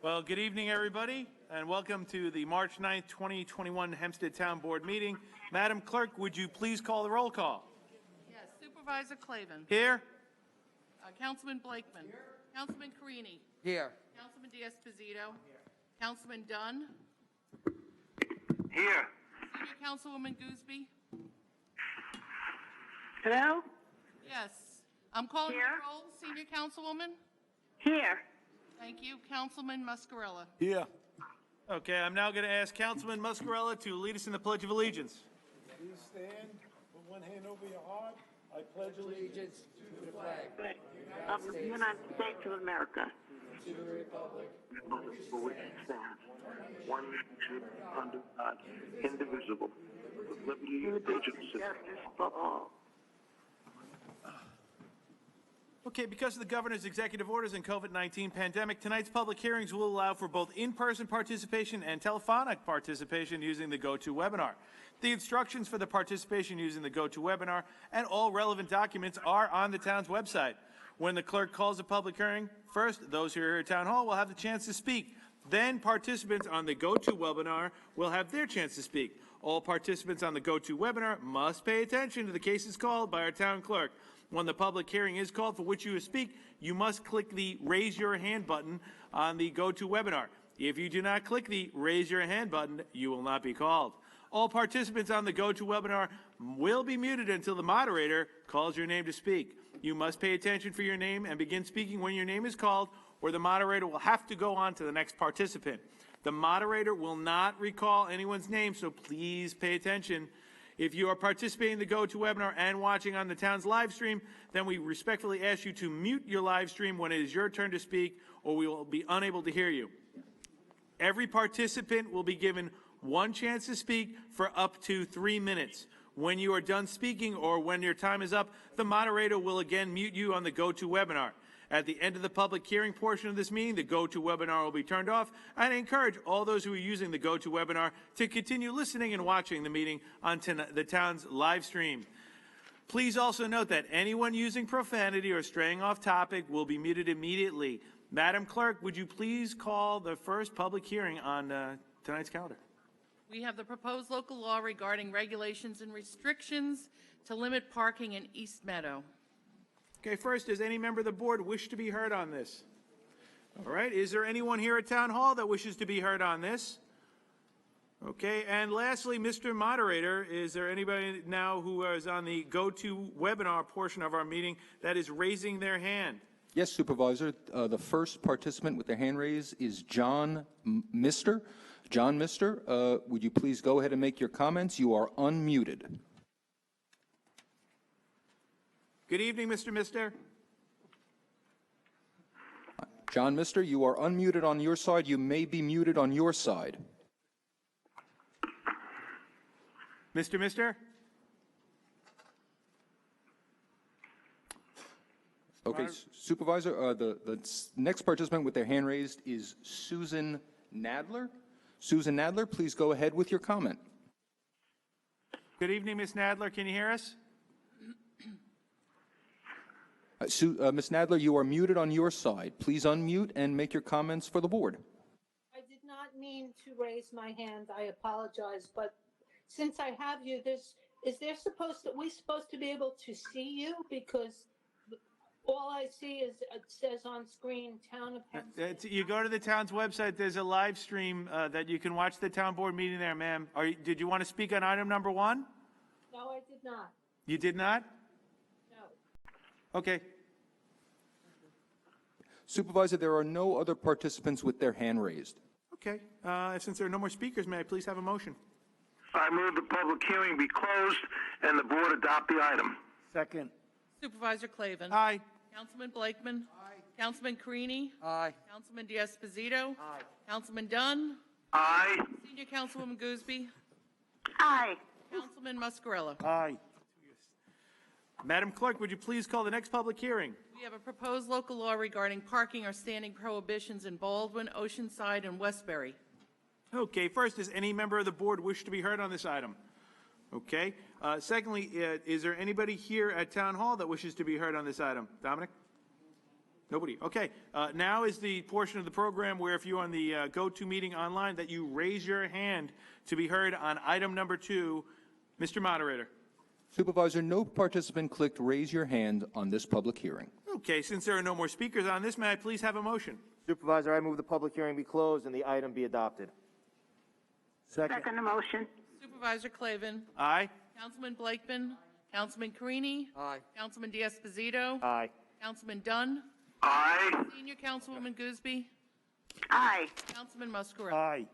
Well, good evening, everybody, and welcome to the March 9th, 2021 Hempstead Town Board meeting. Madam Clerk, would you please call the roll call? Yes, Supervisor Clavin. Here. Councilman Blakeman. Here. Councilman Carini. Here. Councilman D'Esposito. Here. Councilman Dunn. Here. Senior Councilwoman Gooseby. Hello? Yes. I'm calling Here. the roll. Senior Councilwoman. Here. Thank you. Councilman Muscarella. Here. Okay, I'm now going to ask Councilman Muscarella to lead us in the Pledge of Allegiance. Please stand with one hand over your heart. I pledge allegiance to the flag Of the United States of America. to the republic For which it stands, one nation under God, indivisible, with liberty and justice for all. Okay, because of the governor's executive orders and COVID-19 pandemic, tonight's public hearings will allow for both in-person participation and telephonic participation using the GoToWebinar. The instructions for the participation using the GoToWebinar and all relevant documents are on the town's website. When the clerk calls a public hearing, first, those who are here at Town Hall will have the chance to speak. Then participants on the GoToWebinar will have their chance to speak. All participants on the GoToWebinar must pay attention to the cases called by our town clerk. When the public hearing is called for which you speak, you must click the Raise Your Hand button on the GoToWebinar. If you do not click the Raise Your Hand button, you will not be called. All participants on the GoToWebinar will be muted until the moderator calls your name to speak. You must pay attention for your name and begin speaking when your name is called, or the moderator will have to go on to the next participant. The moderator will not recall anyone's name, so please pay attention. If you are participating in the GoToWebinar and watching on the town's live stream, then we respectfully ask you to mute your live stream when it is your turn to speak, or we will be unable to hear you. Every participant will be given one chance to speak for up to 3 minutes. When you are done speaking or when your time is up, the moderator will again mute you on the GoToWebinar. At the end of the public hearing portion of this meeting, the GoToWebinar will be turned off, and I encourage all those who are using the GoToWebinar to continue listening and watching the meeting on the town's live stream. Please also note that anyone using profanity or straying off topic will be muted immediately. Madam Clerk, would you please call the first public hearing on tonight's calendar? We have the proposed local law regarding regulations and restrictions to limit parking in East Meadow. Okay, first, does any member of the board wish to be heard on this? All right, is there anyone here at Town Hall that wishes to be heard on this? Okay, and lastly, Mr. Moderator, is there anybody now who is on the GoToWebinar portion of our meeting that is raising their hand? Yes, Supervisor. The first participant with their hand raised is John Mister. John Mister, would you please go ahead and make your comments? You are unmuted. Good evening, Mr. Mister. John Mister, you are unmuted on your side. You may be muted on your side. Mr. Mister? Okay, Supervisor, the next participant with their hand raised is Susan Nadler. Susan Nadler, please go ahead with your comment. Good evening, Ms. Nadler. Can you hear us? Ms. Nadler, you are muted on your side. Please unmute and make your comments for the board. I did not mean to raise my hand. I apologize. But since I have you, we supposed to be able to see you? Because all I see is it says on screen Town of Hempstead. You go to the town's website. There's a live stream that you can watch the town board meeting there, ma'am. Did you want to speak on item number 1? No, I did not. You did not? No. Okay. Supervisor, there are no other participants with their hand raised. Okay. Since there are no more speakers, may I please have a motion? I move the public hearing be closed and the board adopt the item. Second. Supervisor Clavin. Aye. Councilman Blakeman. Aye. Councilman Carini. Aye. Councilman D'Esposito. Aye. Councilman Dunn. Aye. Senior Councilwoman Gooseby. Aye. Councilman Muscarella. Aye. Madam Clerk, would you please call the next public hearing? We have a proposed local law regarding parking or standing prohibitions in Baldwin, Oceanside, and Westbury. Okay, first, does any member of the board wish to be heard on this item? Okay. Secondly, is there anybody here at Town Hall that wishes to be heard on this item? Dominic? Nobody. Okay. Now is the portion of the program where if you're on the go-to meeting online that you raise your hand to be heard on item number 2. Mr. Moderator. Supervisor, no participant clicked raise your hand on this public hearing. Okay, since there are no more speakers on this, may I please have a motion? Supervisor, I move the public hearing be closed and the item be adopted. Second the motion. Supervisor Clavin. Aye. Councilman Blakeman. Councilman Carini. Aye. Councilman D'Esposito. Aye. Councilman Dunn. Aye. Senior Councilwoman Gooseby. Aye. Councilman Muscarella. Aye.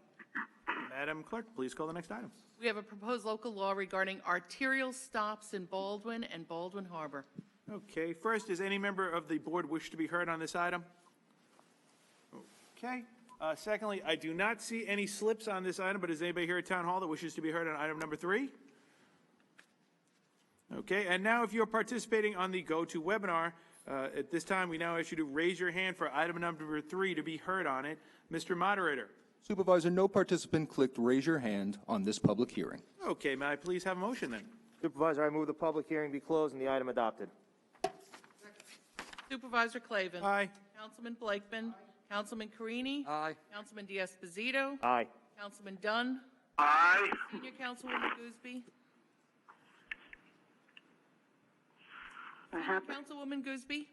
Madam Clerk, please call the next item. We have a proposed local law regarding arterial stops in Baldwin and Baldwin Harbor. Okay, first, does any member of the board wish to be heard on this item? Okay. Secondly, I do not see any slips on this item, but is anybody here at Town Hall that wishes to be heard on item number 3? Okay, and now if you're participating on the go-to webinar, at this time, we now ask you to raise your hand for item number 3 to be heard on it. Mr. Moderator. Supervisor, no participant clicked raise your hand on this public hearing. Okay, may I please have a motion then? Supervisor, I move the public hearing be closed and the item adopted. Supervisor Clavin. Aye. Councilman Blakeman. Councilman Carini. Aye. Councilman D'Esposito. Aye. Councilman Dunn. Aye. Senior Councilwoman Gooseby. What happened? Councilwoman Gooseby.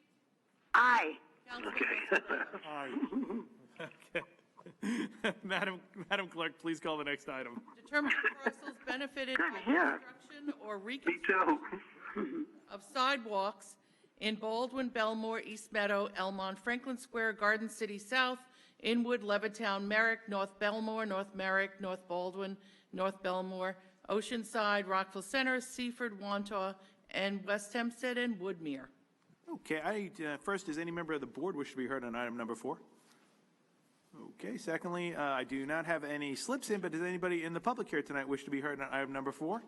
Aye. Councilman Aye. Okay. Madam Clerk, please call the next item. Determine parcels benefited from here. construction or Me reconstruction too. of sidewalks in Baldwin, Belmore, East Meadow, Elmont, Franklin Square, Garden City South, Inwood, Levittown, Merrick, North Belmore, North Merrick, North Baldwin, North Belmore, Oceanside, Rockville Center, Seaford, Wantagh, and West Hempstead and Woodmere. Okay, first, does any member of the board wish to be heard on item number 4? Okay, secondly, I do not have any slips in, but does anybody in the public here tonight wish to be heard on item number 4?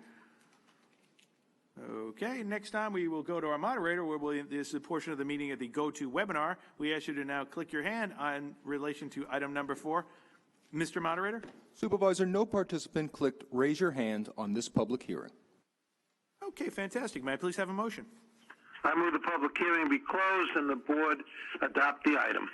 Okay, next time we will go to our moderator, where this is a portion of the meeting at the go-to webinar. We ask you to now click your hand on relation to item number 4. Mr. Moderator? Supervisor, no participant clicked raise your hand on this public hearing. Okay, fantastic. May I please have a motion? I move the public hearing be closed and the board adopt the item.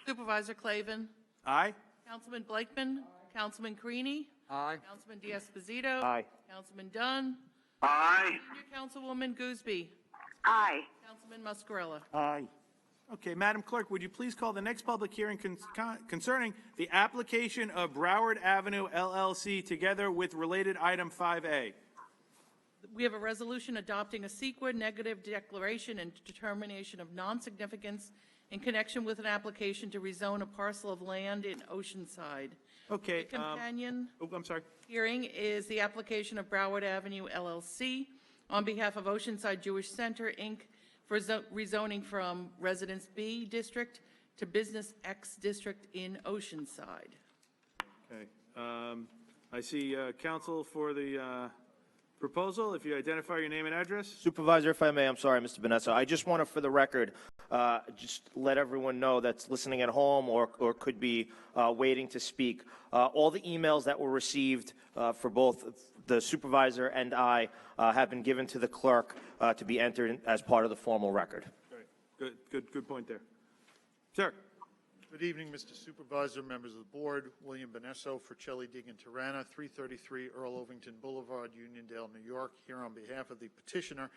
Supervisor Clavin. Aye. Councilman Blakeman. Councilman Carini. Aye. Councilman D'Esposito. Aye. Councilman Dunn. Aye. Senior Councilwoman Gooseby. Aye. Councilman Muscarella. Aye. Okay, Madam Clerk, would you please call the next public hearing concerning the application of Broward Avenue LLC together with related item 5A? We have a resolution adopting a CEQA negative declaration and determination of non-significance in connection with an application to rezone a parcel of land in Oceanside. Okay. The companion I'm sorry. hearing is the application of Broward Avenue LLC on behalf of Oceanside Jewish Center, Inc., for rezoning from Residence B District to Business X District in Oceanside. Okay. I see counsel for the proposal. If you identify your name and address. Supervisor, if I may, I'm sorry, Mr. Vanessa. I just want to, for the record, just let everyone know that's listening at home or could be waiting to speak. All the emails that were received for both the supervisor and I have been given to the clerk to be entered as part of the formal record. Great. Good point there. Sir. Good evening, Mr. Supervisor, members of the board. William Benesso for Chelly Deegan Tirana, 333 Earl Ovington Boulevard, Uniondale, New York, here on behalf of the petitioner,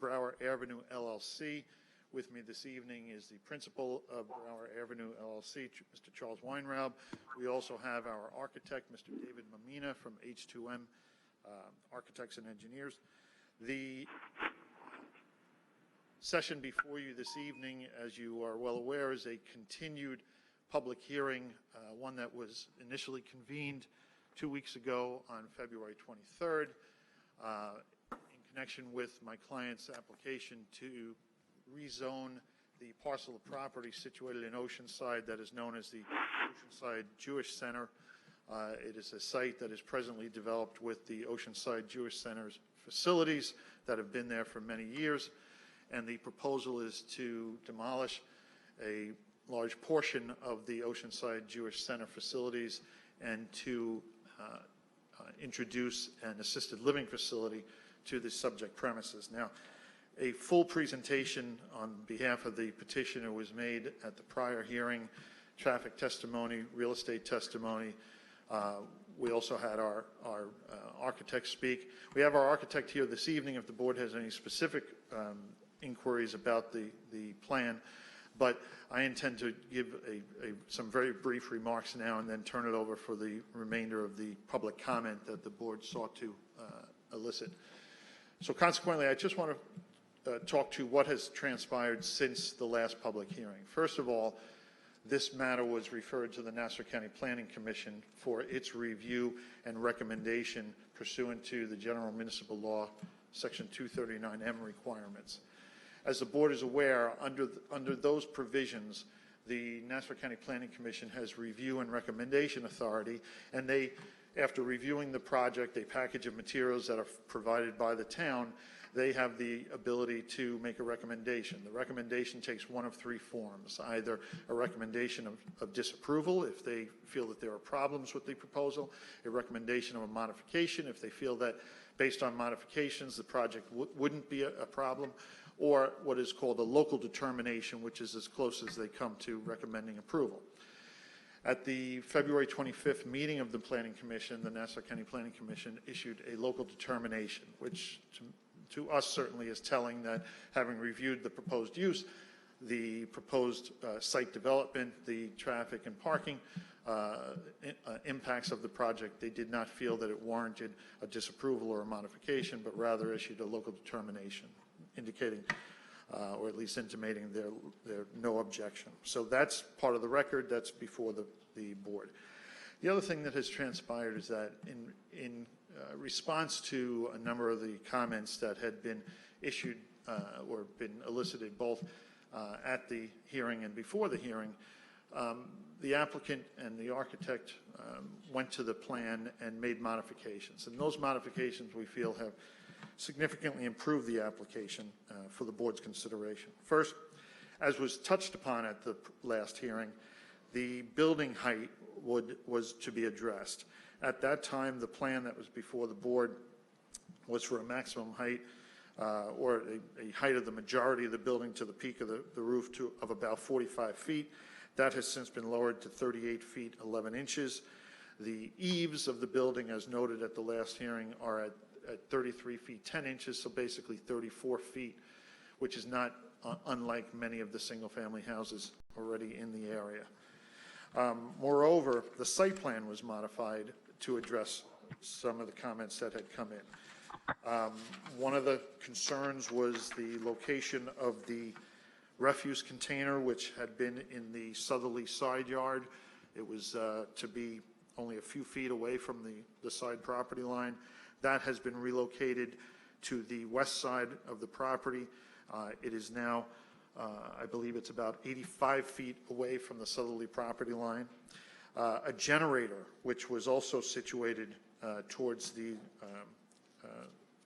Broward Avenue LLC. With me this evening is the principal of Broward Avenue LLC, Mr. Charles Weinraub. We also have our architect, Mr. David Mamina from H2M Architects and Engineers. The session before you this evening, as you are well aware, is a continued public hearing, one that was initially convened 2 weeks ago on February 23rd in connection with my client's application to rezone the parcel of property situated in Oceanside that is known as the Oceanside Jewish Center. It is a site that is presently developed with the Oceanside Jewish Center's facilities that have been there for many years, and the proposal is to demolish a large portion of the Oceanside Jewish Center facilities and to introduce an assisted living facility to the subject premises. Now, A full presentation on behalf of the petitioner was made at the prior hearing, traffic testimony, real estate testimony. We also had our architect speak. We have our architect here this evening if the board has any specific inquiries about the plan, but I intend to give some very brief remarks now and then turn it over for the remainder of the public comment that the board sought to elicit. So consequently, I just want to talk to what has transpired since the last public hearing. First of all, this matter was referred to the Nassau County Planning Commission for its review and recommendation pursuant to the General Municipal Law, Section 239M requirements. As the board is aware, under those provisions, the Nassau County Planning Commission has review and recommendation authority, and they, after reviewing the project, a package of materials that are provided by the town, they have the ability to make a recommendation. The recommendation takes one of three forms, either a recommendation of disapproval if they feel that there are problems with the proposal, a recommendation of a modification if they feel that based on modifications the project wouldn't be a problem, or what is called a local determination, which is as close as they come to recommending approval. At the February 25th meeting of the Planning Commission, the Nassau County Planning Commission issued a local determination, which to us certainly is telling that having reviewed the proposed use, the proposed site development, the traffic and parking impacts of the project, they did not feel that it warranted a disapproval or a modification, but rather issued a local determination indicating or at least intimating their no objection. So that's part of the record, that's before the board. The other thing that has transpired is that in response to a number of the comments that had been issued or been elicited both at the hearing and before the hearing, the applicant and the architect went to the plan and made modifications. And those modifications we feel have significantly improved the application for the board's consideration. First, as was touched upon at the last hearing, the building height was to be addressed. At that time, the plan that was before the board was for a maximum height or a height of the majority of the building to the peak of the roof of about 45 feet. That has since been lowered to 38 feet 11 inches. The eaves of the building, as noted at the last hearing, are at 33 feet 10 inches, so basically 34 feet, which is not unlike many of the single-family houses already in the area. Moreover, the site plan was modified to address some of the comments that had come in. One of the concerns was the location of the refuse container, which had been in the southerly side yard. It was to be only a few feet away from the side property line. That has been relocated to the west side of the property. It is now, I believe it's about 85 feet away from the southerly property line. A generator, which was also situated towards the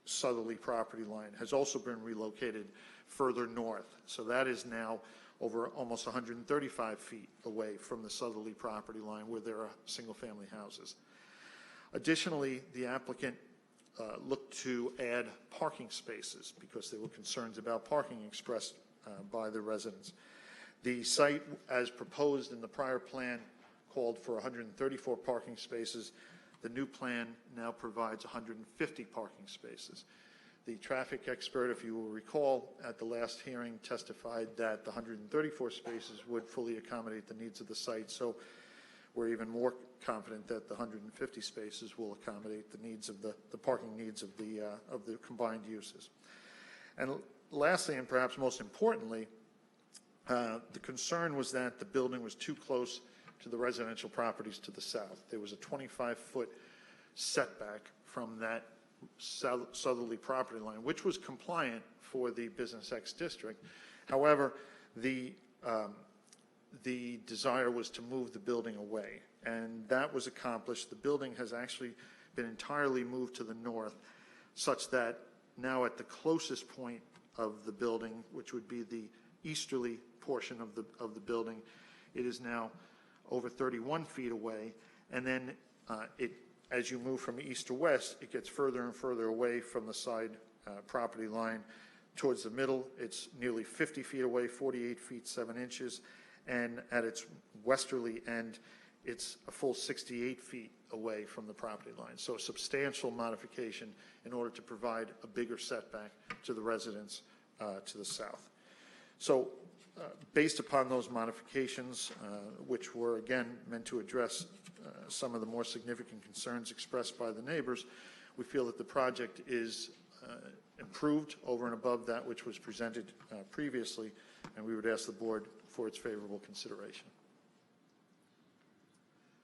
southerly property line, has also been relocated further north. So that is now over almost 135 feet away from the southerly property line where there are single-family houses. Additionally, the applicant looked to add parking spaces because there were concerns about parking expressed by the residents. The site, as proposed in the prior plan, called for 134 parking spaces. The new plan now provides 150 parking spaces. The traffic expert, if you will recall, at the last hearing testified that the 134 spaces would fully accommodate the needs of the site. So we're even more confident that the 150 spaces will accommodate the needs of the parking needs of the combined uses. And lastly, and perhaps most importantly, the concern was that the building was too close to the residential properties to the south. There was a 25-foot setback from that southerly property line, which was compliant for the Business X district. However, the desire was to move the building away, and that was accomplished. The building has actually been entirely moved to the north, such that now at the closest point of the building, which would be the easterly portion of the building, it is now over 31 feet away, and then as you move from east to west, it gets further and further away from the side property line Towards the middle, it's nearly 50 feet away, 48 feet 7 inches, and at its westerly end, it's a full 68 feet away from the property line. So a substantial modification in order to provide a bigger setback to the residents to the south. So based upon those modifications, which were again meant to address some of the more significant concerns expressed by the neighbors, we feel that the project is improved over and above that which was presented previously, and we would ask the board for its favorable consideration.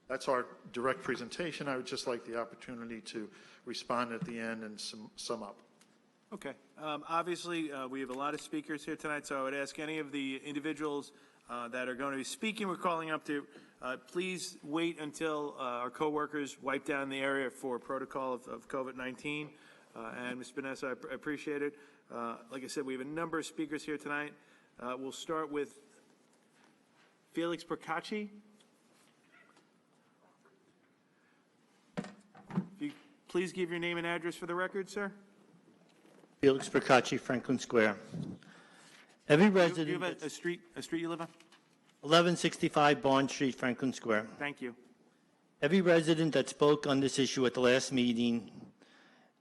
That's our direct presentation. I would just like the opportunity to respond at the end and sum up. Okay. Obviously, we have a lot of speakers here tonight, so I would ask any of the individuals that are going to be speaking we're calling up to, please wait until our coworkers wipe down the area for protocol of COVID-19. And Ms. Vanessa, I appreciate it. Like I said, we have a number of speakers here tonight. We'll start with Felix Procacci. If you please give your name and address for the record, sir. Felix Procacci, Franklin Square. Every resident. Do you have a street you live on? 1165 Barn Street, Franklin Square. Thank you. Every resident that spoke on this issue at the last meeting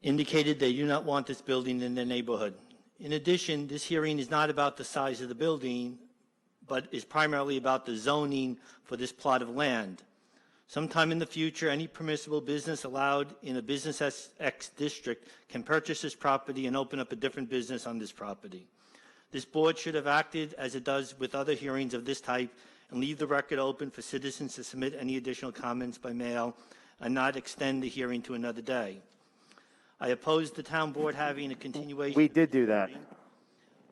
indicated they do not want this building in their neighborhood. In addition, this hearing is not about the size of the building, but is primarily about the zoning for this plot of land. Sometime in the future, any permissible business allowed in a Business X district can purchase this property and open up a different business on this property. This board should have acted as it does with other hearings of this type and leave the record open for citizens to submit any additional comments by mail and not extend the hearing to another day. I oppose the town board having a continuation. We did do that.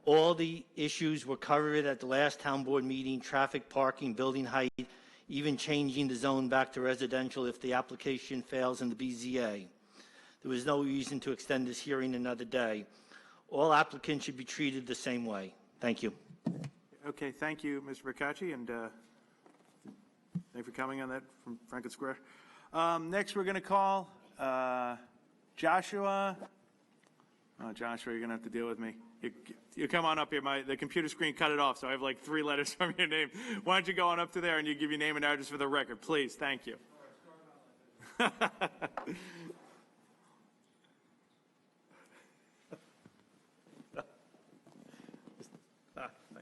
All the issues were covered at the last town board meeting: traffic, parking, building height, even changing the zone back to residential if the application fails in the BZA. There was no reason to extend this hearing another day. All applicants should be treated the same way. Thank you. Okay, thank you, Mr. Procacci, and thank you for coming on that from Franklin Square. Next, we're going to call Joshua. Oh, Joshua, you're going to have to deal with me. You come on up here. The computer screen cut it off, so I have like 3 letters from your name. Why don't you go on up to there and you give your name and address for the record, please? Thank you. Thanks,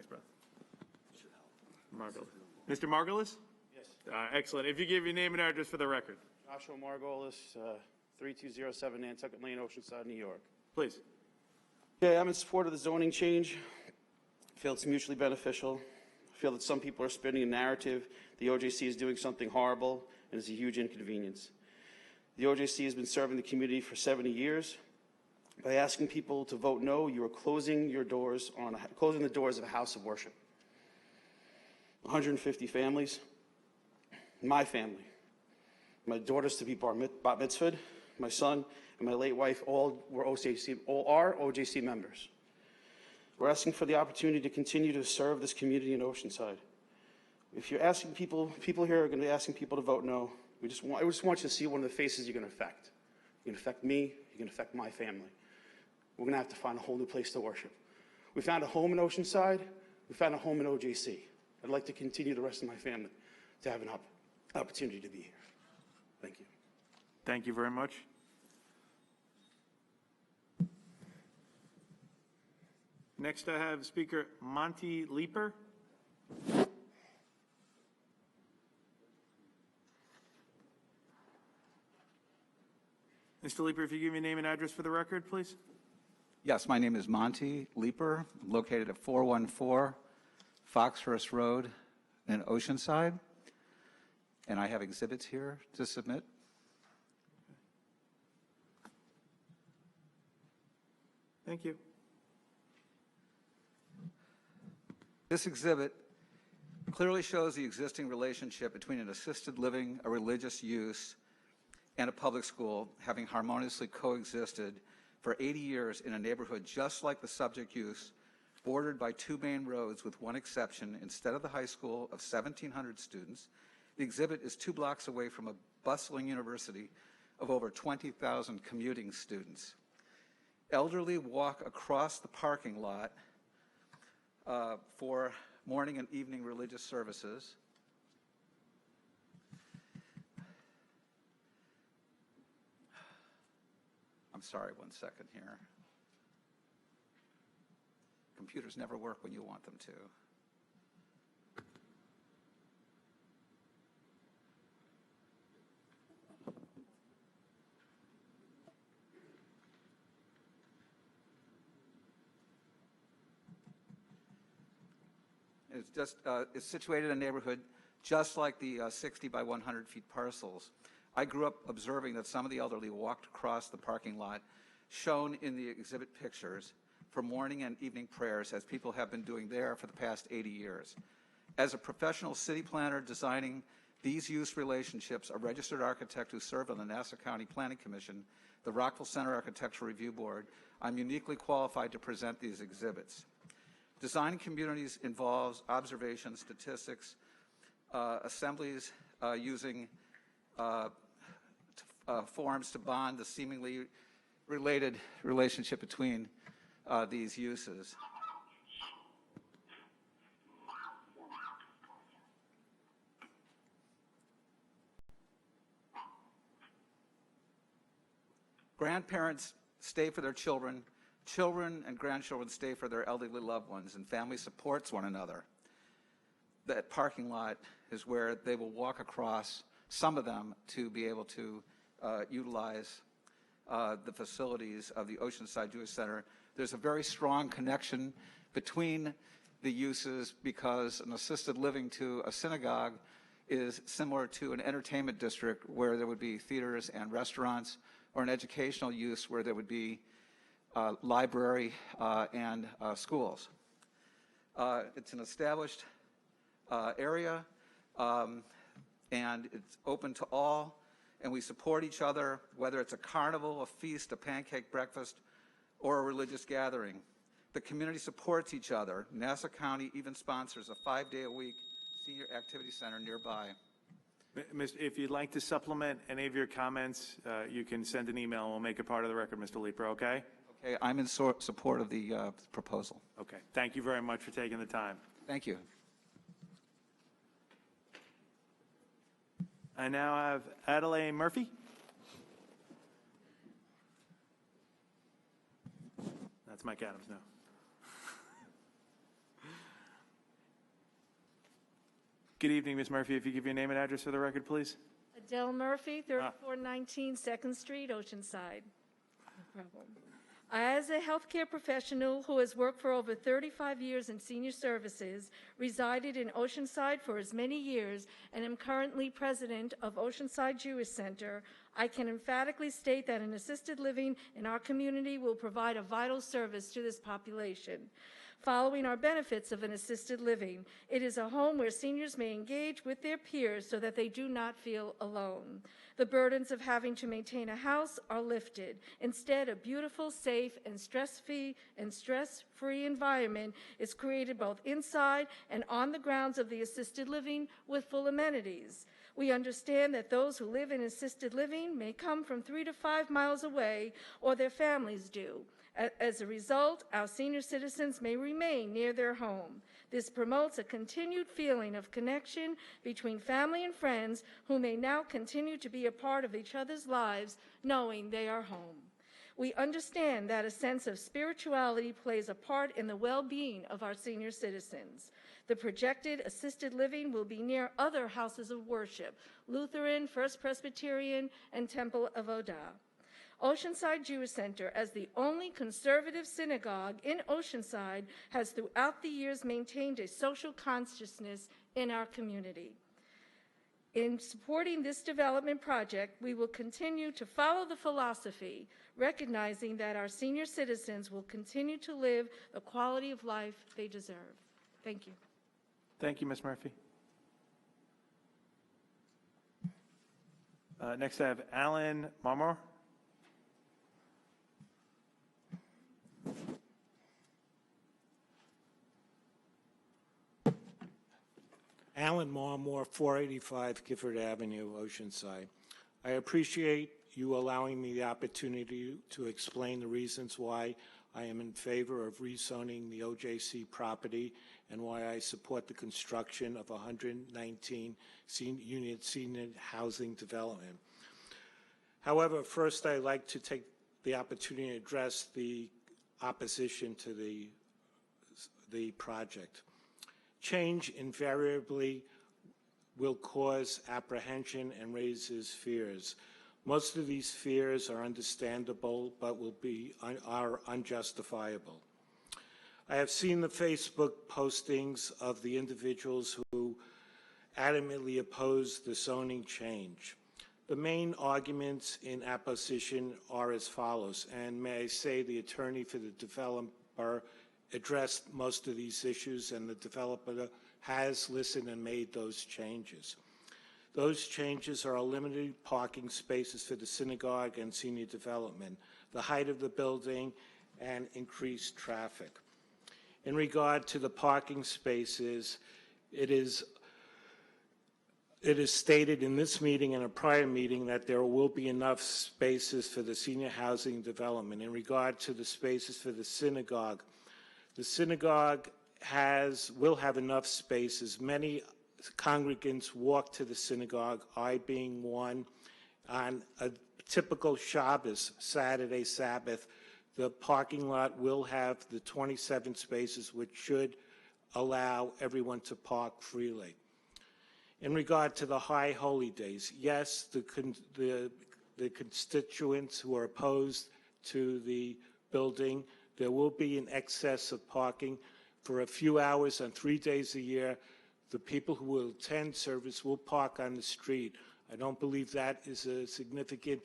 brother. Margolis. Mr. Margolis? Yes. Excellent. If you give your name and address for the record. Joshua Margolis, 3207 Nantucket Lane, Oceanside, New York. Please. Okay, I'm in support of the zoning change. I feel it's mutually beneficial. I feel that some people are spinning a narrative the OJC is doing something horrible and it's a huge inconvenience. The OJC has been serving the community for 70 years. By asking people to vote no, you are closing the doors of a house of worship. 150 families, my family, my daughters to be bat mitzvahed, my son, and my late wife all are OJC members. We're asking for the opportunity to continue to serve this community in Oceanside. If you're asking people here are going to be asking people to vote no, I just want you to see one of the faces you're going to affect. You're going to affect me, you're going to affect my family. We're going to have to find a whole new place to worship. We found a home in Oceanside, we found a home in OJC. I'd like to continue the rest of my family to have an opportunity to be here. Thank you. Thank you very much. Next, I have Speaker Monty Leeper. Mr. Leeper, if you give your name and address for the record, please. Yes, my name is Monty Leeper, located at 414 Foxhurst Road in Oceanside, and I have exhibits here to submit. Thank you. This exhibit clearly shows the existing relationship between an assisted living, a religious use, and a public school having harmoniously coexisted for 80 years in a neighborhood just like the subject use, bordered by 2 main roads with one exception. Instead of the high school of 1,700 students, the exhibit is 2 blocks away from a bustling university of over 20,000 commuting students. elderly walk across the parking lot for morning and evening religious services. I'm sorry, 1 second here. Computers never work when you want them to. It's situated in a neighborhood just like the 60 by 100 feet parcels. I grew up observing that some of the elderly walked across the parking lot shown in the exhibit pictures for morning and evening prayers, as people have been doing there for the past 80 years. As a professional city planner designing these use relationships, a registered architect who served on the Nassau County Planning Commission, the Rockville Center Architectural Review Board, I'm uniquely qualified to present these exhibits. Designing communities involves observation, statistics, assemblies using forms to bond the seemingly related relationship between these uses. Grandparents stay for their children. Children and grandchildren stay for their elderly loved ones, and family supports one another. That parking lot is where they will walk across, some of them, to be able to utilize the facilities of the Oceanside Jewish Center. There's a very strong connection between the uses because an assisted living to a synagogue is similar to an entertainment district where there would be theaters and restaurants, or an educational use where there would be library and schools. It's an established area, and it's open to all, and we support each other, whether it's a carnival, a feast, a pancake breakfast, or a religious gathering. The community supports each other. Nassau County even sponsors a 5-day-a-week senior activity center nearby. If you'd like to supplement any of your comments, you can send an email and we'll make it part of the record, Mr. Leeper, okay? Okay, I'm in support of the proposal. Okay, thank you very much for taking the time. Thank you. I now have Adelaide Murphy. That's Mike Adams now. Good evening, Ms. Murphy. If you give your name and address for the record, please. Adele Murphy, 3419 2nd Street, Oceanside. No problem. As a healthcare professional who has worked for over 35 years in senior services, resided in Oceanside for as many years, and am currently president of Oceanside Jewish Center, I can emphatically state that an assisted living in our community will provide a vital service to this population. Following our benefits of an assisted living, it is a home where seniors may engage with their peers so that they do not feel alone. The burdens of having to maintain a house are lifted. Instead, a beautiful, safe, and stress-free environment is created both inside and on the grounds of the assisted living with full amenities. We understand that those who live in assisted living may come from 3 to 5 miles away, or their families do. As a result, our senior citizens may remain near their home. This promotes a continued feeling of connection between family and friends who may now continue to be a part of each other's lives, knowing they are home. We understand that a sense of spirituality plays a part in the well-being of our senior citizens. The projected assisted living will be near other houses of worship, Lutheran, First Presbyterian, and Temple of Odah. Oceanside Jewish Center, as the only conservative synagogue in Oceanside, has throughout the years maintained a social consciousness in our community. In supporting this development project, we will continue to follow the philosophy, recognizing that our senior citizens will continue to live the quality of life they deserve. Thank you. Thank you, Ms. Murphy. Next, I have Alan Marmor. Alan Marmor, 485 Gifford Avenue, Oceanside. I appreciate you allowing me the opportunity to explain the reasons why I am in favor of rezoning the OJC property and why I support the construction of 119 unit senior housing development. However, first I'd like to take the opportunity to address the opposition to the project. Change invariably will cause apprehension and raises fears. Most of these fears are understandable, but are unjustifiable. I have seen the Facebook postings of the individuals who adamantly oppose the zoning change. The main arguments in opposition are as follows, and may I say the attorney for the developer addressed most of these issues, and the developer has listened and made those changes. Those changes are limited parking spaces for the synagogue and senior development, the height of the building, and increased traffic. In regard to the parking spaces, it is stated in this meeting and a prior meeting that there will be enough spaces for the senior housing development. In regard to the spaces for the synagogue will have enough spaces. Many congregants walk to the synagogue, I being one. On a typical Shabbos, Saturday, Sabbath, the parking lot will have the 27 spaces, which should allow everyone to park freely. In regard to the high holy days, yes, the constituents who are opposed to the building, there will be an excess of parking for a few hours on 3 days a year. The people who will attend service will park on the street. I don't believe that is a significant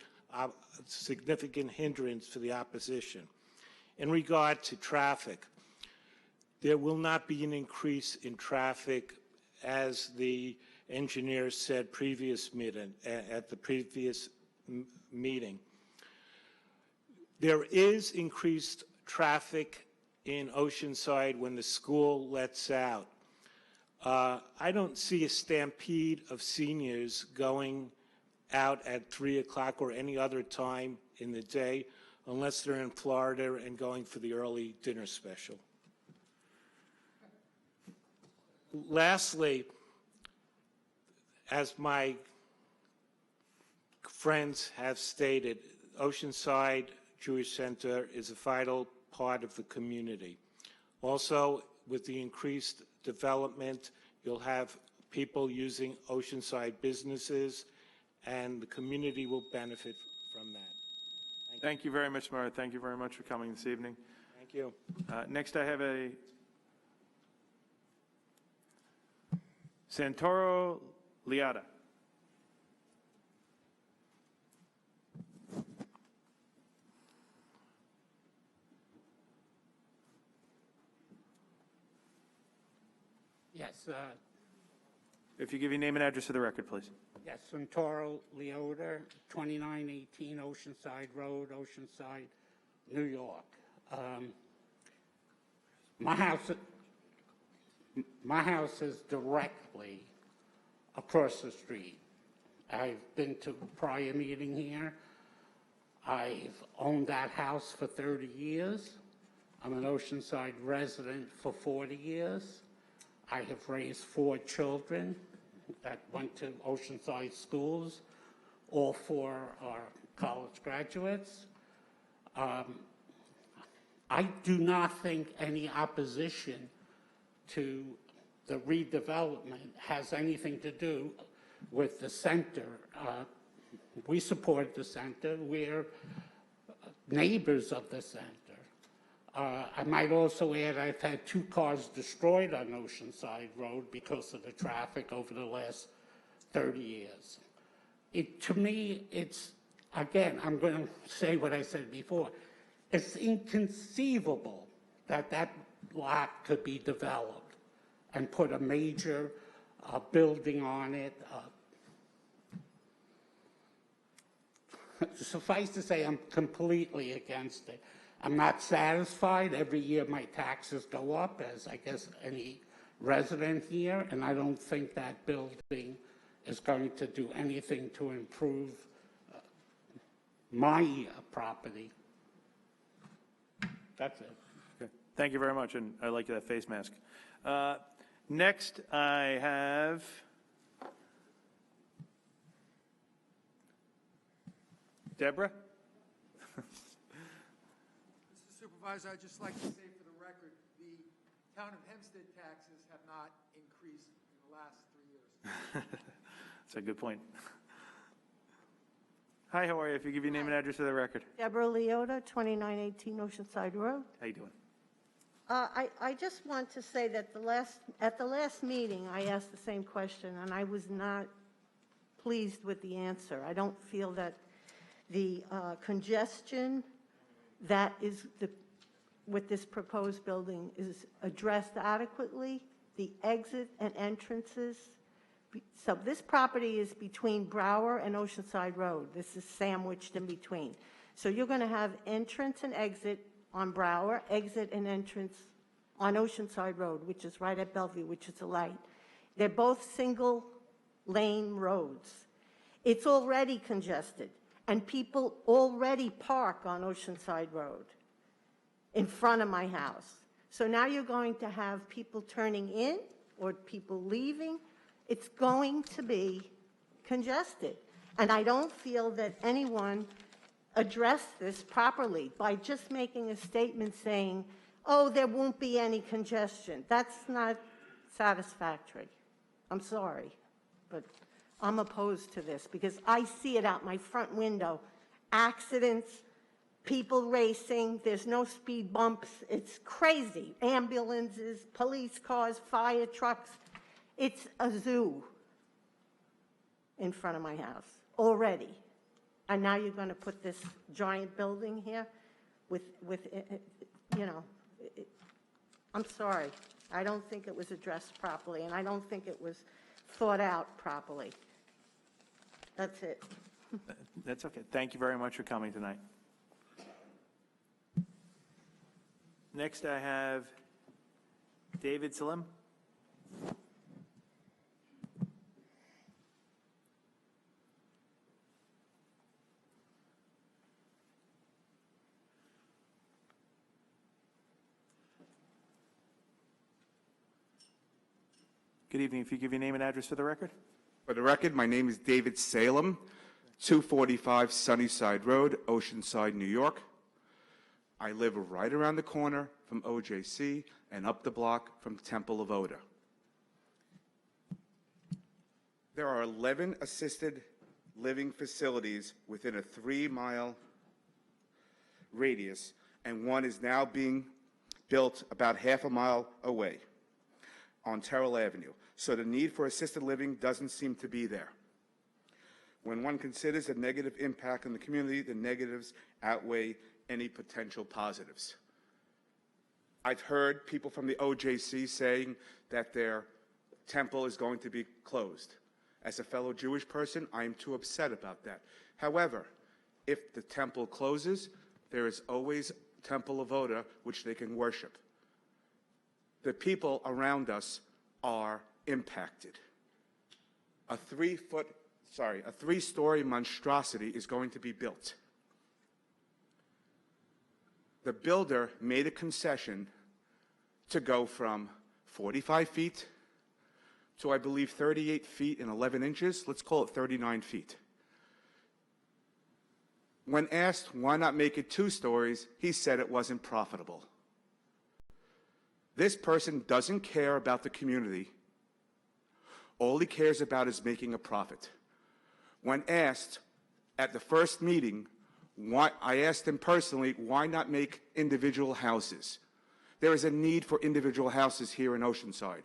hindrance for the opposition. In regard to traffic, there will not be an increase in traffic, as the engineer said at the previous meeting. There is increased traffic in Oceanside when the school lets out. I don't see a stampede of seniors going out at 3 o'clock or any other time in the day unless they're in Florida and going for the early dinner special. Lastly, as my friends have stated, Oceanside Jewish Center is a vital part of the community. Also, with the increased development, you'll have people using Oceanside businesses, and the community will benefit from that. Thank you very much, Mayor. Thank you very much for coming this evening. Thank you. Next, I have a Santoro Liada. Yes, If you give your name and address for the record, please. yes, Santoro Leota, 2918 Oceanside Road, Oceanside, New York. My house is directly across the street. I've been to a prior meeting here. I've owned that house for 30 years. I'm an Oceanside resident for 40 years. I have raised 4 children that went to Oceanside schools. All 4 are college graduates. I do not think any opposition to the redevelopment has anything to do with the center. We support the center. We're neighbors of the center. I might also add I've had 2 cars destroyed on Oceanside Road because of the traffic over the last 30 years. To me, it's, again, I'm going to say what I said before. It's inconceivable that that lot could be developed and put a major building on it. Suffice to say, I'm completely against it. I'm not satisfied. Every year my taxes go up, as I guess any resident here, and I don't think that building is going to do anything to improve my property. That's it. Okay. Thank you very much, and I like that face mask. Next, I have Deborah. Mr. Supervisor, I'd just like to say for the record, the town of Hempstead taxes have not increased in the last 3 years. That's a good point. Hi, how are you? If you give your name and address for the record. Deborah Leota, 2918 Oceanside Road. How you doing? I just want to say that at the last meeting, I asked the same question, and I was not pleased with the answer. I don't feel that the congestion that is with this proposed building is addressed adequately. The exit and entrances. So this property is between Brower and Oceanside Road. This is sandwiched in between. So you're going to have entrance and exit on Brower, exit and entrance on Oceanside Road, which is right at Bellevue, which is a light. They're both single lane roads. It's already congested, and people already park on Oceanside Road in front of my house. So now you're going to have people turning in or people leaving. It's going to be congested. And I don't feel that anyone addressed this properly by just making a statement saying, oh, there won't be any congestion. That's not satisfactory. I'm sorry, but I'm opposed to this because I see it out my front window. Accidents, people racing, there's no speed bumps. It's crazy. Ambulances, police cars, fire trucks. It's a zoo in front of my house already. And now you're going to put this giant building here with you know, I'm sorry. I don't think it was addressed properly, and I don't think it was thought out properly. That's it. That's okay. Thank you very much for coming tonight. Next, I have David Salim. Good evening. If you give your name and address for the record. For the record, my name is David Salem, 245 Sunnyside Road, Oceanside, New York. I live right around the corner from OJC and up the block from Temple of Oda. There are 11 assisted living facilities within a 3-mile radius, and one is now being built about half a mile away on Terrell Avenue. So the need for assisted living doesn't seem to be there. When one considers the negative impact on the community, the negatives outweigh any potential positives. I've heard people from the OJC saying that their temple is going to be closed. As a fellow Jewish person, I am too upset about that. However, if the temple closes, there is always Temple of Oda, which they can worship. The people around us are impacted. A 3-story monstrosity is going to be built. The builder made a concession to go from 45 feet to, I believe, 38 feet and 11 inches. Let's call it 39 feet. When asked why not make it 2 stories, he said it wasn't profitable. This person doesn't care about the community. All he cares about is making a profit. When asked at the first meeting, I asked him personally, why not make individual houses? There is a need for individual houses here in Oceanside.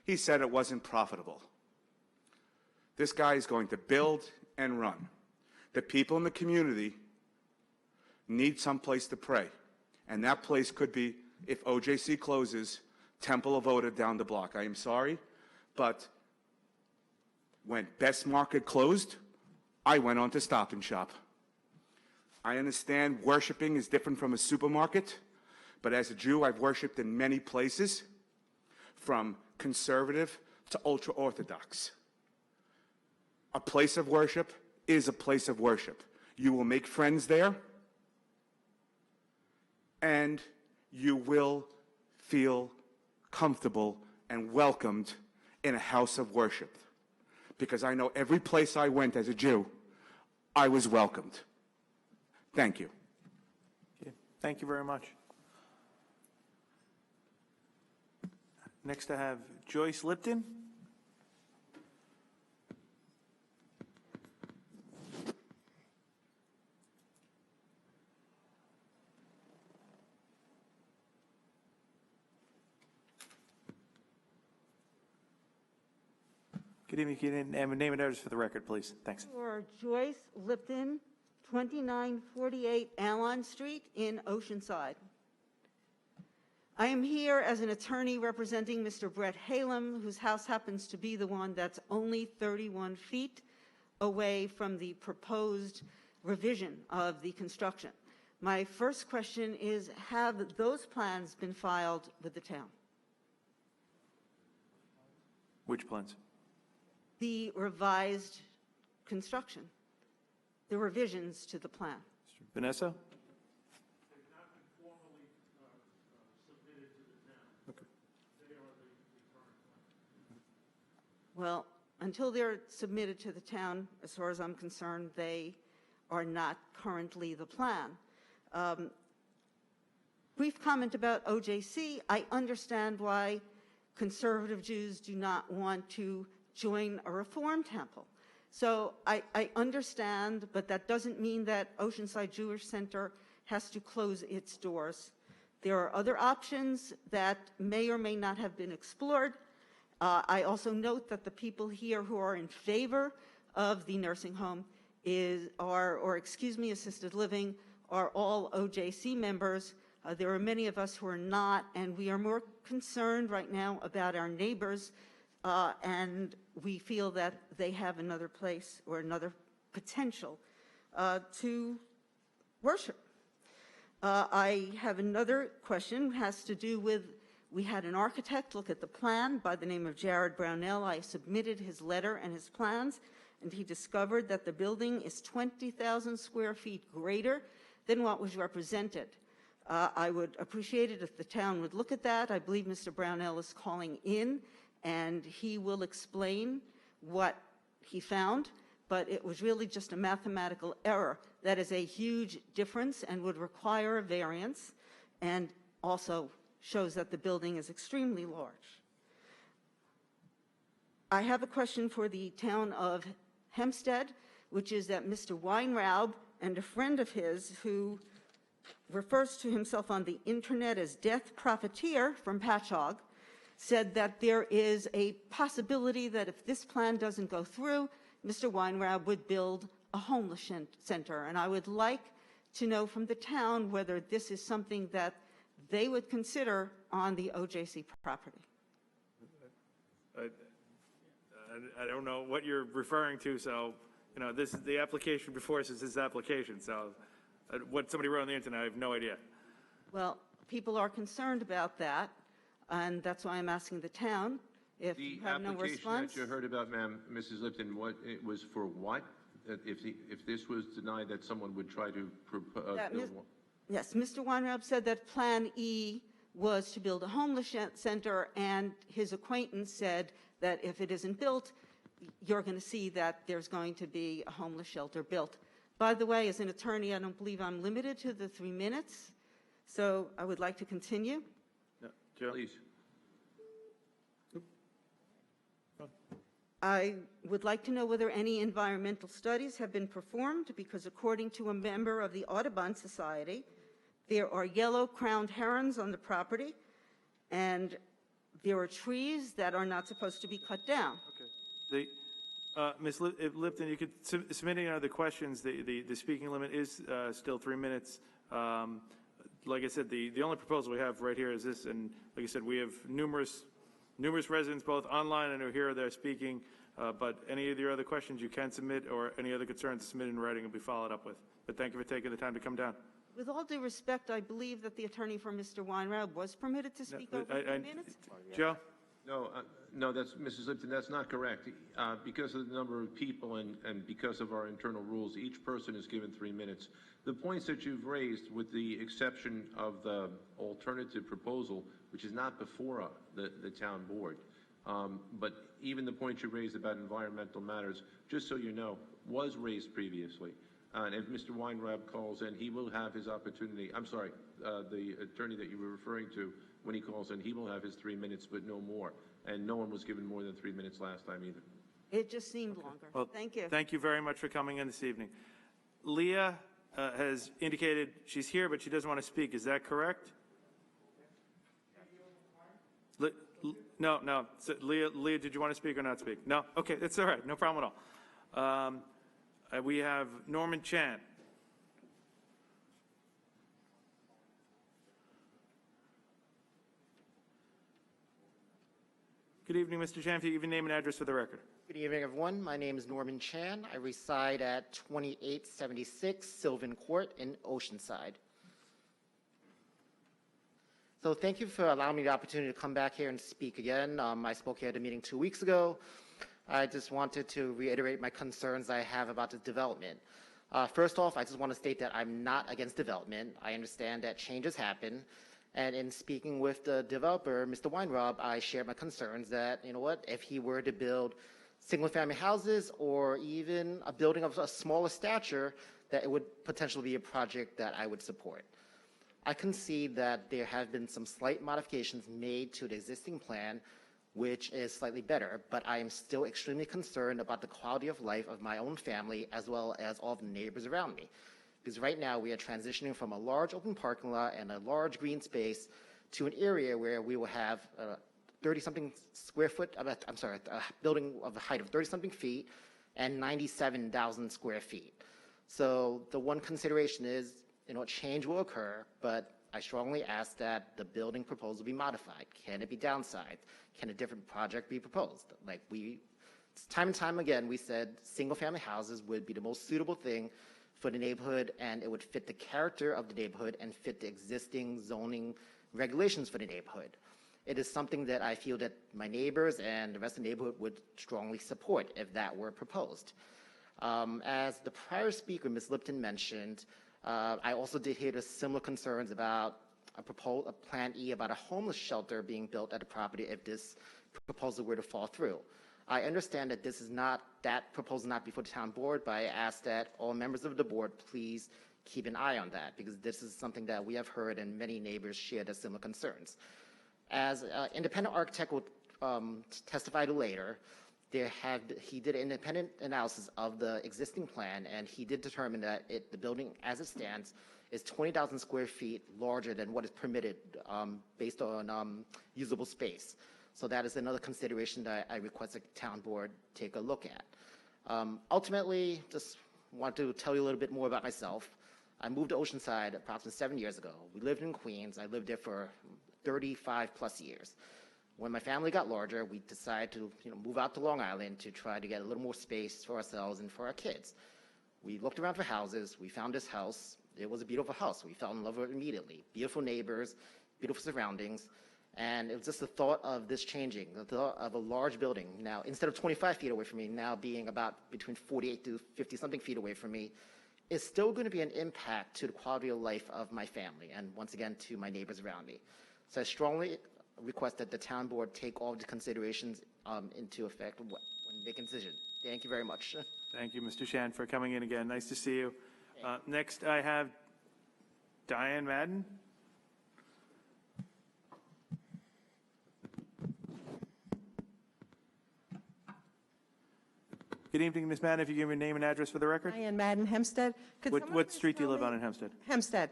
He said it wasn't profitable. This guy is going to build and run. The people in the community need some place to pray. And that place could be, if OJC closes, Temple of Oda down the block. I am sorry, but when Best Market closed, I went on to Stop and Shop. I understand worshiping is different from a supermarket, but as a Jew, I've worshiped in many places, from conservative to ultra-Orthodox. A place of worship is a place of worship. You will make friends there, and you will feel comfortable and welcomed in a house of worship. Because I know every place I went as a Jew, I was welcomed. Thank you. Okay. Thank you very much. Next I have Joyce Lipton. Good evening. Can you name and address for the record, please? Thanks. For Joyce Lipton, 2948 Alon Street in Oceanside. I am here as an attorney representing Mr. Brett Halem, whose house happens to be the one that's only 31 feet away from the proposed revision of the construction. My first question is, have those plans been filed with the town? Which plans? The revised construction, the revisions to the plan. Vanessa? Well, until they're submitted to the town, as far as I'm concerned, they are not currently the plan. Brief comment about OJC. I understand why conservative Jews do not want to join a Reform temple. So I understand, but that doesn't mean that Oceanside Jewish Center has to close its doors. There are other options that may or may not have been explored. I also note that the people here who are in favor of the nursing home assisted living, are all OJC members. There are many of us who are not, and we are more concerned right now about our neighbors, and we feel that they have another place or another potential to worship. I have another question, has to do with, we had an architect look at the plan by the name of Jared Brownell. I submitted his letter and his plans, and he discovered that the building is 20,000 square feet greater than what was represented. I would appreciate it if the town would look at that. I believe Mr. Brownell is calling in, and he will explain what he found, but it was really just a mathematical error. That is a huge difference and would require a variance, and also shows that the building is extremely large. I have a question for the town of Hempstead, which is that Mr. Weinraub and a friend of his who refers to himself on the internet as Death Profiteer from Patchogue, said that there is a possibility that if this plan doesn't go through, Mr. Weinraub would build a homeless center. And I would like to know from the town whether this is something that they would consider on the OJC property. I don't know what you're referring to, so, you know, this is the application before us is this application, so what somebody wrote on the internet, I have no idea. Well, people are concerned about that, and that's why I'm asking the town if you have no response. The application that you heard about, ma'am, Mrs. Lipton, what it was for what? That if this was denied, that someone would try to build one? Yes, Mr. Weinraub said that Plan E was to build a homeless center, and his acquaintance said that if it isn't built, you're going to see that there's going to be a homeless shelter built. By the way, as an attorney, I don't believe I'm limited to the 3 minutes, so I would like to continue. No, Joe? Please. I would like to know whether any environmental studies have been performed, because according to a member of the Audubon Society, there are yellow-crowned herons on the property, and there are trees that are not supposed to be cut down. Okay. Ms. Lipton, you could submit any other questions. The speaking limit is still 3 minutes. Like I said, the only proposal we have right here is this, and like I said, we have numerous residents, both online and who are here, they're speaking, but any of your other questions you can submit, or any other concerns submit in writing will be followed up with. But thank you for taking the time to come down. With all due respect, I believe that the attorney for Mr. Weinraub was permitted to speak over 3 minutes. Joe? No, that's, Mrs. Lipton, that's not correct. Because of the number of people and because of our internal rules, each person is given 3 minutes. The points that you've raised, with the exception of the alternative proposal, which is not before the town board, but even the point you raised about environmental matters, just so you know, was raised previously. And if Mr. Weinraub calls in, he will have his opportunity. I'm sorry, the attorney that you were referring to, when he calls in, he will have his 3 minutes, but no more. And no one was given more than 3 minutes last time either. It just seemed longer. Well, Thank you. Thank you very much for coming in this evening. Leah has indicated she's here, but she doesn't want to speak. Is that correct? No. So, Leah, did you want to speak or not speak? No? Okay, that's all right. No problem at all. We have Norman Chan. Good evening, Mr. Chan. If you give your name and address for the record. Good evening, everyone. My name is Norman Chan. I reside at 2876 Sylvan Court in Oceanside. So thank you for allowing me the opportunity to come back here and speak again. I spoke here at a meeting 2 weeks ago. I just wanted to reiterate my concerns I have about the development. First off, I just want to state that I'm not against development. I understand that changes happen. And in speaking with the developer, Mr. Weinraub, I shared my concerns that, you know what, if he were to build single-family houses or even a building of a smaller stature, that it would potentially be a project that I would support. I concede that there have been some slight modifications made to the existing plan, which is slightly better, but I am still extremely concerned about the quality of life of my own family as well as all the neighbors around me. Because right now we are transitioning from a large open parking lot and a large green space to an area where we will have 30-something square foot, a building of a height of 30-something feet and 97,000 square feet. So the one consideration is, change will occur, but I strongly ask that the building proposal be modified. Can it be downsized? Can a different project be proposed? Time and time again, we said single-family houses would be the most suitable thing for the neighborhood, and it would fit the character of the neighborhood and fit the existing zoning regulations for the neighborhood. It is something that I feel that my neighbors and the rest of the neighborhood would strongly support if that were proposed. As the prior speaker, Ms. Lipton, mentioned, I also did hear the similar concerns about a Plan E about a homeless shelter being built at the property if this proposal were to fall through. I understand that that proposal not before the town board, but I ask that all members of the board please keep an eye on that, because this is something that we have heard and many neighbors share the similar concerns. As an independent architect will testify to later, he did an independent analysis of the existing plan, and he did determine that the building as it stands is 20,000 square feet larger than what is permitted based on usable space. So that is another consideration that I request the town board take a look at. Ultimately, just want to tell you a little bit more about myself. I moved to Oceanside approximately 7 years ago. We lived in Queens. I lived there for 35 plus years. When my family got larger, we decided to move out to Long Island to try to get a little more space for ourselves and for our kids. We looked around for houses. We found this house. It was a beautiful house. We fell in love with it immediately. Beautiful neighbors, beautiful surroundings. And it was just the thought of this changing, the thought of a large building. Now, instead of 25 feet away from me, now being about between 48 to 50-something feet away from me, is still going to be an impact to the quality of life of my family and, once again, to my neighbors around me. So I strongly request that the town board take all the considerations into effect when making a decision. Thank you very much. Thank you, Mr. Shan, for coming in again. Nice to see you. Next, I have Diane Madden. Good evening, Ms. Madden. If you give your name and address for the record. Diane Madden, Hempstead. What street do you live on in Hempstead? Hempstead.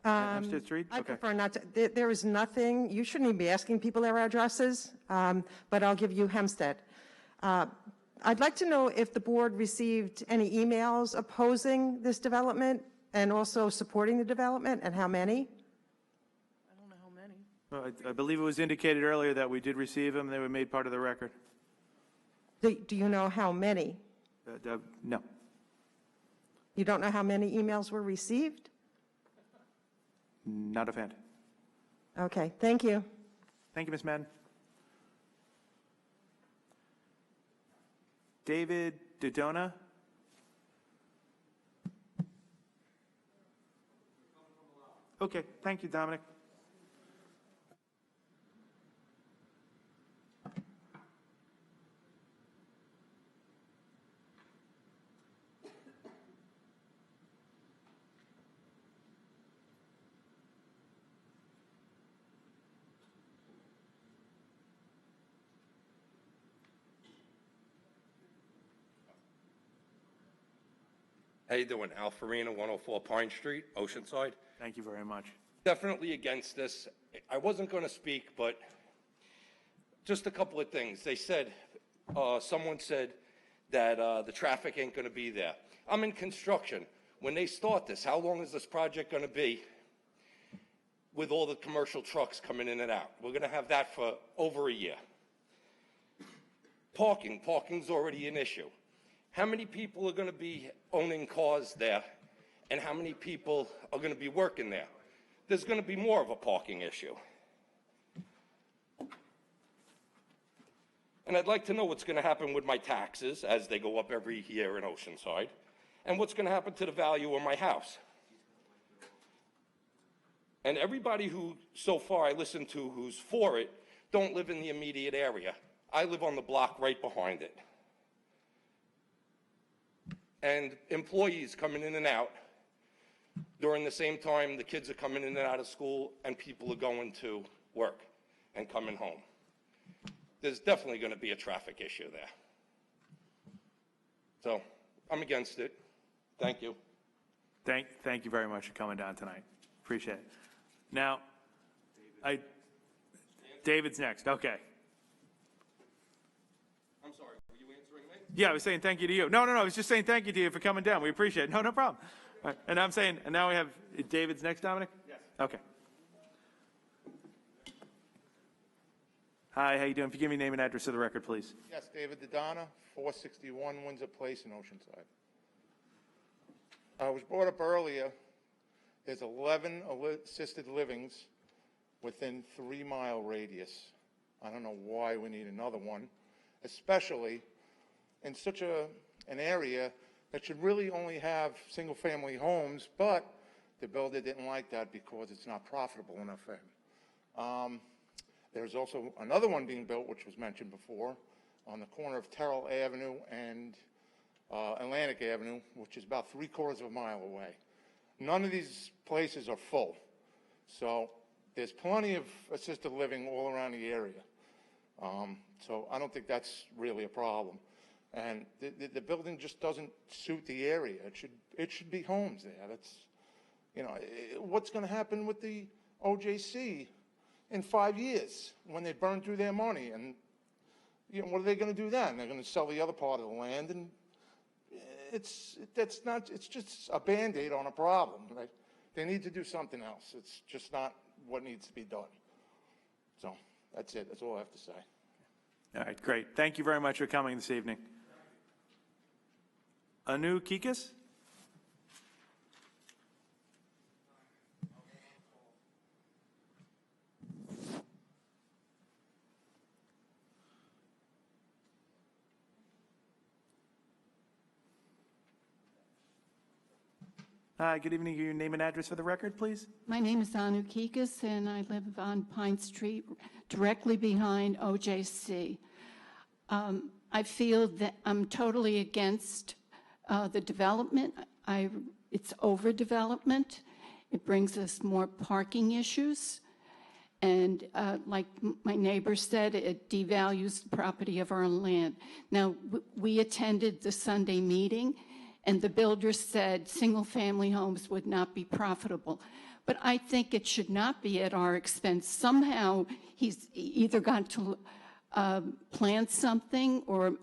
Hempstead Street? I Okay. prefer not to. There is nothing, you shouldn't even be asking people their addresses, but I'll give you Hempstead. I'd like to know if the board received any emails opposing this development and also supporting the development, and how many? I don't know how many. Well, I believe it was indicated earlier that we did receive them. They were made part of the record. Do you know how many? No. You don't know how many emails were received? Not offhand. Okay, thank you. Thank you, Ms. Madden. David Dodona? Okay, thank you, Dominic. How you doing? Al Farina, 104 Pine Street, Oceanside. Thank you very much. Definitely against this. I wasn't going to speak, but just a couple of things. They said, someone said that the traffic ain't going to be there. I'm in construction. When they start this, how long is this project going to be with all the commercial trucks coming in and out? We're going to have that for over a year. Parking's already an issue. How many people are going to be owning cars there, and how many people are going to be working there? There's going to be more of a parking issue. And I'd like to know what's going to happen with my taxes as they go up every year in Oceanside, and what's going to happen to the value of my house. And everybody who, so far, I listened to who's for it, don't live in the immediate area. I live on the block right behind it. And employees coming in and out during the same time the kids are coming in and out of school and people are going to work and coming home. There's definitely going to be a traffic issue there. So I'm against it. Thank you. Thank you very much for coming down tonight. Appreciate it. Now, David's next. Okay. I'm sorry, were you answering me? Yeah, I was saying thank you to you. No, I was just saying thank you to you for coming down. We appreciate it. No problem. All right. And I'm saying, and now we have David's next, Dominic? Yes. Okay. Hi, how you doing? If you give me name and address for the record, please. Yes, David Dodona, 461 Windsor Place in Oceanside. I was brought up earlier, there's 11 assisted livings within 3-mile radius. I don't know why we need another one, especially in such an area that should really only have single-family homes, but the builder didn't like that because it's not profitable enough for him. There's also another one being built, which was mentioned before, on the corner of Terrell Avenue and Atlantic Avenue, which is about 3/4 of a mile away. None of these places are full. So there's plenty of assisted living all around the area. So I don't think that's really a problem. And the building just doesn't suit the area. It should be homes there. That's, you know, what's going to happen with the OJC in 5 years when they burn through their money? And, you know, what are they going to do then? They're going to sell the other part of the land, and it's just a Band-Aid on a problem. They need to do something else. It's just not what needs to be done. So that's it. That's all I have to say. All right, great. Thank you very much for coming this evening. Anu Kikas? Hi, good evening. Your name and address for the record, please? My name is Anu Kikas, and I live on Pine Street, directly behind OJC. I feel that I'm totally against the development. It's overdevelopment. It brings us more parking issues. And like my neighbor said, it devalues the property of our own land. Now, we attended the Sunday meeting, and the builder said single-family homes would not be profitable. But I think it should not be at our expense. Somehow, he's either got to plan something or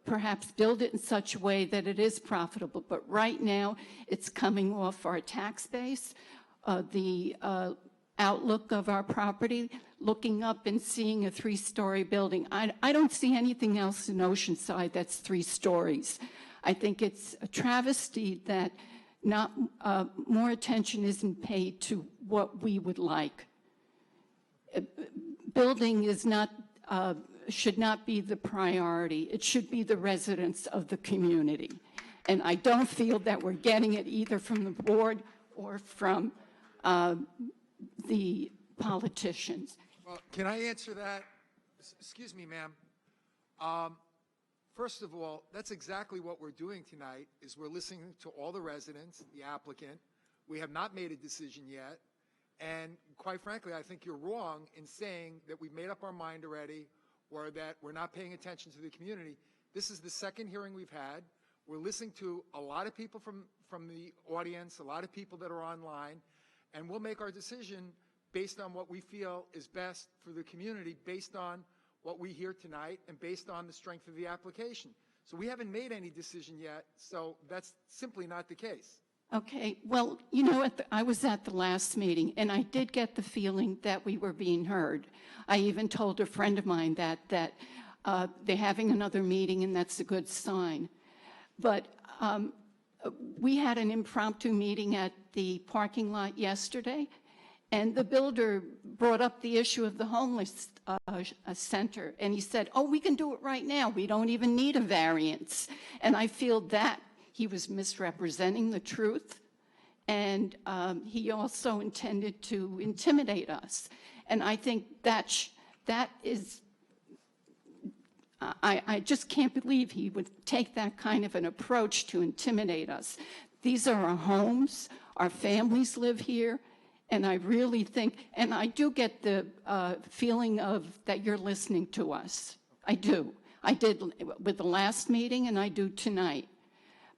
perhaps build it in such a way that it is profitable. But right now, it's coming off our tax base, the outlook of our property, looking up and seeing a 3-story building. I don't see anything else in Oceanside that's 3 stories. I think it's a travesty that not more attention isn't paid to what we would like. Building is not should not be the priority. It should be the residents of the community. And I don't feel that we're getting it either from the board or from the politicians. Well, can I answer that? Excuse me, ma'am. First of all, that's exactly what we're doing tonight, is we're listening to all the residents, the applicant. We have not made a decision yet. And quite frankly, I think you're wrong in saying that we've made up our mind already or that we're not paying attention to the community. This is the second hearing we've had. We're listening to a lot of people from the audience, a lot of people that are online, and we'll make our decision based on what we feel is best for the community, based on what we hear tonight, and based on the strength of the application. So we haven't made any decision yet, so that's simply not the case. Okay, well, you know, I was at the last meeting, and I did get the feeling that we were being heard. I even told a friend of mine that they're having another meeting, and that's a good sign. But we had an impromptu meeting at the parking lot yesterday, and the builder brought up the issue of the homeless center, and he said, oh, we can do it right now. We don't even need a variance. And I feel that he was misrepresenting the truth, and he also intended to intimidate us. And I think that is, I just can't believe he would take that kind of an approach to intimidate us. These are our homes, our families live here, and I really think, and I do get the feeling of that you're listening to us. I do. I did with the last meeting, and I do tonight.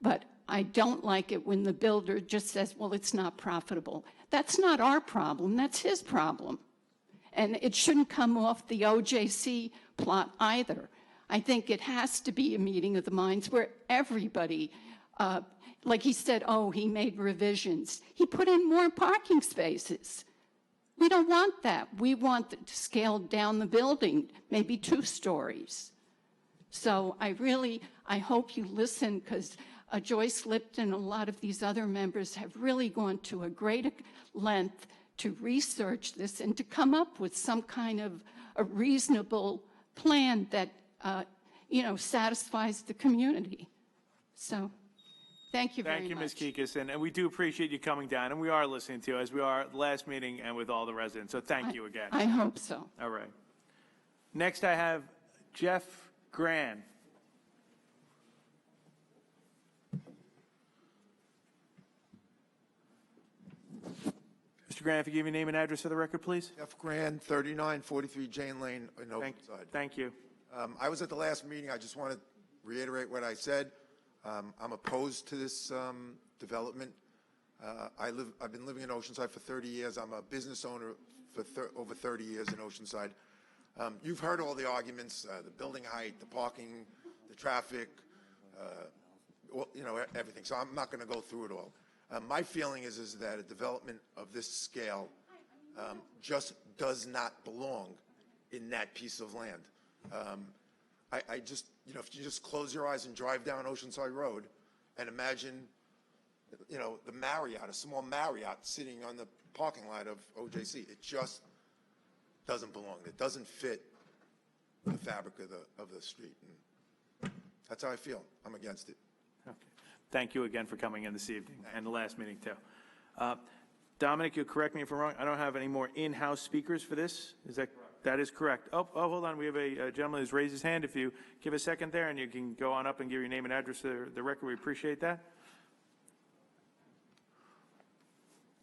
But I don't like it when the builder just says, well, it's not profitable. That's not our problem, that's his problem. And it shouldn't come off the OJC plot either. I think it has to be a meeting of the minds where everybody, like he said, oh, he made revisions. He put in more parking spaces. We don't want that. We want to scale down the building, maybe 2 stories. So I hope you listen, because Joyce Lipton and a lot of these other members have really gone to a great length to research this and to come up with some kind of a reasonable plan that, satisfies the community. So, thank you very much. Thank you, Ms. Kikas, and we do appreciate you coming down, and we are listening to you, as we are at the last meeting and with all the residents. So thank you again. I hope so. All right. Next, I have Jeff Gran. Mr. Gran, if you give your name and address for the record, please. Jeff Grand, 3943 Jane Lane in Oceanside. Thank you. I was at the last meeting. I just want to reiterate what I said. I'm opposed to this development. I've been living in Oceanside for 30 years. I'm a business owner for over 30 years in Oceanside. You've heard all the arguments, the building height, the parking, the traffic, everything. So I'm not going to go through it all. My feeling is that a development of this scale just does not belong in that piece of land. I just, if you just close your eyes and drive down Oceanside Road and imagine, the Marriott, a small Marriott sitting on the parking lot of OJC, it just doesn't belong. It doesn't fit the fabric of the street. And that's how I feel. I'm against it. Okay. Thank you again for coming in this evening and the last meeting too. Dominic, you'll correct me if I'm wrong. I don't have any more in-house speakers for this. Is that correct? That is correct. Oh, hold on. We have a gentleman who's raised his hand. If you give a second there and you can go on up and give your name and address to the record, we appreciate that.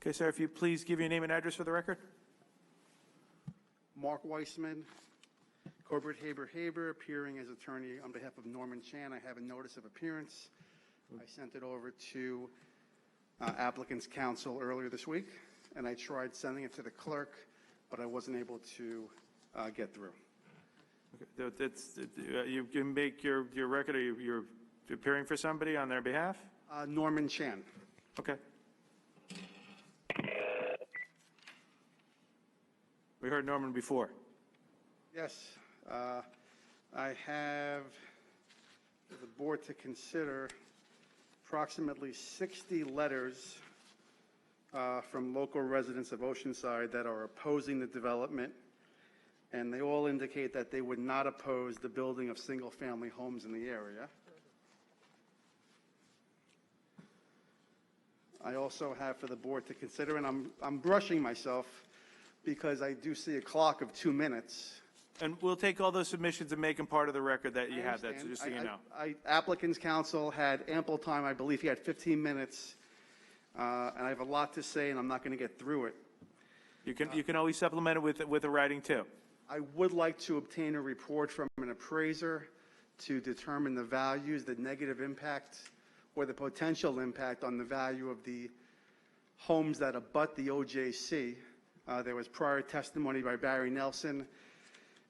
Okay, sir, if you please give your name and address for the record. Mark Weissman, Corbett Haber, appearing as attorney on behalf of Norman Chan. I have a notice of appearance. I sent it over to applicant's counsel earlier this week, and I tried sending it to the clerk, but I wasn't able to get through. Okay. You can make your record, or you're appearing for somebody on their behalf? Norman Chan. Okay. We heard Norman before. Yes. I have the board to consider approximately 60 letters from local residents of Oceanside that are opposing the development. and they all indicate that they would not oppose the building of single-family homes in the area. I also have for the board to consider, and I'm brushing myself because I do see a clock of 2 minutes. And we'll take all those submissions and make them part of the record that you have that, so just so you know. Applicant's counsel had ample time. I believe he had 15 minutes, and I have a lot to say, and I'm not going to get through it. You can always supplement it with a writing too. I would like to obtain a report from an appraiser to determine the values, the negative impact, or the potential impact on the value of the homes that abut the OJC. There was prior testimony by Barry Nelson,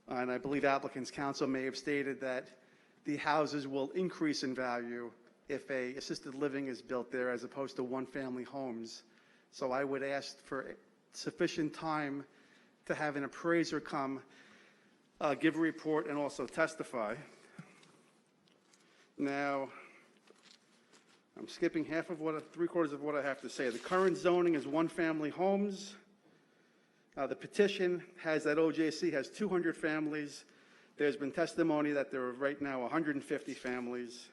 and I believe applicant's counsel may have stated that the houses will increase in value if a assisted living is built there as opposed to one-family homes. So I would ask for sufficient time to have an appraiser come, give a report, and also testify. Now, I'm skipping three-quarters of what I have to say. The current zoning is one-family homes. The petition has that OJC has 200 families. There's been testimony that there are right now 150 families.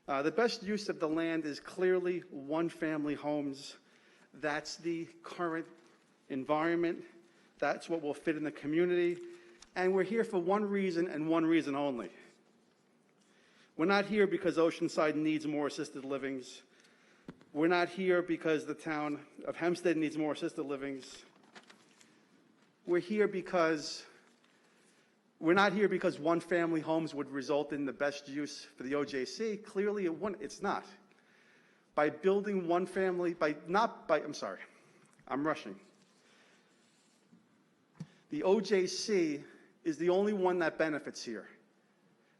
The best use of the land is clearly one-family homes. That's the current environment. That's what will fit in the community. And we're here for one reason and one reason only. We're not here because Oceanside needs more assisted livings. We're not here because the town of Hempstead needs more assisted livings. We're not here because one-family homes would result in the best use for the OJC. Clearly, it's not. By building one-family, I'm rushing. The OJC is the only one that benefits here.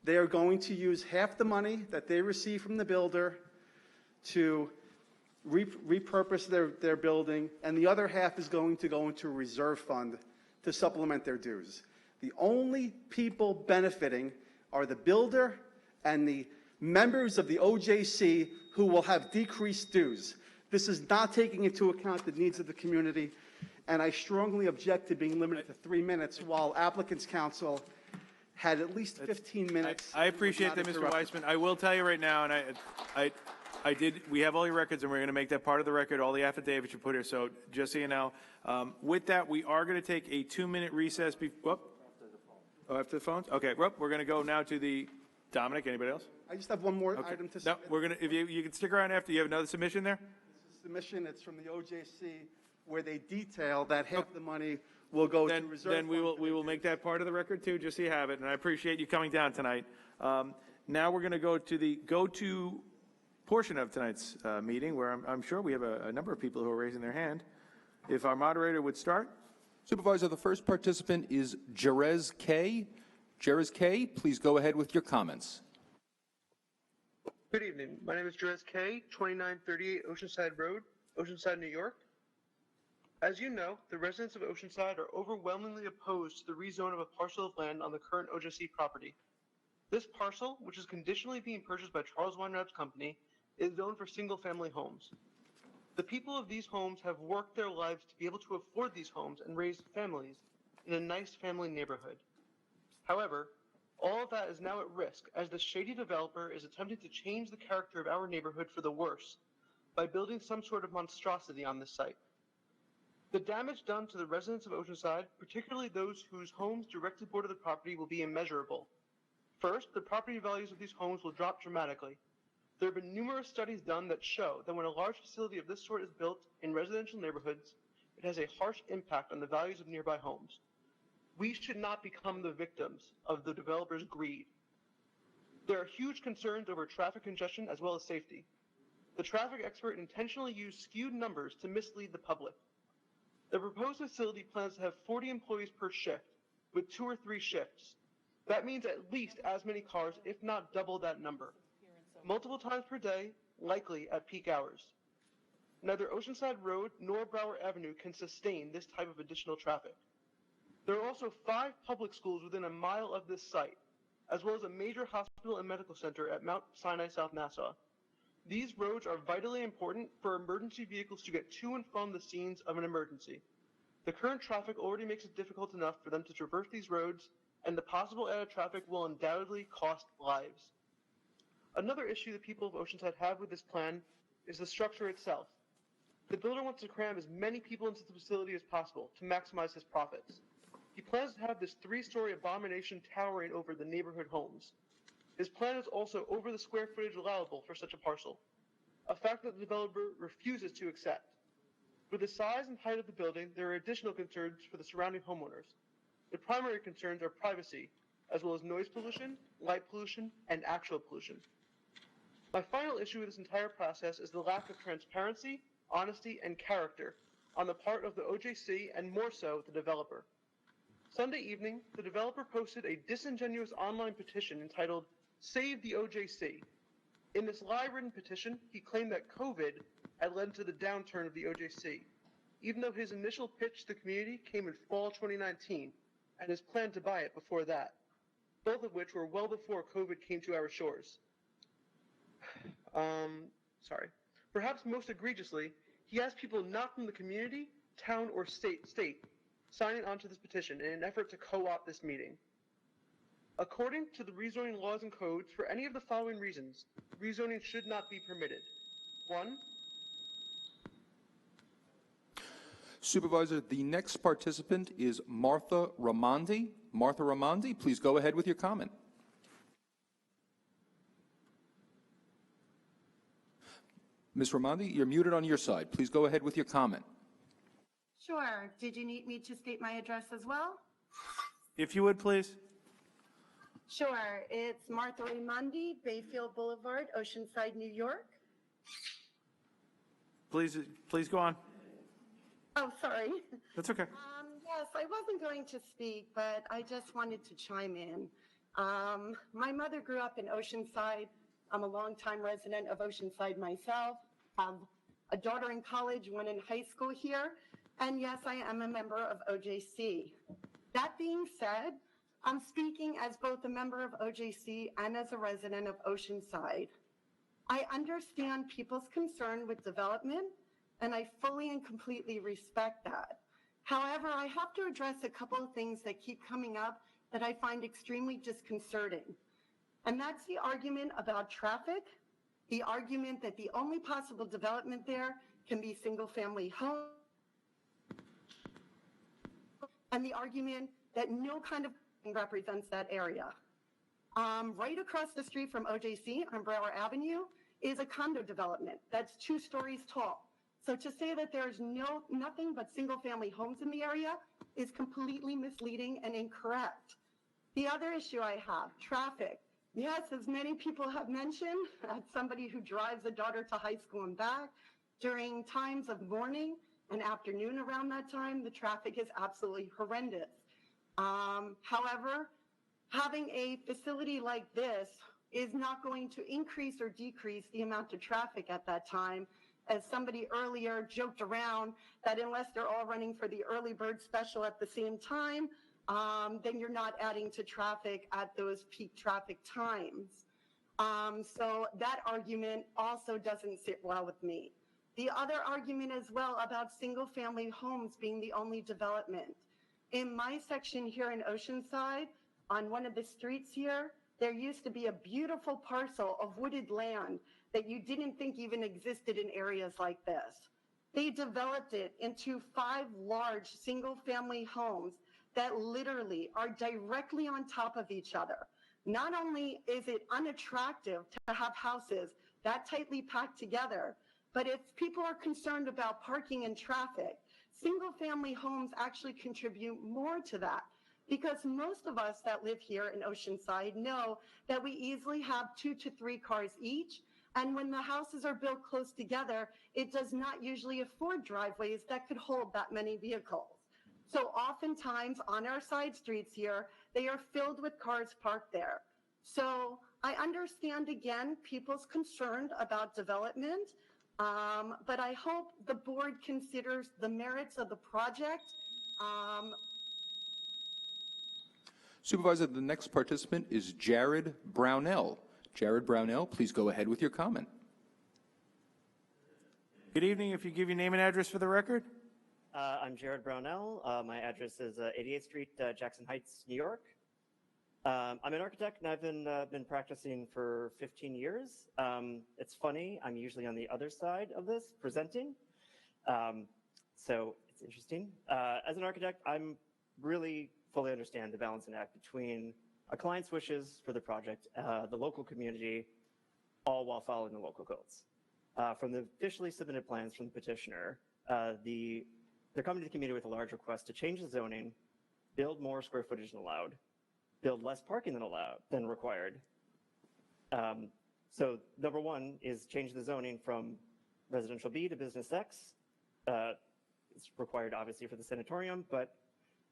They are going to use half the money that they receive from the builder to repurpose their building, and the other half is going to go into a reserve fund to supplement their dues. The only people benefiting are the builder and the members of the OJC who will have decreased dues. This is not taking into account the needs of the community, and I strongly object to being limited to 3 minutes while applicant's counsel had at least 15 minutes. I appreciate that, Mr. Weissman. I will tell you right now, and we have all your records, and we're going to make that part of the record, all the affidavits you put here, so just so you know. With that, we are going to take a 2-minute recess. After the phones? Okay, we're going to go now to the, Dominic, anybody else? I just have one more item to No, we're going to, if you can stick around after, you have another submission there? This is a submission, it's from the OJC, where they detail that half the money will go to reserve. Then we will make that part of the record too, just so you have it, and I appreciate you coming down tonight. Now we're going to go to the go-to portion of tonight's meeting, where I'm sure we have a number of people who are raising their hand. If our moderator would start. Supervisor, the first participant is Jerez K. Jerez K., please go ahead with your comments. Good evening. My name is Jerez K., 2938 Oceanside Road, Oceanside, New York. As you know, the residents of Oceanside are overwhelmingly opposed to the rezone of a parcel of land on the current OJC property. This parcel, which is conditionally being purchased by Charles Weinraub's company, is zoned for single-family homes. The people of these homes have worked their lives to be able to afford these homes and raise families in a nice family neighborhood. However, all of that is now at risk as the shady developer is attempting to change the character of our neighborhood for the worse by building some sort of monstrosity on this site. The damage done to the residents of Oceanside, particularly those whose homes directly border the property, will be immeasurable. First, the property values of these homes will drop dramatically. There have been numerous studies done that show that when a large facility of this sort is built in residential neighborhoods, it has a harsh impact on the values of nearby homes. We should not become the victims of the developer's greed. There are huge concerns over traffic congestion as well as safety. The traffic expert intentionally used skewed numbers to mislead the public. The proposed facility plans to have 40 employees per shift, with 2 or 3 shifts. That means at least as many cars, if not double that number. Multiple times per day, likely at peak hours. Neither Oceanside Road nor Brower Avenue can sustain this type of additional traffic. There are also 5 public schools within a mile of this site, as well as a major hospital and medical center at Mount Sinai, South Nassau. These roads are vitally important for emergency vehicles to get to and from the scenes of an emergency. The current traffic already makes it difficult enough for them to traverse these roads, and the possible added traffic will undoubtedly cost lives. Another issue the people of Oceanside have with this plan is the structure itself. The builder wants to cram as many people into the facility as possible to maximize his profits. He plans to have this 3-story abomination towering over the neighborhood homes. His plan is also over the square footage allowable for such a parcel, a fact that the developer refuses to accept. With the size and height of the building, there are additional concerns for the surrounding homeowners. The primary concerns are privacy, as well as noise pollution, light pollution, and actual pollution. My final issue with this entire process is the lack of transparency, honesty, and character on the part of the OJC and more so the developer. Sunday evening, the developer posted a disingenuous online petition entitled Save the OJC. In this lie-ridden petition, he claimed that COVID had led to the downturn of the OJC, even though his initial pitch to the community came in fall 2019 and his plan to buy it before that, both of which were well before COVID came to our shores. Perhaps most egregiously, he asked people not from the community, town, or state signing onto this petition in an effort to co-opt this meeting. According to the rezoning laws and codes, for any of the following reasons, rezoning should not be permitted. 1. Supervisor, the next participant is Martha Ramondi. Martha Ramondi, please go ahead with your comment. Ms. Ramondi, you're muted on your side. Please go ahead with your comment. Sure. Did you need me to state my address as well? If you would, please. Sure. It's Martha Raimondi, Bayfield Boulevard, Oceanside, New York. Please go on. Oh, sorry. That's okay. Yes, I wasn't going to speak, but I just wanted to chime in. My mother grew up in Oceanside. I'm a longtime resident of Oceanside myself. Have a daughter in college, one in high school here. And yes, I am a member of OJC. That being said, I'm speaking as both a member of OJC and as a resident of Oceanside. I understand people's concern with development, and I fully and completely respect that. However, I have to address a couple of things that keep coming up that I find extremely disconcerting. And that's the argument about traffic, the argument that the only possible development there can be single-family homes, and the argument that no kind of represents that area. Right across the street from OJC on Brower Avenue is a condo development that's 2 stories tall. So to say that there's nothing but single-family homes in the area is completely misleading and incorrect. The other issue I have, traffic. Yes, as many people have mentioned, as somebody who drives a daughter to high school and back, during times of morning and afternoon around that time, the traffic is absolutely horrendous. However, having a facility like this is not going to increase or decrease the amount of traffic at that time. As somebody earlier joked around that unless they're all running for the early bird special at the same time, then you're not adding to traffic at those peak traffic times. So that argument also doesn't sit well with me. The other argument as well about single family homes being the only development. In my section here in Oceanside, on one of the streets here, there used to be a beautiful parcel of wooded land that you didn't think even existed in areas like this. They developed it into 5 large single family homes that literally are directly on top of each other. Not only is it unattractive to have houses that tightly packed together, but if people are concerned about parking and traffic, single family homes actually contribute more to that, because most of us that live here in Oceanside know that we easily have 2 to 3 cars each. And when the houses are built close together, it does not usually afford driveways that could hold that many vehicles. So oftentimes on our side streets here, they are filled with cars parked there. So I understand, again, people's concerned about development, but I hope the board considers the merits of the project. Supervisor, the next participant is Jared Brownell. Jared Brownell, please go ahead with your comment. Good evening. If you give your name and address for the record. I'm Jared Brownell. My address is 88th Street, Jackson Heights, New York. I'm an architect and I've been practicing for 15 years. It's funny, I'm usually on the other side of this, presenting. So it's interesting. As an architect, I'm really fully understand the balancing act between a client's wishes for the project, the local community, all while following the local codes. From the officially submitted plans from the petitioner, they're coming to the community with a large request to change the zoning, build more square footage than allowed, build less parking than required. So number one is change the zoning from residential B to business X. It's required obviously for the sanatorium, but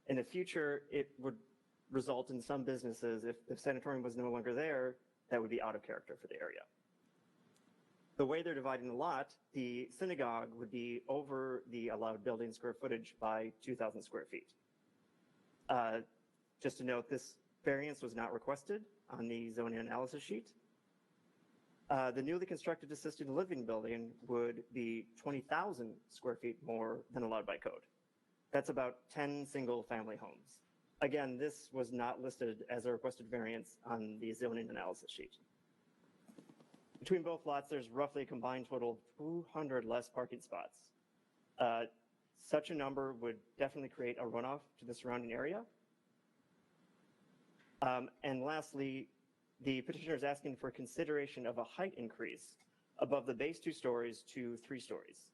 in the future, it would result in some businesses, if the sanatorium was no longer there, that would be out of character for the area. The way they're dividing the lot, the synagogue would be over the allowed building square footage by 2,000 square feet. Just to note, this variance was not requested on the zoning analysis sheet. The newly constructed assisted living building would be 20,000 square feet more than allowed by code. That's about 10 single-family homes. Again, this was not listed as a requested variance on the zoning analysis sheet. Between both lots, there's roughly a combined total of 200 less parking spots. Such a number would definitely create a runoff to the surrounding area. And lastly, the petitioner is asking for consideration of a height increase above the base 2 stories to 3 stories.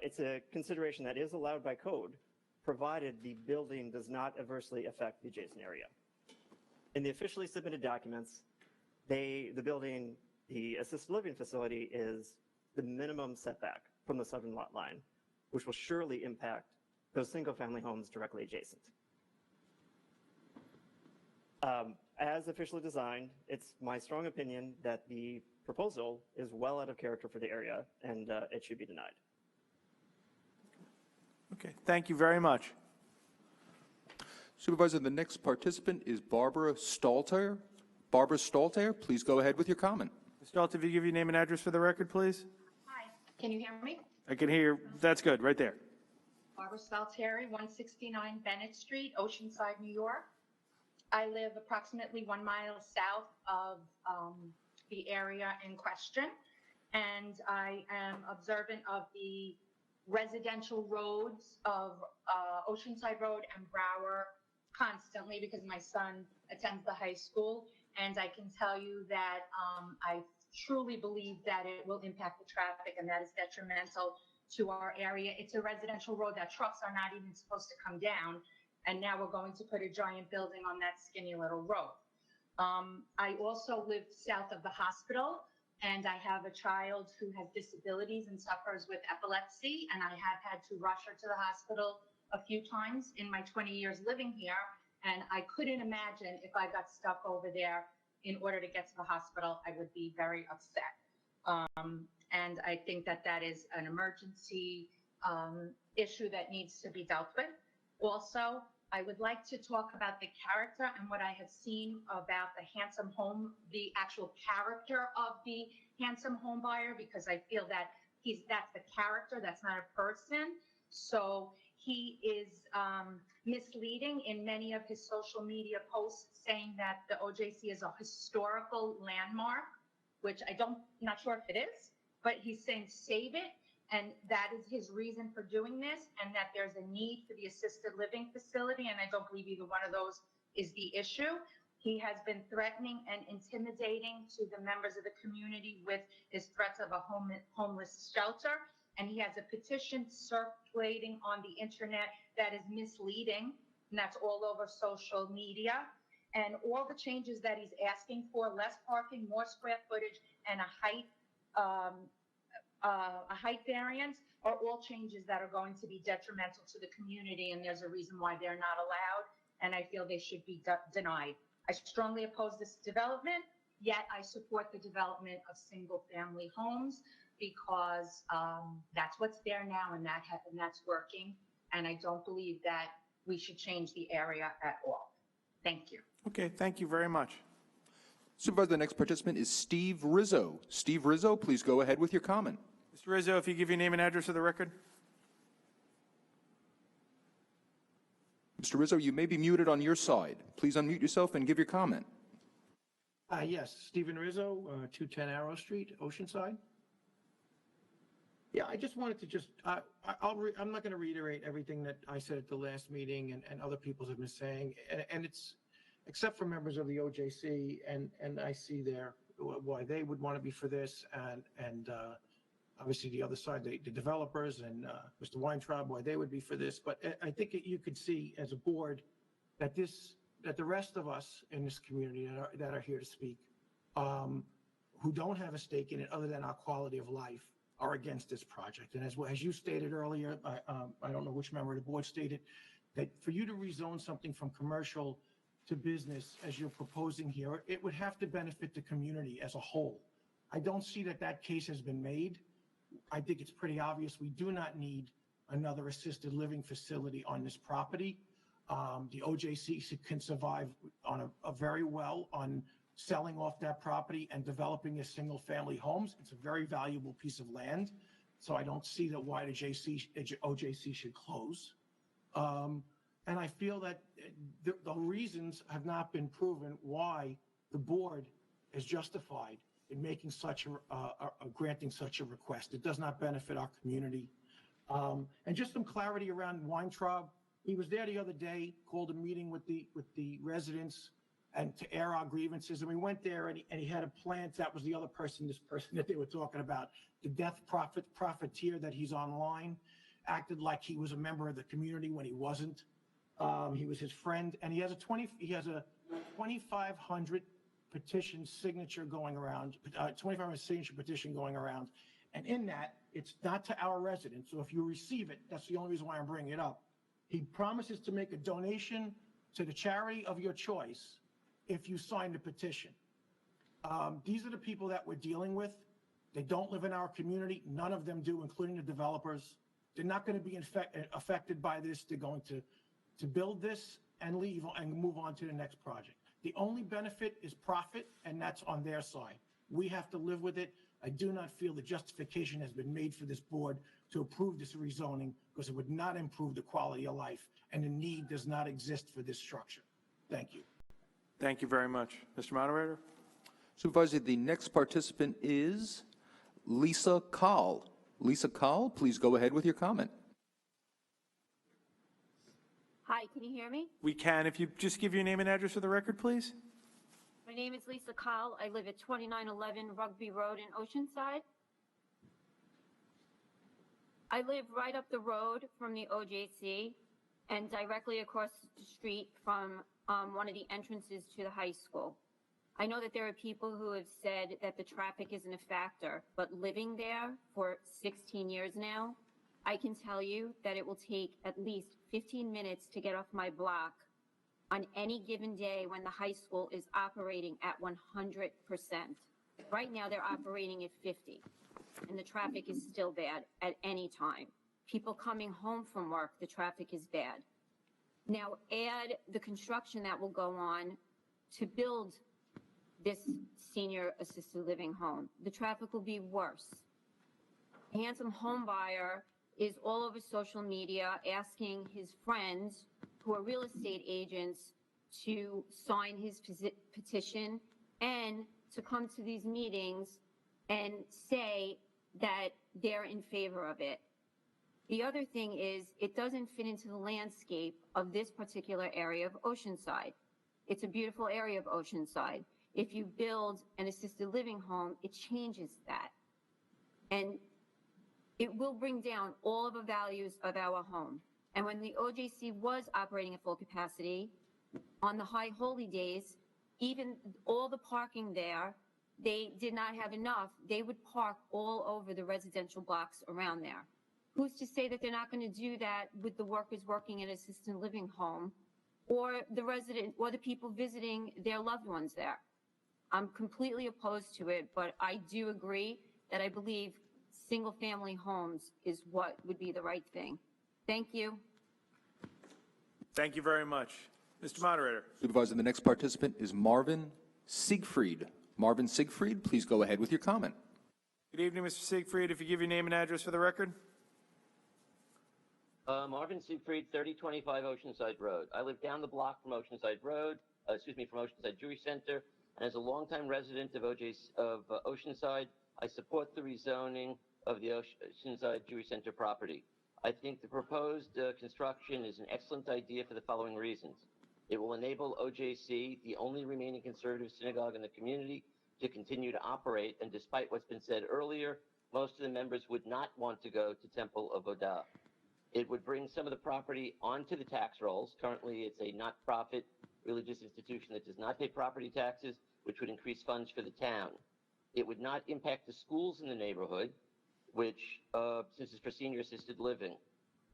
It's a consideration that is allowed by code, provided the building does not adversely affect the adjacent area. In the officially submitted documents, the building, the assisted living facility, is the minimum setback from the southern lot line, which will surely impact those single-family homes directly adjacent. As officially designed, it's my strong opinion that the proposal is well out of character for the area, and it should be denied. Okay, thank you very much. Supervisor, the next participant is Barbara Stalter. Barbara Stalter, please go ahead with your comment. Ms. Stalter, if you give your name and address for the record, please. Hi, can you hear me? I can hear. That's good, right there. Barbara Stalteri, 169 Bennett Street, Oceanside, New York. I live approximately 1 mile south of the area in question, and I am observant of the residential roads of Oceanside Road and Brower constantly because my son attends the high school, and I can tell you that I truly believe that it will impact the traffic, and that is detrimental to our area. It's a residential road that trucks are not even supposed to come down, and now we're going to put a giant building on that skinny little road. I also live south of the hospital, and I have a child who has disabilities and suffers with epilepsy, and I have had to rush her to the hospital a few times in my 20 years living here, and I couldn't imagine if I got stuck over there in order to get to the hospital. I would be very upset. And I think that that is an emergency issue that needs to be dealt with. Also, I would like to talk about the character and what I have seen about the handsome home, the actual character of the handsome home buyer, because I feel that that's the character, that's not a person. So he is misleading in many of his social media posts, saying that the OJC is a historical landmark, which not sure if it is, but he's saying save it. And that is his reason for doing this, and that there's a need for the assisted living facility, and I don't believe either one of those is the issue. He has been threatening and intimidating to the members of the community with his threats of a homeless shelter, and he has a petition circulating on the internet that is misleading, and that's all over social media. And all the changes that he's asking for, less parking, more square footage, and a height variance, are all changes that are going to be detrimental to the community, and there's a reason why they're not allowed, and I feel they should be denied. I strongly oppose this development, yet I support the development of single-family homes because that's what's there now, and that's working, and I don't believe that we should change the area at all. Thank you. Okay, thank you very much. Supervisor, the next participant is Steve Rizzo. Steve Rizzo, please go ahead with your comment. Mr. Rizzo, if you give your name and address for the record. Mr. Rizzo, you may be muted on your side. Please unmute yourself and give your comment. Yes, Stephen Rizzo, 210 Arrow Street, Oceanside. Yeah, I just wanted to I'm not going to reiterate everything that I said at the last meeting and other people have been saying, and it's, except for members of the OJC, and I see there why they would want to be for this, and obviously the other side, the developers and Mr. Weintraub, why they would be for this. But I think you could see as a board that the rest of us in this community that are here to speak, who don't have a stake in it other than our quality of life, are against this project. And as you stated earlier, I don't know which member of the board stated, that for you to rezone something from commercial to business as you're proposing here, it would have to benefit the community as a whole. I don't see that case has been made. I think it's pretty obvious we do not need another assisted living facility on this property. The OJC can survive on a very well on selling off that property and developing as single-family homes. It's a very valuable piece of land, so I don't see why the OJC should close. And I feel that the reasons have not been proven why the board is justified in making granting such a request. It does not benefit our community. And just some clarity around Weintraub. He was there the other day, called a meeting with the residents and to air our grievances. And we went there and he had a plant. That was the other person, this person that they were talking about, the death profiteer that he's online, acted like he was a member of the community when he wasn't. He was his friend, and he has a 2,500 petition signature going around, 2,500 signature petition going around. And in that, it's not to our residents. So if you receive it, that's the only reason why I'm bringing it up. He promises to make a donation to the charity of your choice if you sign the petition. These are the people that we're dealing with. They don't live in our community. None of them do, including the developers. They're not going to be affected by this. They're going to build this and leave and move on to the next project. The only benefit is profit, and that's on their side. We have to live with it. I do not feel the justification has been made for this board to approve this rezoning because it would not improve the quality of life, and the need does not exist for this structure. Thank you. Thank you very much. Mr. Moderator? Supervisor, the next participant is Lisa Kahl. Lisa Kahl, please go ahead with your comment. Hi, can you hear me? We can. If you just give your name and address for the record, please. My name is Lisa Kahl. I live at 2911 Rugby Road in Oceanside. I live right up the road from the OJC and directly across the street from one of the entrances to the high school. I know that there are people who have said that the traffic isn't a factor, but living there for 16 years now, I can tell you that it will take at least 15 minutes to get off my block on any given day when the high school is operating at 100%. Right now, they're operating at 50, and the traffic is still bad at any time. People coming home from work, the traffic is bad. Now, add the construction that will go on to build this senior assisted living home. The traffic will be worse. A handsome home buyer is all over social media asking his friends who are real estate agents to sign his petition and to come to these meetings and say that they're in favor of it. The other thing is it doesn't fit into the landscape of this particular area of Oceanside. It's a beautiful area of Oceanside. If you build an assisted living home, it changes that. And it will bring down all of the values of our home. And when the OJC was operating at full capacity, on the high holy days, even all the parking there, they did not have enough. They would park all over the residential blocks around there. Who's to say that they're not going to do that with the workers working in an assisted living home or the resident or the people visiting their loved ones there? I'm completely opposed to it, but I do agree that I believe single-family homes is what would be the right thing. Thank you. Thank you very much. Mr. Moderator. Supervisor, the next participant is Marvin Siegfried. Marvin Siegfried, please go ahead with your comment. Good evening, Mr. Siegfried. If you give your name and address for the record. Marvin Siegfried, 3025 Oceanside Road. I live down the block from Oceanside Road, from Oceanside Jewish Center, and as a longtime resident of Oceanside, I support the rezoning of the Oceanside Jewish Center property. I think the proposed construction is an excellent idea for the following reasons. It will enable OJC, the only remaining conservative synagogue in the community, to continue to operate, and despite what's been said earlier, most of the members would not want to go to Temple of Odah. It would bring some of the property onto the tax rolls. Currently, it's a not-profit religious institution that does not pay property taxes, which would increase funds for the town. It would not impact the schools in the neighborhood, which, since it's for senior-assisted living,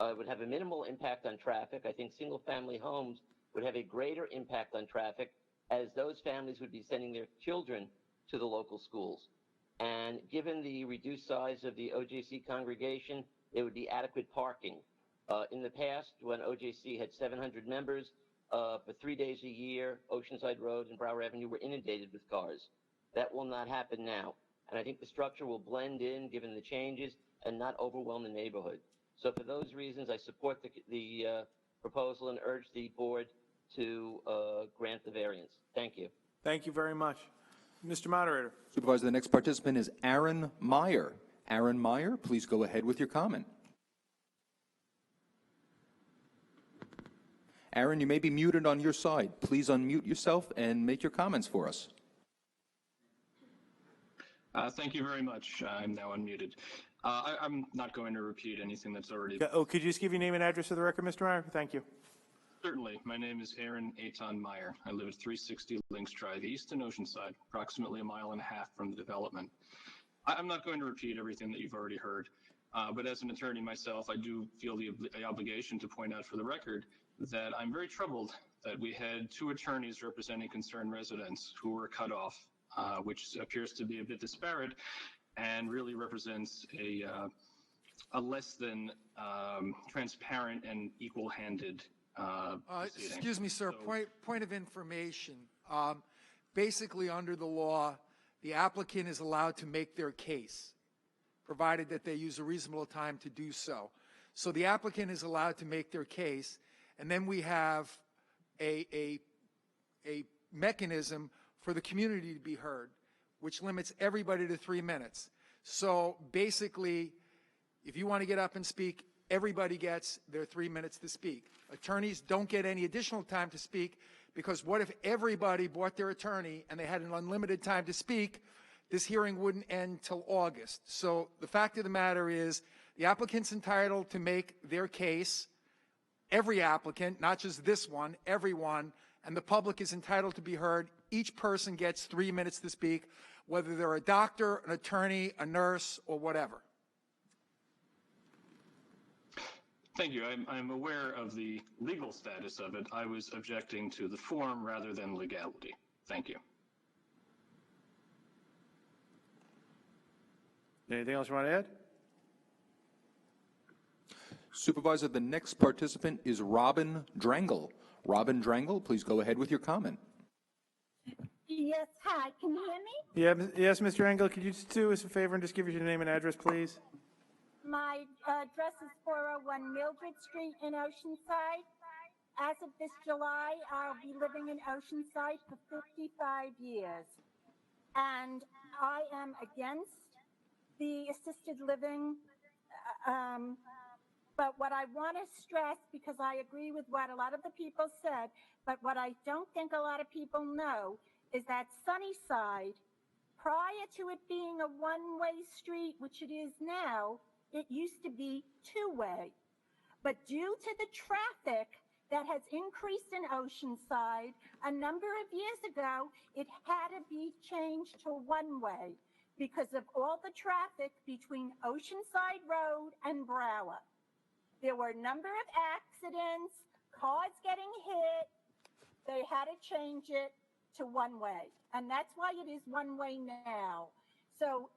would have a minimal impact on traffic. I think single-family homes would have a greater impact on traffic, as those families would be sending their children to the local schools. And given the reduced size of the OJC congregation, it would be adequate parking. In the past, when OJC had 700 members, for 3 days a year, Oceanside Road and Brower Avenue were inundated with cars. That will not happen now. And I think the structure will blend in, given the changes, and not overwhelm the neighborhood. So for those reasons, I support the proposal and urge the board to grant the variance. Thank you. Thank you very much. Mr. Moderator. Supervisor, the next participant is Aaron Meyer. Aaron Meyer, please go ahead with your comment. Aaron, you may be muted on your side. Please unmute yourself and make your comments for us. Thank you very much. I'm now unmuted. I'm not going to repeat anything that's already... Oh, could you just give your name and address for the record, Mr. Meyer? Thank you. Certainly. My name is Aaron Eitan Meyer. I live at 360 Links Drive East in Oceanside, approximately 1.5 miles from the development. I'm not going to repeat everything that you've already heard, but as an attorney myself, I do feel the obligation to point out for the record that I'm very troubled that we had 2 attorneys representing concerned residents who were cut off, which appears to be a bit disparate and really represents a less than transparent and equal-handed excuse me, sir. Point of information. Basically, under the law, the applicant is allowed to make their case, provided that they use a reasonable time to do so. So the applicant is allowed to make their case, and then we have a mechanism for the community to be heard, which limits everybody to 3 minutes. So basically, if you want to get up and speak, everybody gets their 3 minutes to speak. Attorneys don't get any additional time to speak, because what if everybody bought their attorney and they had an unlimited time to speak? This hearing wouldn't end till August. So the fact of the matter is, the applicant's entitled to make their case, every applicant, not just this one, everyone, and the public is entitled to be heard. Each person gets 3 minutes to speak, whether they're a doctor, an attorney, a nurse, or whatever. Thank you. I'm aware of the legal status of it. I was objecting to the form rather than legality. Thank you. Anything else you want to add? Supervisor, the next participant is Robin Drangle. Robin Drangle, please go ahead with your comment. Yes, hi. Can you hear me? Yes, Mr. Engel, could you just do us a favor and just give us your name and address, please? My address is 401 Mildred Street in Oceanside. As of this July, I'll be living in Oceanside for 55 years. And I am against the assisted living. But what I want to stress, because I agree with what a lot of the people said, but what I don't think a lot of people know is that Sunnyside, prior to it being a one-way street, which it is now, it used to be two-way. But due to the traffic that has increased in Oceanside, a number of years ago, it had to be changed to one-way because of all the traffic between Oceanside Road and Brower. There were a number of accidents, cars getting hit. They had to change it to one-way. And that's why it is one-way now. So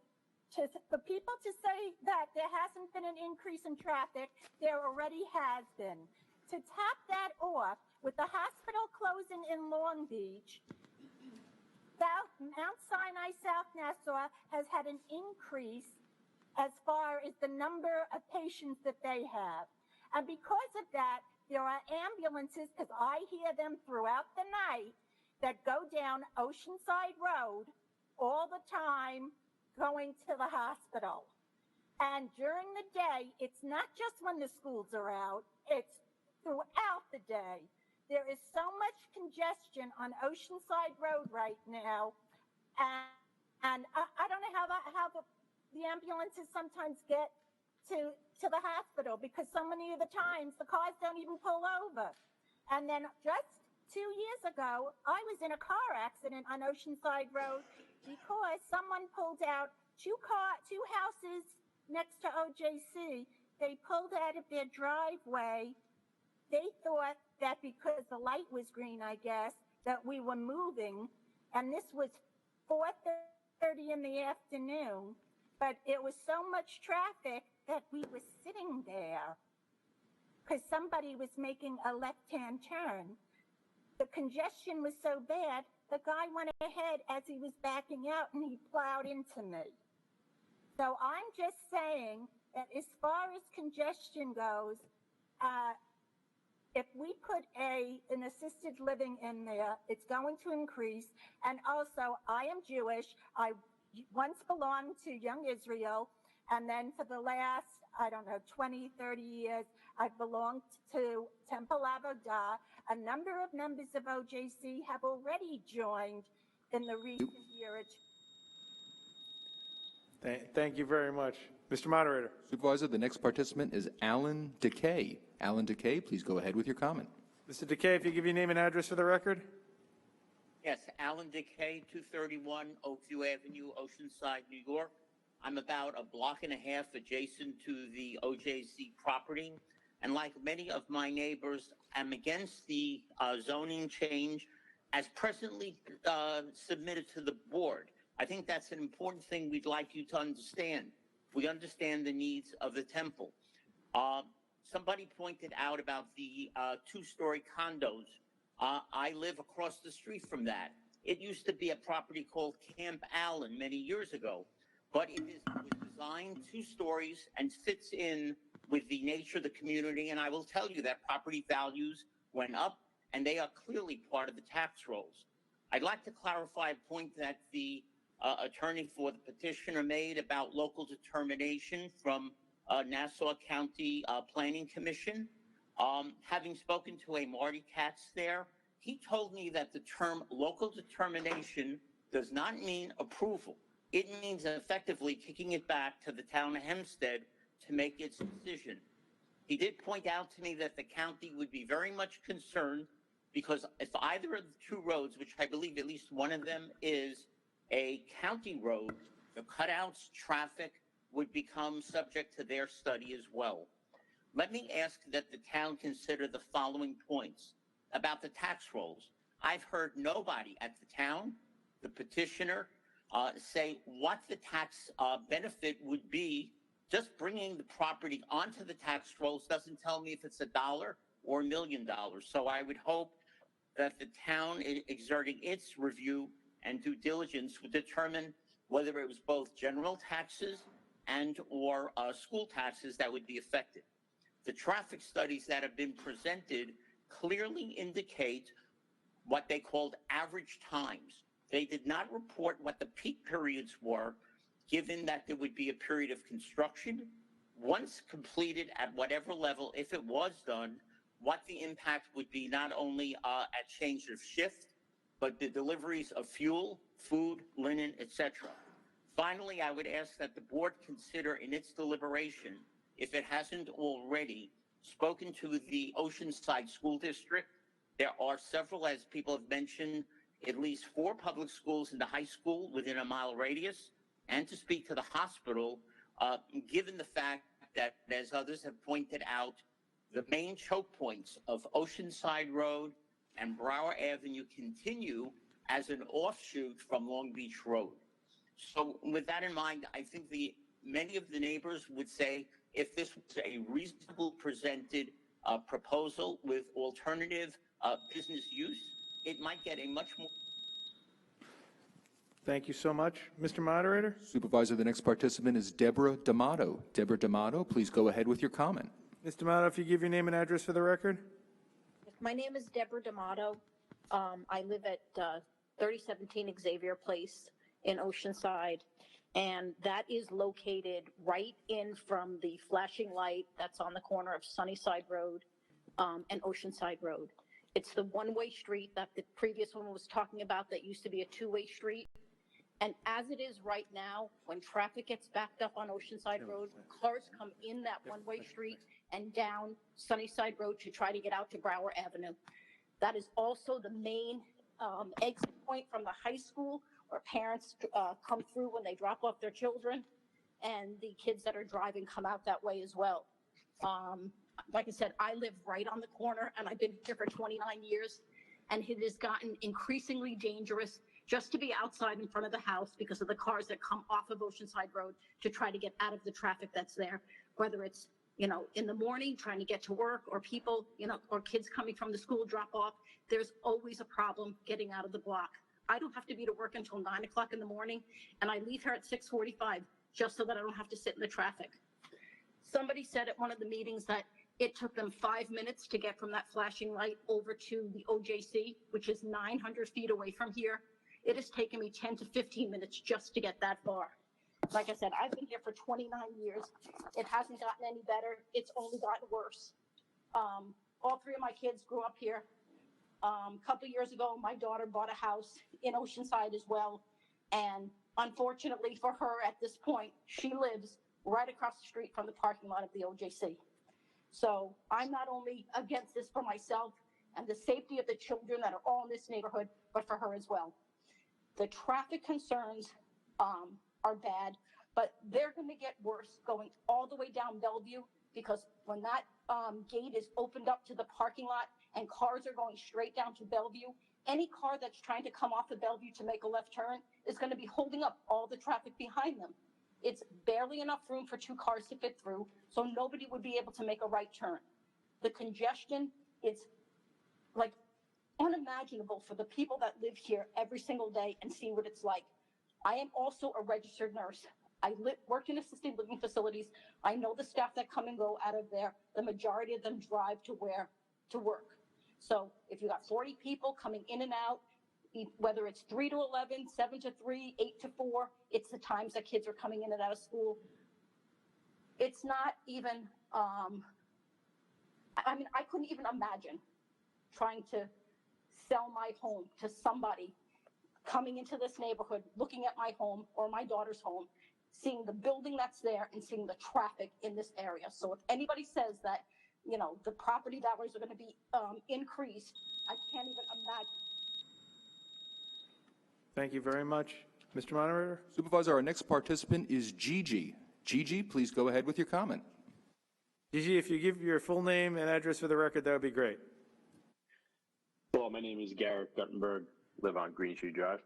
for people to say that there hasn't been an increase in traffic, there already has been. To top that off, with the hospital closing in Long Beach, Mount Sinai South Nassau has had an increase as far as the number of patients that they have. And because of that, there are ambulances, because I hear them throughout the night, that go down Oceanside Road all the time going to the hospital. And during the day, it's not just when the schools are out, it's throughout the day. There is so much congestion on Oceanside Road right now. And I don't know how the ambulances sometimes get to the hospital, because so many of the times the cars don't even pull over. And then just 2 years ago, I was in a car accident on Oceanside Road because someone pulled out two houses next to OJC. They pulled out of their driveway. They thought that because the light was green, I guess, that we were moving. And this was 4:30 in the afternoon. But it was so much traffic that we were sitting there because somebody was making a left-hand turn. The congestion was so bad, the guy went ahead as he was backing out and he plowed into me. So I'm just saying that as far as congestion goes, if we put an assisted living in there, it's going to increase. And also, I am Jewish. I once belonged to Young Israel, and then for the last, 20, 30 years, I've belonged to Temple Avodah. A number of members of OJC have already joined in the recent year. Thank you very much. Mr. Moderator. Supervisor, the next participant is Alan DeKay. Alan DeKay, please go ahead with your comment. Mr. DeKay, if you give your name and address for the record. Yes, Alan DeKay, 231 Oakview Avenue, Oceanside, New York. I'm about a block and a half adjacent to the OJC property. And like many of my neighbors, I'm against the zoning change as presently submitted to the board. I think that's an important thing we'd like you to understand. We understand the needs of the temple. Somebody pointed out about the two-story condos. I live across the street from that. It used to be a property called Camp Allen many years ago, but it was designed 2 stories and fits in with the nature of the community. And I will tell you that property values went up, and they are clearly part of the tax rolls. I'd like to clarify a point that the attorney for the petitioner made about local determination from Nassau County Planning Commission. Having spoken to a Marty Katz there, he told me that the term local determination does not mean approval. It means effectively kicking it back to the town of Hempstead to make its decision. He did point out to me that the county would be very much concerned because if either of the 2 roads, which I believe at least one of them is a county road, the cutouts, traffic would become subject to their study as well. Let me ask that the town consider the following points about the tax rolls. I've heard nobody at the town, the petitioner, say what the tax benefit would be. Just bringing the property onto the tax rolls doesn't tell me if it's $1 or $1 million. So I would hope that the town, exerting its review and due diligence, would determine whether it was both general taxes and or school taxes that would be affected. The traffic studies that have been presented clearly indicate what they called average times. They did not report what the peak periods were, given that there would be a period of construction. Once completed at whatever level, if it was done, what the impact would be not only at change of shift, but the deliveries of fuel, food, linen, etc. Finally, I would ask that the board consider in its deliberation, if it hasn't already, spoken to the Oceanside School District. There are several, as people have mentioned, at least 4 public schools in the high school within a mile radius, and to speak to the hospital, given the fact that, as others have pointed out, the main choke points of Oceanside Road and Brower Avenue continue as an offshoot from Long Beach Road. So with that in mind, I think many of the neighbors would say if this was a reasonable presented proposal with alternative business use, it might get a much more... Thank you so much. Mr. Moderator? Supervisor, the next participant is Deborah D'Amato. Deborah D'Amato, please go ahead with your comment. Ms. D'Amato, if you give your name and address for the record. My name is Deborah D'Amato. I live at 3017 Xavier Place in Oceanside, and that is located right in from the flashing light that's on the corner of Sunnyside Road and Oceanside Road. It's the one-way street that the previous one was talking about that used to be a two-way street. And as it is right now, when traffic gets backed up on Oceanside Road, cars come in that one-way street and down Sunnyside Road to try to get out to Brower Avenue. That is also the main exit point from the high school where parents come through when they drop off their children, and the kids that are driving come out that way as well. Like I said, I live right on the corner, and I've been here for 29 years, and it has gotten increasingly dangerous just to be outside in front of the house because of the cars that come off of Oceanside Road to try to get out of the traffic that's there, whether it's, you know, in the morning trying to get to work, or people, you know, or kids coming from the school drop off. There's always a problem getting out of the block. I don't have to be to work until 9 o'clock in the morning, and I leave here at 6:45 just so that I don't have to sit in the traffic. Somebody said at one of the meetings that it took them 5 minutes to get from that flashing light over to the OJC, which is 900 feet away from here. It has taken me 10 to 15 minutes just to get that far. Like I said, I've been here for 29 years. It hasn't gotten any better. It's only gotten worse. All three of my kids grew up here. A couple years ago, my daughter bought a house in Oceanside as well. And unfortunately for her at this point, she lives right across the street from the parking lot of the OJC. So I'm not only against this for myself and the safety of the children that are all in this neighborhood, but for her as well. The traffic concerns are bad, but they're going to get worse going all the way down Bellevue, because when that gate is opened up to the parking lot and cars are going straight down to Bellevue, any car that's trying to come off of Bellevue to make a left turn is going to be holding up all the traffic behind them. It's barely enough room for two cars to fit through, so nobody would be able to make a right turn. The congestion is like unimaginable for the people that live here every single day and see what it's like. I am also a registered nurse. I work in assisted living facilities. I know the staff that come and go out of there. The majority of them drive to work. So if you got 40 people coming in and out, whether it's 3 to 11, 7 to 3, 8 to 4, it's the times that kids are coming in and out of school. It's not even, I mean, I couldn't even imagine trying to sell my home to somebody coming into this neighborhood, looking at my home or my daughter's home, seeing the building that's there and seeing the traffic in this area. So if anybody says that, you know, the property values are going to be increased, I can't even imagine. Thank you very much. Mr. Moderator? Supervisor, our next participant is Gigi. Gigi, please go ahead with your comment. Gigi, if you give your full name and address for the record, that would be great. Hello, my name is Garrett Guttenberg, live on Green Tree Drive.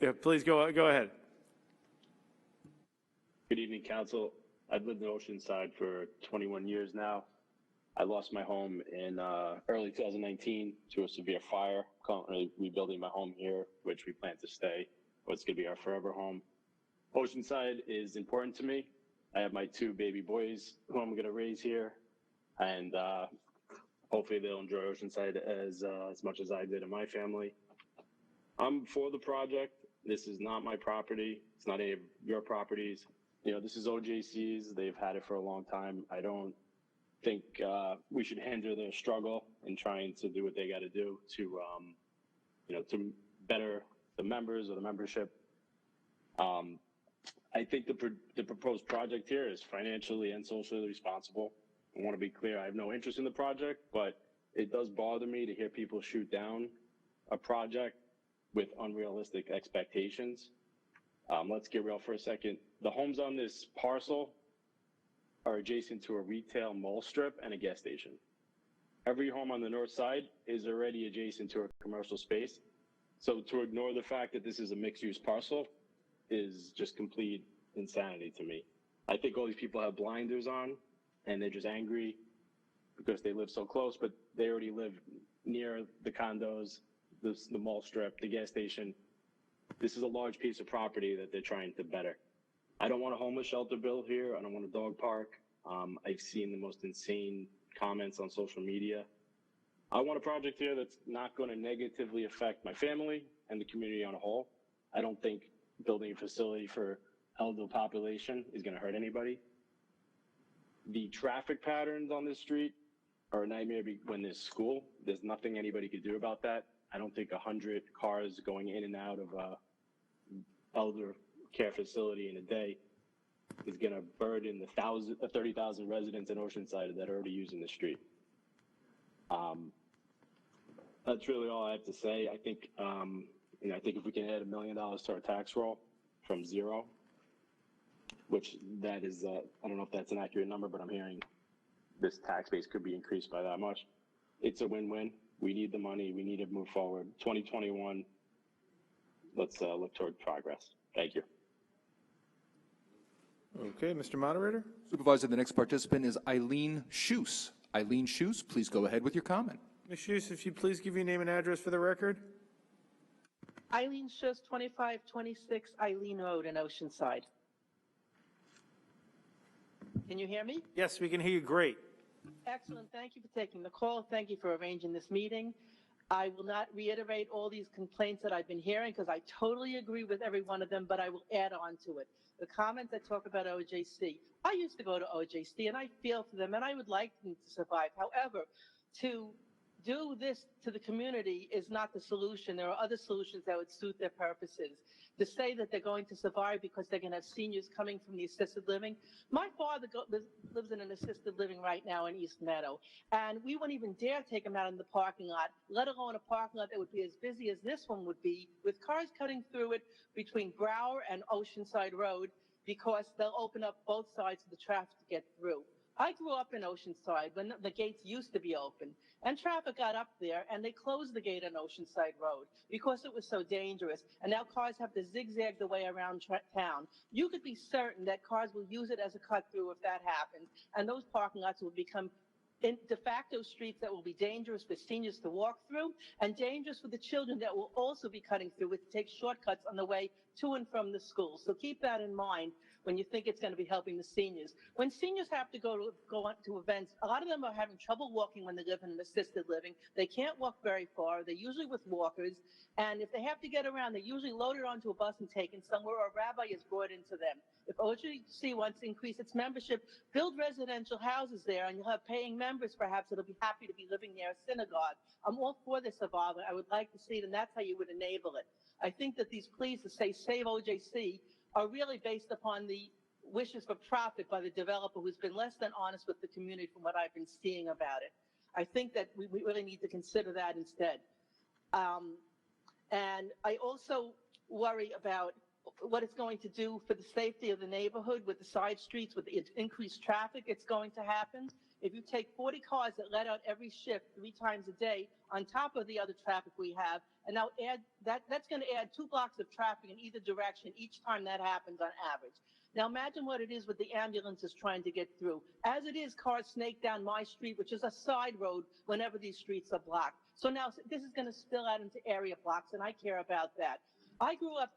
Yeah, please go ahead. Good evening, Council. I've lived in Oceanside for 21 years now. I lost my home in early 2019 to a severe fire. Currently rebuilding my home here, which we plan to stay. What's going to be our forever home. Oceanside is important to me. I have my 2 baby boys who I'm going to raise here, and hopefully they'll enjoy Oceanside as much as I did in my family. I'm for the project. This is not my property. It's not any of your properties. You know, this is OJC's. They've had it for a long time. I don't think we should hinder their struggle in trying to do what they got to do to, you know, to better the members or the membership. I think the proposed project here is financially and socially responsible. I want to be clear, I have no interest in the project, but it does bother me to hear people shoot down a project with unrealistic expectations. Let's get real for a second. The homes on this parcel are adjacent to a retail mall strip and a gas station. Every home on the north side is already adjacent to a commercial space. So to ignore the fact that this is a mixed-use parcel is just complete insanity to me. I think all these people have blinders on and they're just angry because they live so close, but they already live near the condos, the mall strip, the gas station. This is a large piece of property that they're trying to better. I don't want a homeless shelter built here. I don't want a dog park. I've seen the most insane comments on social media. I want a project here that's not going to negatively affect my family and the community on a whole. I don't think building a facility for elderly population is going to hurt anybody. The traffic patterns on this street are a nightmare when there's school. There's nothing anybody could do about that. I don't think 100 cars going in and out of a elder care facility in a day is going to burden the 30,000 residents in Oceanside that are already using the street. That's really all I have to say. I think, I think if we can add $1 million to our tax roll from zero, which that is, I don't know if that's an accurate number, but I'm hearing this tax base could be increased by that much. It's a win-win. We need the money. We need to move forward. 2021, let's look toward progress. Thank you. Okay, Mr. Moderator. Supervisor, the next participant is Eileen Schuss. Eileen Schuss, please go ahead with your comment. Ms. Schuss, if you please give your name and address for the record. Eileen Schuss, 2526 Eileen Road in Oceanside. Can you hear me? Yes, we can hear you great. Excellent. Thank you for taking the call. Thank you for arranging this meeting. I will not reiterate all these complaints that I've been hearing because I totally agree with every one of them, but I will add on to it. The comments that talk about OJC. I used to go to OJC and I feel for them and I would like them to survive. However, to do this to the community is not the solution. There are other solutions that would suit their purposes. To say that they're going to survive because they're going to have seniors coming from the assisted living. My father lives in an assisted living right now in East Meadow, and we wouldn't even dare take him out in the parking lot, let alone a parking lot that would be as busy as this one would be, with cars cutting through it between Brower and Oceanside Road, because they'll open up both sides of the traffic to get through. I grew up in Oceanside when the gates used to be open, and traffic got up there, and they closed the gate on Oceanside Road because it was so dangerous. And now cars have to zigzag the way around town. You could be certain that cars will use it as a cut through if that happens, and those parking lots will become de facto streets that will be dangerous for seniors to walk through and dangerous for the children that will also be cutting through it to take shortcuts on the way to and from the school. So keep that in mind when you think it's going to be helping the seniors. When seniors have to go on to events, a lot of them are having trouble walking when they live in an assisted living. They can't walk very far. They're usually with walkers. And if they have to get around, they're usually loaded onto a bus and taken somewhere, or a rabbi is brought into them. If OGC wants to increase its membership, build residential houses there, and you'll have paying members perhaps that'll be happy to be living near a synagogue. I'm all for this, Avava. I would like to see it, and that's how you would enable it. I think that these pleas to say save OJC are really based upon the wishes for profit by the developer who's been less than honest with the community from what I've been seeing about it. I think that we really need to consider that instead. And I also worry about what it's going to do for the safety of the neighborhood with the side streets, with the increased traffic it's going to happen. If you take 40 cars that let out every shift 3 times a day on top of the other traffic we have, and now add that's going to add 2 blocks of traffic in either direction each time that happens on average. Now imagine what it is with the ambulances trying to get through. As it is, cars snake down my street, which is a side road whenever these streets are blocked. So now this is going to spill out into area blocks, and I care about that. I grew up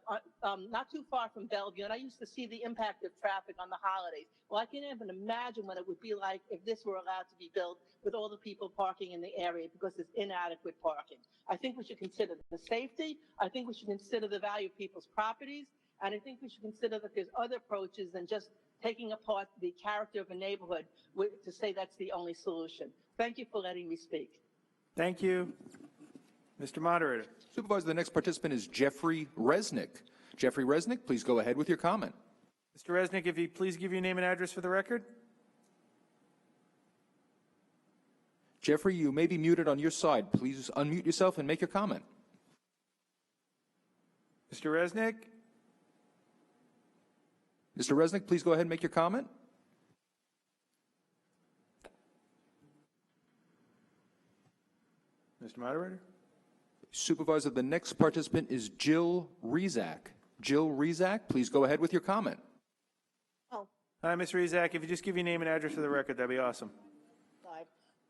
not too far from Bellevue, and I used to see the impact of traffic on the holidays. Well, I can't even imagine what it would be like if this were allowed to be built with all the people parking in the area, because there's inadequate parking. I think we should consider the safety. I think we should consider the value of people's properties. And I think we should consider that there's other approaches than just taking apart the character of a neighborhood to say that's the only solution. Thank you for letting me speak. Thank you. Mr. Moderator. Supervisor, the next participant is Jeffrey Resnick. Jeffrey Resnick, please go ahead with your comment. Mr. Resnick, if you please give your name and address for the record. Jeffrey, you may be muted on your side. Please unmute yourself and make your comment. Mr. Resnick? Mr. Resnick, please go ahead and make your comment. Mr. Moderator? Supervisor, the next participant is Jill Rezak. Jill Rezak, please go ahead with your comment. Oh. Hi, Ms. Rezak. If you just give your name and address for the record, that'd be awesome.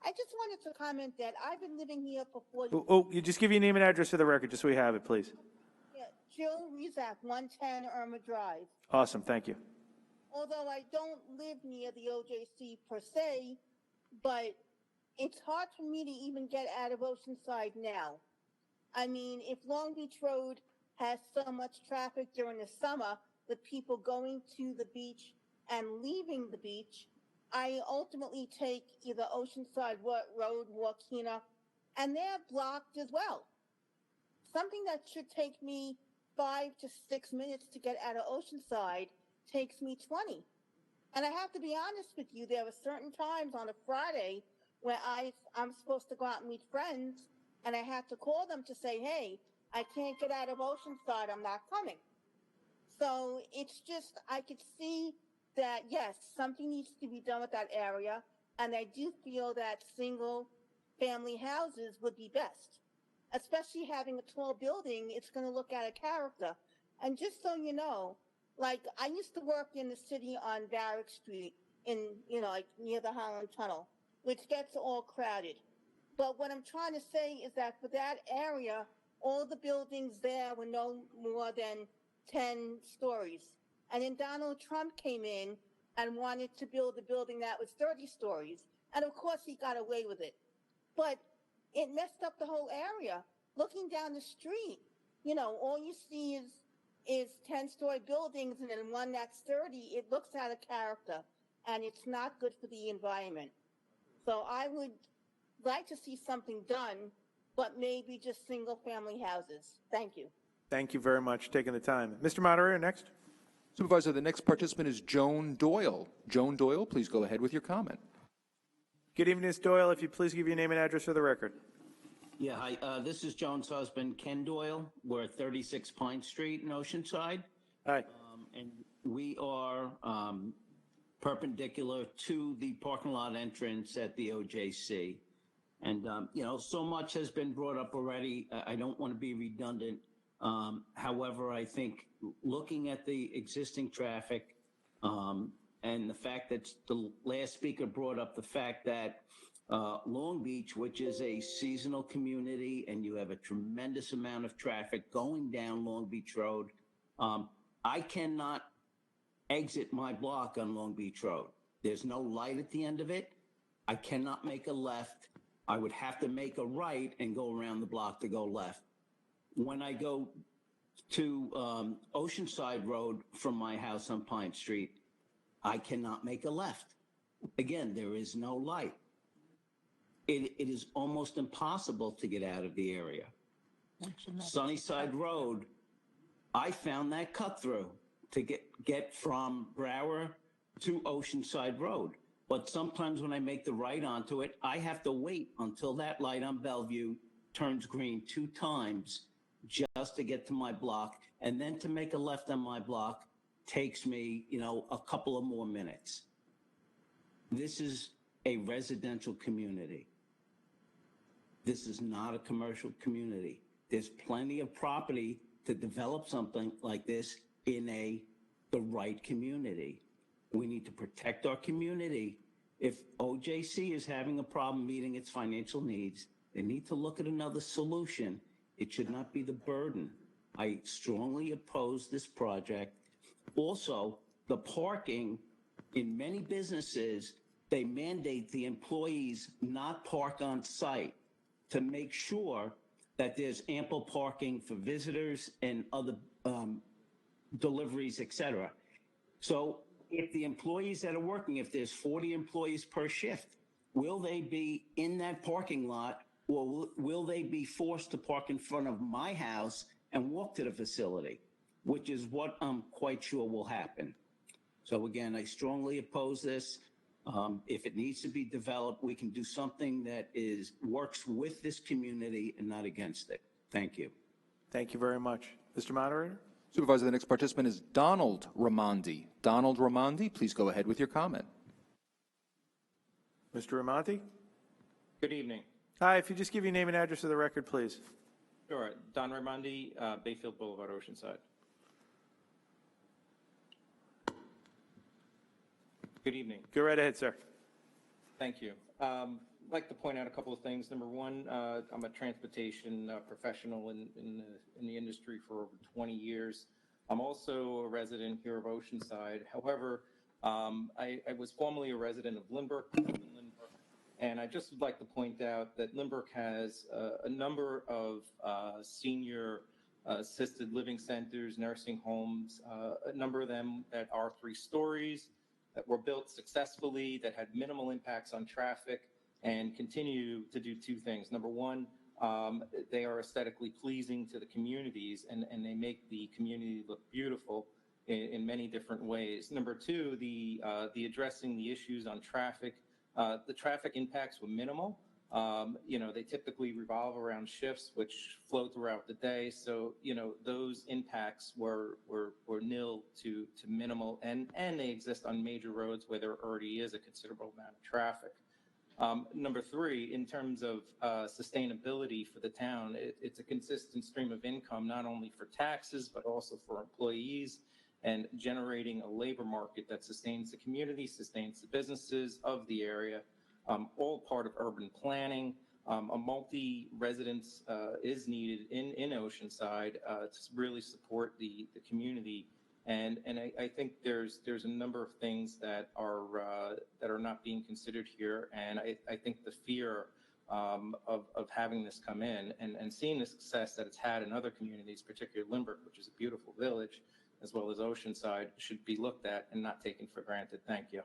I just wanted to comment that I've been living here for 40 years. You just give your name and address for the record, just so we have it, please. Yeah, Jill Rezak, 110 Irma Drive. Awesome, thank you. although I don't live near the OJC per se, but it's hard for me to even get out of Oceanside now. I mean, if Long Beach Road has so much traffic during the summer, the people going to the beach and leaving the beach, I ultimately take either Oceanside Road, Waukena, and they're blocked as well. Something that should take me 5 to 6 minutes to get out of Oceanside takes me 20. And I have to be honest with you, there are certain times on a Friday where I'm supposed to go out and meet friends, and I have to call them to say, hey, I can't get out of Oceanside, I'm not coming. So it's just, I could see that, yes, something needs to be done with that area, and I do feel that single family houses would be best. Especially having a tall building, it's going to look out of character. And just so you know, like I used to work in the city on Varick Street in, like near the Holland Tunnel, which gets all crowded. But what I'm trying to say is that for that area, all the buildings there were no more than 10 stories. And then Donald Trump came in and wanted to build a building that was 30 stories. And of course he got away with it. But it messed up the whole area. Looking down the street, all you see is 10-story buildings, and then one that's 30. It looks out of character, and it's not good for the environment. So I would like to see something done, but maybe just single-family houses. Thank you. Thank you very much for taking the time. Mr. Moderator, next. Supervisor, the next participant is Joan Doyle. Joan Doyle, please go ahead with your comment. Good evening, Ms. Doyle. If you please give your name and address for the record. Yeah, hi. This is Joan's husband, Ken Doyle. We're at 36 Pine Street in Oceanside. Hi. And we are perpendicular to the parking lot entrance at the OJC. And, so much has been brought up already. I don't want to be redundant. However, I think looking at the existing traffic and the fact that the last speaker brought up the fact that Long Beach, which is a seasonal community, and you have a tremendous amount of traffic going down Long Beach Road, I cannot exit my block on Long Beach Road. There's no light at the end of it. I cannot make a left. I would have to make a right and go around the block to go left. When I go to Oceanside Road from my house on Pine Street, I cannot make a left. Again, there is no light. It is almost impossible to get out of the area. Sunnyside Road, I found that cut through to get from Brower to Oceanside Road. But sometimes when I make the right onto it, I have to wait until that light on Bellevue turns green 2 times just to get to my block. And then to make a left on my block takes me, a couple of more minutes. This is a residential community. This is not a commercial community. There's plenty of property to develop something like this in the right community. We need to protect our community. If OJC is having a problem meeting its financial needs, they need to look at another solution. It should not be the burden. I strongly oppose this project. Also, the parking in many businesses, they mandate the employees not park on site to make sure that there's ample parking for visitors and other deliveries, etc. So if the employees that are working, if there's 40 employees per shift, will they be in that parking lot, or will they be forced to park in front of my house and walk to the facility, which is what I'm quite sure will happen. So again, I strongly oppose this. If it needs to be developed, we can do something that works with this community and not against it. Thank you. Thank you very much. Mr. Moderator? Supervisor, the next participant is Donald Raimondi. Donald Raimondi, please go ahead with your comment. Mr. Raimondi? Good evening. Hi, if you just give your name and address for the record, please. Sure. Don Raimondi, Bayfield Boulevard, Oceanside. Good evening. Go right ahead, sir. Thank you. I'd like to point out a couple of things. Number one, I'm a transportation professional in the industry for over 20 years. I'm also a resident here of Oceanside. However, I was formerly a resident of Lindbergh, and I just would like to point out that Lindbergh has a number of senior assisted living centers, nursing homes, a number of them that are 3 stories, that were built successfully, that had minimal impacts on traffic, and continue to do 2 things. Number one, they are aesthetically pleasing to the communities, and they make the community look beautiful in many different ways. Number 2, the addressing the issues on traffic. The traffic impacts were minimal. They typically revolve around shifts, which flow throughout the day. So, those impacts were nil to minimal, and they exist on major roads where there already is a considerable amount of traffic. Number 3, in terms of sustainability for the town, it's a consistent stream of income, not only for taxes, but also for employees, and generating a labor market that sustains the community, sustains the businesses of the area, all part of urban planning. A multi-residence is needed in Oceanside to really support the community. And I think there's a number of things that are not being considered here. And I think the fear of having this come in and seeing the success that it's had in other communities, particularly Lindbergh, which is a beautiful village, as well as Oceanside, should be looked at and not taken for granted. Thank you.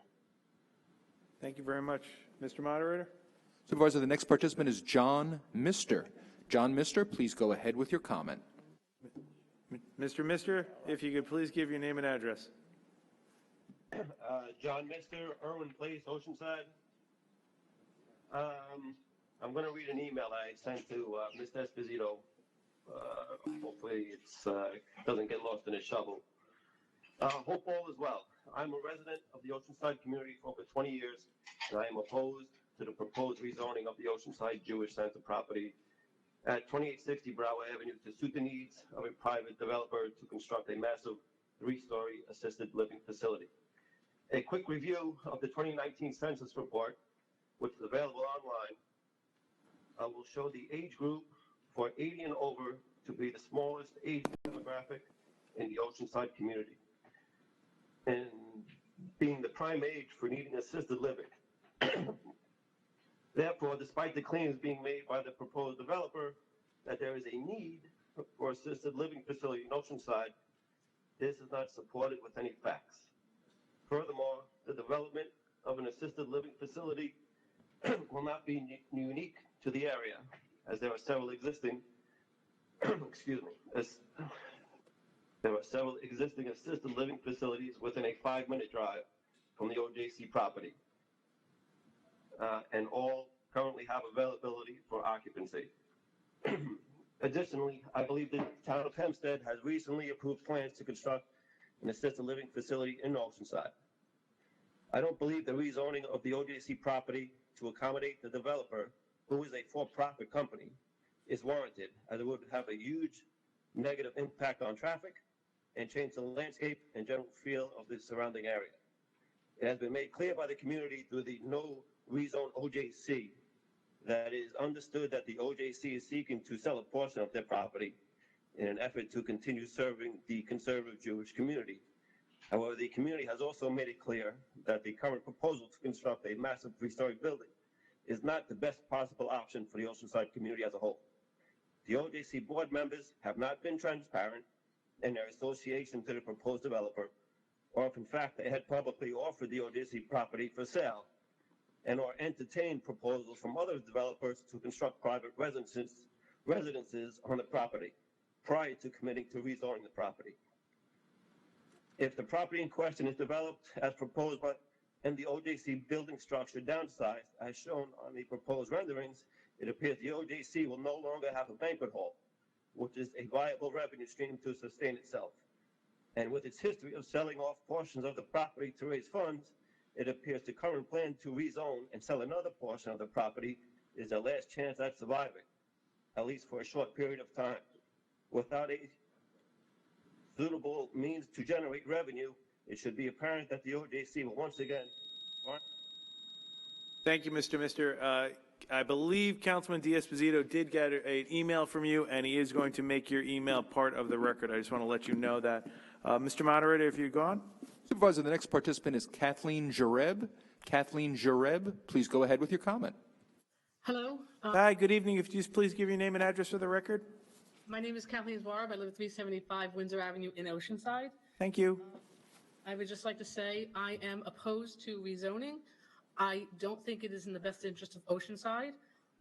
Thank you very much. Mr. Moderator? Supervisor, the next participant is John Mister. John Mister, please go ahead with your comment. Mr. Mister, if you could please give your name and address. John Mister, Irwin Place, Oceanside. I'm going to read an email I sent to Mr. Esposito. Hopefully it doesn't get lost in a shovel. Hope all is well. I'm a resident of the Oceanside community for over 20 years, and I am opposed to the proposed rezoning of the Oceanside Jewish Center property at 2860 Brower Avenue to suit the needs of a private developer to construct a massive 3-story assisted living facility. A quick review of the 2019 census report, which is available online, will show the age group for 80 and over to be the smallest age demographic in the Oceanside community, and being the prime age for needing assisted living. Therefore, despite the claims being made by the proposed developer that there is a need for assisted living facility in Oceanside, this is not supported with any facts. Furthermore, the development of an assisted living facility will not be unique to the area, as there are several existing, there are several existing assisted living facilities within a 5-minute drive from the OJC property, and all currently have availability for occupancy. Additionally, I believe the town of Hempstead has recently approved plans to construct an assisted living facility in Oceanside. I don't believe the rezoning of the OJC property to accommodate the developer, who is a for-profit company, is warranted, as it would have a huge negative impact on traffic and change the landscape and general feel of the surrounding area. It has been made clear by the community through the no rezone OJC that it is understood that the OJC is seeking to sell a portion of their property in an effort to continue serving the conservative Jewish community. However, the community has also made it clear that the current proposal to construct a massive 3-story building is not the best possible option for the Oceanside community as a whole. The OJC board members have not been transparent in their association to the proposed developer, or if in fact they had publicly offered the OJC property for sale, and or entertained proposals from other developers to construct private residences on the property prior to committing to rezoning the property. If the property in question is developed as proposed and the OJC building structure downsized as shown on the proposed renderings, it appears the OJC will no longer have a banquet hall, which is a viable revenue stream to sustain itself. And with its history of selling off portions of the property to raise funds, it appears the current plan to rezone and sell another portion of the property is their last chance at surviving, at least for a short period of time. Without a suitable means to generate revenue, it should be apparent that the OJC will once again... Thank you, Mr. Mister. I believe Councilman D'Esposito did get an email from you, and he is going to make your email part of the record. I just want to let you know that. Mr. Moderator, if you're gone. Supervisor, the next participant is Kathleen Jareb. Kathleen Jareb, please go ahead with your comment. Hello. Hi, good evening. If you just please give your name and address for the record. My name is Kathleen Zwarb. I live at 375 Windsor Avenue in Oceanside. Thank you. I would just like to say I am opposed to rezoning. I don't think it is in the best interest of Oceanside.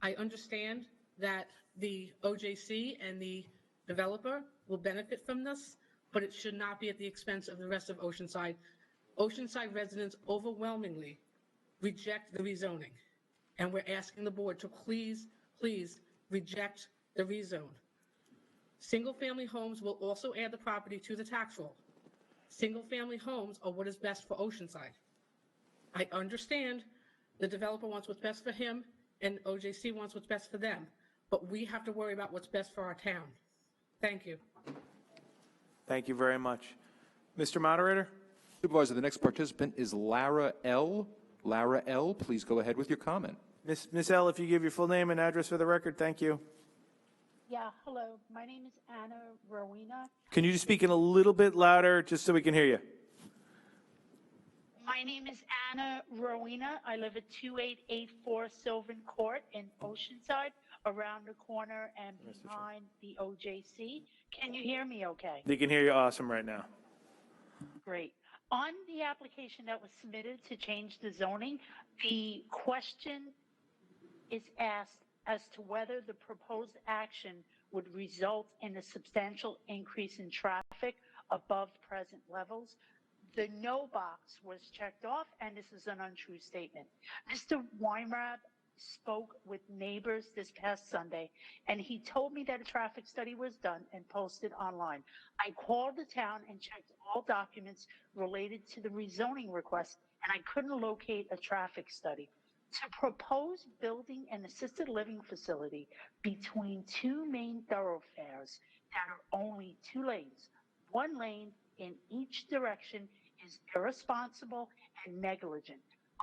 I understand that the OJC and the developer will benefit from this, but it should not be at the expense of the rest of Oceanside. Oceanside residents overwhelmingly reject the rezoning, and we're asking the board to please, please reject the rezone. Single-family homes will also add the property to the tax roll. Single-family homes are what is best for Oceanside. I understand the developer wants what's best for him and OJC wants what's best for them, but we have to worry about what's best for our town. Thank you. Thank you very much. Mr. Moderator? Supervisor, the next participant is Lara L. Lara L., please go ahead with your comment. Miss L., if you give your full name and address for the record, thank you. Yeah, hello. My name is Anna Rowena. Can you just speak in a little bit louder just so we can hear you? My name is Anna Rowena. I live at 2884 Sylvan Court in Oceanside, around the corner and behind the OJC. Can you hear me okay? They can hear you awesome right now. Great. On the application that was submitted to change the zoning, the question is asked as to whether the proposed action would result in a substantial increase in traffic above present levels. The no box was checked off, and this is an untrue statement. Mr. Weinrab spoke with neighbors this past Sunday, and he told me that a traffic study was done and posted online. I called the town and checked all documents related to the rezoning request, and I couldn't locate a traffic study. To propose building an assisted living facility between two main thoroughfares that are only 2 lanes, 1 lane in each direction, is irresponsible and negligent.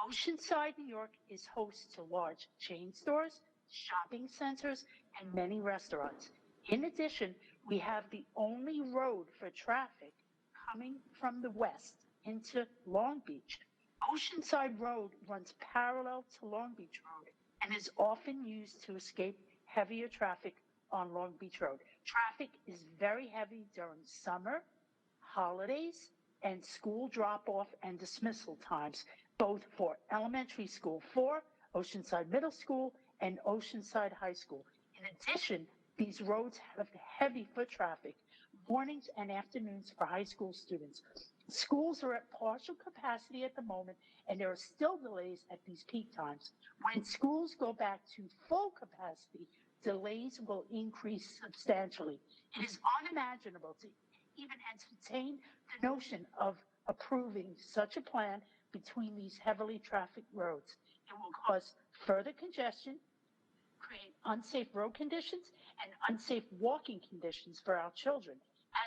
Oceanside, New York is host to large chain stores, shopping centers, and many restaurants. In addition, we have the only road for traffic coming from the west into Long Beach. Oceanside Road runs parallel to Long Beach Road and is often used to escape heavier traffic on Long Beach Road. Traffic is very heavy during summer, holidays, and school drop-off and dismissal times, both for elementary school 4, Oceanside Middle School, and Oceanside High School. In addition, these roads have heavy foot traffic, mornings and afternoons for high school students. Schools are at partial capacity at the moment, and there are still delays at these peak times. When schools go back to full capacity, delays will increase substantially. It is unimaginable to even entertain the notion of approving such a plan between these heavily trafficked roads. It will cause further congestion, create unsafe road conditions, and unsafe walking conditions for our children.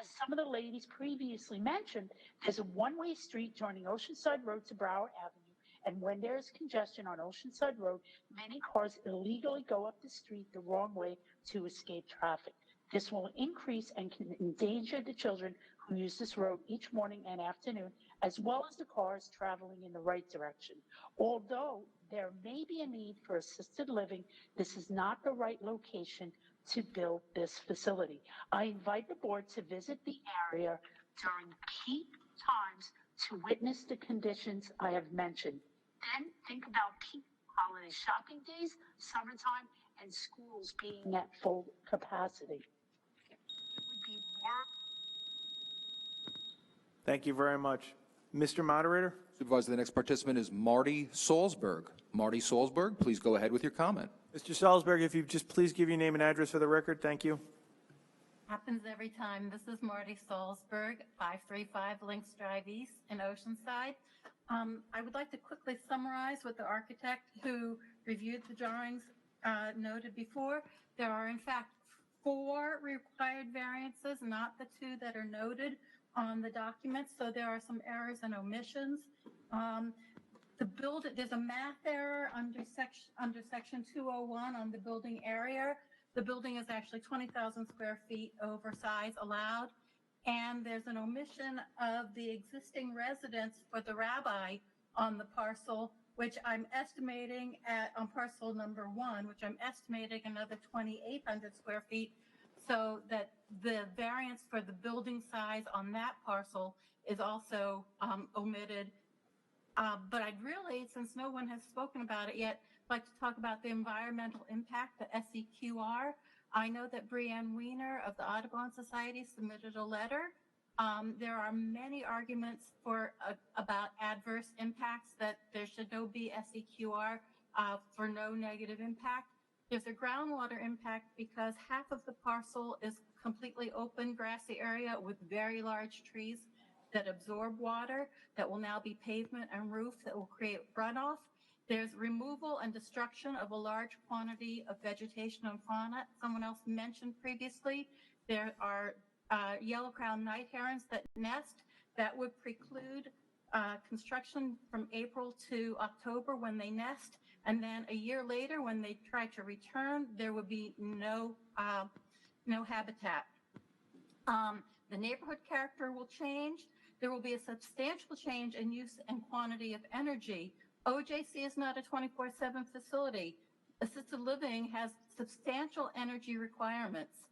As some of the ladies previously mentioned, there's a one-way street joining Oceanside Road to Broward Avenue, and when there's congestion on Oceanside Road, many cars illegally go up the street the wrong way to escape traffic. This will increase and can endanger the children who use this road each morning and afternoon, as well as the cars traveling in the right direction. Although there may be a need for assisted living, this is not the right location to build this facility. I invite the board to visit the area during peak times to witness the conditions I have mentioned. Then think about peak holiday shopping days, summertime, and schools being at full capacity. It would be more. Thank you very much. Mr. Moderator? Supervisor, the next participant is Marty Salzberg. Marty Salzberg, please go ahead with your comment. Mr. Salzberg, if you just please give your name and address for the record, thank you. Happens every time. This is Marty Salzberg, 535 Links Drive East in Oceanside. I would like to quickly summarize what the architect who reviewed the drawings noted before. There are, in fact, 4 required variances, not the 2 that are noted on the document, so there are some errors and omissions. there's a math error under section 201 on the building area. The building is actually 20,000 square feet over size allowed. And there's an omission of the existing residence for the rabbi on the parcel, which I'm estimating on parcel number 1, which I'm estimating another 2,800 square feet, so that the variance for the building size on that parcel is also omitted. But I'd really, since no one has spoken about it yet, like to talk about the environmental impact, the SEQR. I know that Brianne Weiner of the Audubon Society submitted a letter. There are many arguments about adverse impacts, that there should be SEQR for no negative impact. There's a groundwater impact because half of the parcel is completely open grassy area with very large trees that absorb water, that will now be pavement and roof that will create runoff. There's removal and destruction of a large quantity of vegetation and fauna. Someone else mentioned previously, there are yellow-crowned night herons that nest that would preclude construction from April to October when they nest. And then a year later, when they try to return, there would be no habitat. The neighborhood character will change. There will be a substantial change in use and quantity of energy. OJC is not a 24/7 facility. Assisted living has substantial energy requirements.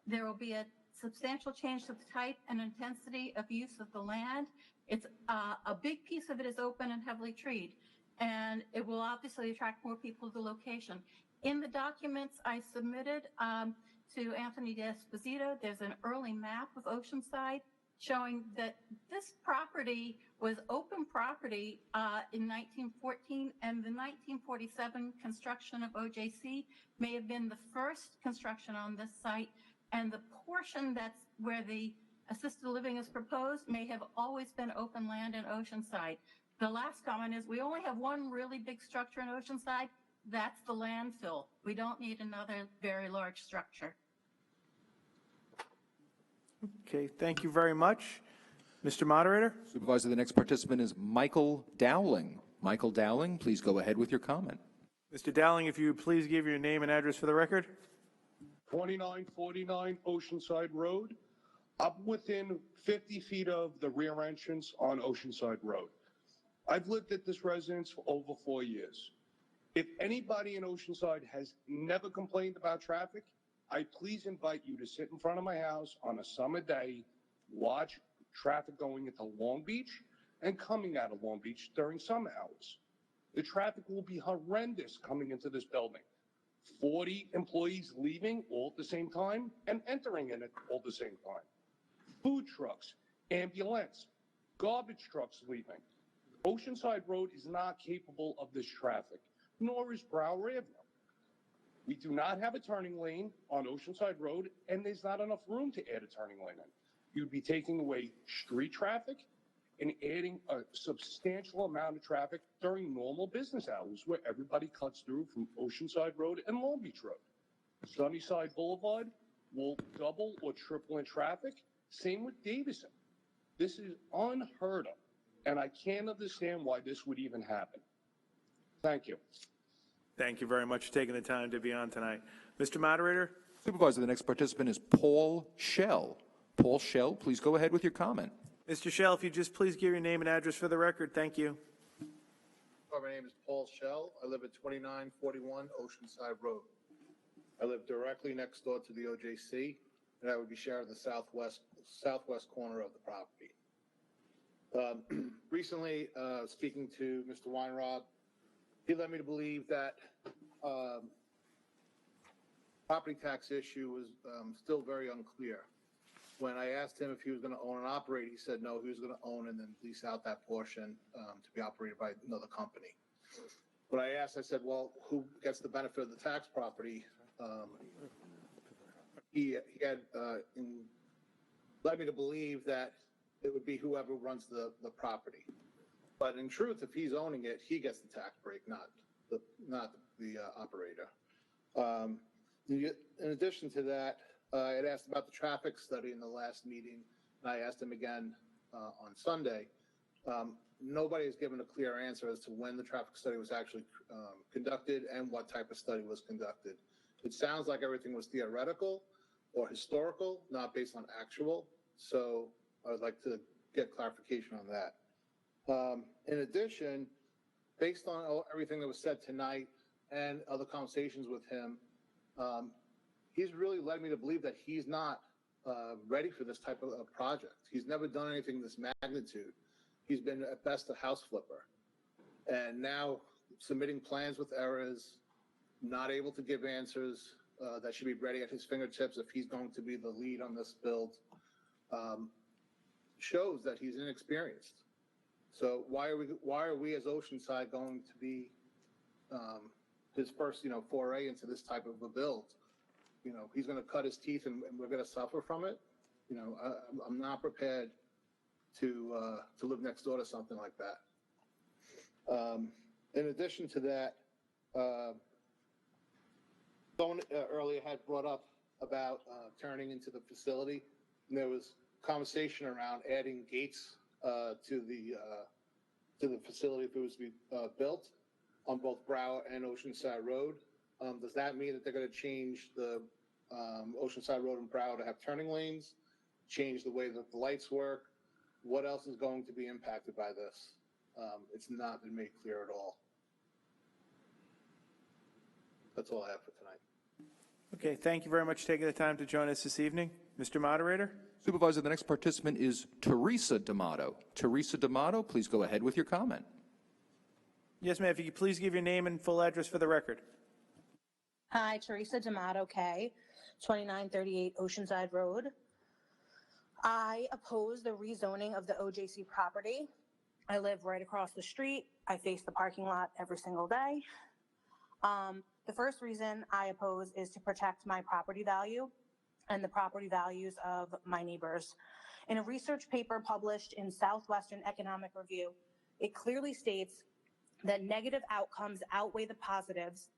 There will be a substantial change to the type and intensity of use of the land. It's a big piece of it is open and heavily treed, and it will obviously attract more people to the location. In the documents I submitted to Anthony D'Esposito, there's an early map of Oceanside showing that this property was open property in 1914, and the 1947 construction of OJC may have been the first construction on this site, and the portion that's where the assisted living is proposed may have always been open land in Oceanside. The last comment is we only have one really big structure in Oceanside. That's the landfill. We don't need another very large structure. Okay, thank you very much. Mr. Moderator? Supervisor, the next participant is Michael Dowling. Michael Dowling, please go ahead with your comment. Mr. Dowling, if you would please give your name and address for the record. 2949 Oceanside Road. I'm within 50 feet of the rear entrance on Oceanside Road. I've lived at this residence for over 4 years. If anybody in Oceanside has never complained about traffic, I please invite you to sit in front of my house on a summer day, watch traffic going into Long Beach and coming out of Long Beach during summer hours. The traffic will be horrendous coming into this building. 40 employees leaving all at the same time and entering in it all at the same time. Food trucks, ambulance, garbage trucks leaving. Oceanside Road is not capable of this traffic, nor is Brower Avenue. We do not have a turning lane on Oceanside Road, and there's not enough room to add a turning lane in. You'd be taking away street traffic and adding a substantial amount of traffic during normal business hours where everybody cuts through from Oceanside Road and Long Beach Road. Sunnyside Boulevard will double or triple in traffic. Same with Davison. This is unheard of, and I can't understand why this would even happen. Thank you. Thank you very much for taking the time to be on tonight. Mr. Moderator? Supervisor, the next participant is Paul Schell. Paul Schell, please go ahead with your comment. Mr. Schell, if you just please give your name and address for the record. Thank you. My name is Paul Schell. I live at 2941 Oceanside Road. I live directly next door to the OJC, and I would be sharing the southwest corner of the property. Recently, speaking to Mr. Weinrob, he led me to believe that property tax issue was still very unclear. When I asked him if he was going to own and operate, he said no, he was going to own and then lease out that portion to be operated by another company. When I asked, I said, well, who gets the benefit of the tax property? He had led me to believe that it would be whoever runs the property. But in truth, if he's owning it, he gets the tax break, not the operator. In addition to that, I had asked about the traffic study in the last meeting, and I asked him again on Sunday. Nobody has given a clear answer as to when the traffic study was actually conducted and what type of study was conducted. It sounds like everything was theoretical or historical, not based on actual. So I would like to get clarification on that. In addition, based on everything that was said tonight and other conversations with him, he's really led me to believe that he's not ready for this type of project. He's never done anything this magnitude. He's been at best a house flipper. And now submitting plans with errors, not able to give answers that should be ready at his fingertips if he's going to be the lead on this build, shows that he's inexperienced. So why are we as Oceanside going to be his first, foray into this type of a build? He's going to cut his teeth and we're going to suffer from it. I'm not prepared to live next door to something like that. In addition to that, someone earlier had brought up about turning into the facility. And there was conversation around adding gates to the facility if it was to be built on both Brow and Oceanside Road. Does that mean that they're going to change the Oceanside Road and Brow to have turning lanes, change the way that the lights work? What else is going to be impacted by this? It's not been made clear at all. That's all I have for tonight. Okay, thank you very much for taking the time to join us this evening. Mr. Moderator? Supervisor, the next participant is Teresa D'Amato. Teresa D'Amato, please go ahead with your comment. Yes, ma'am. If you could please give your name and full address for the record. Hi, Teresa D'Amato, K, 2938 Oceanside Road. I oppose the rezoning of the OJC property. I live right across the street. I face the parking lot every single day. The first reason I oppose is to protect my property value and the property values of my neighbors. In a research paper published in Southwestern Economic Review, it clearly states that negative outcomes outweigh the positives,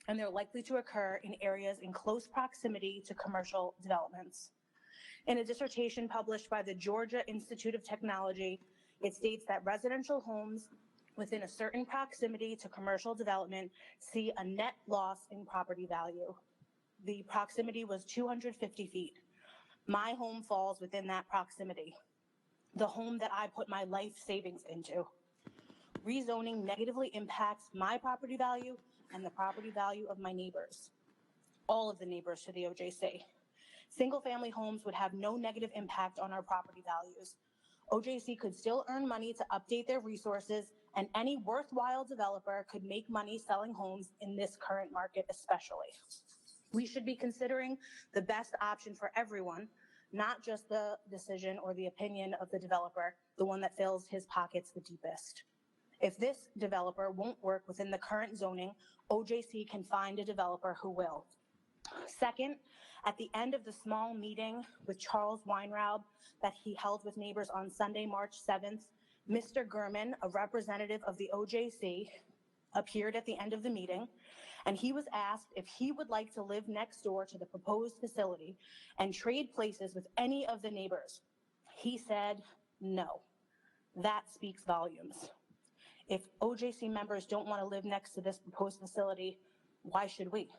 and they're likely to occur in areas in close proximity to commercial developments. In a dissertation published by the Georgia Institute of Technology, it states that residential homes within a certain proximity to commercial development see a net loss in property value. The proximity was 250 feet. My home falls within that proximity, the home that I put my life savings into. Rezoning negatively impacts my property value and the property value of my neighbors, all of the neighbors to the OJC. Single-family homes would have no negative impact on our property values. OJC could still earn money to update their resources, and any worthwhile developer could make money selling homes in this current market especially. We should be considering the best option for everyone, not just the decision or the opinion of the developer, the one that fills his pockets the deepest. If this developer won't work within the current zoning, OJC can find a developer who will. Second, at the end of the small meeting with Charles Weinraub that he held with neighbors on Sunday, March 7th, Mr. Gurman, a representative of the OJC, appeared at the end of the meeting, and he was asked if he would like to live next door to the proposed facility and trade places with any of the neighbors. He said no. That speaks volumes. If OJC members don't want to live next to this proposed facility, why should we?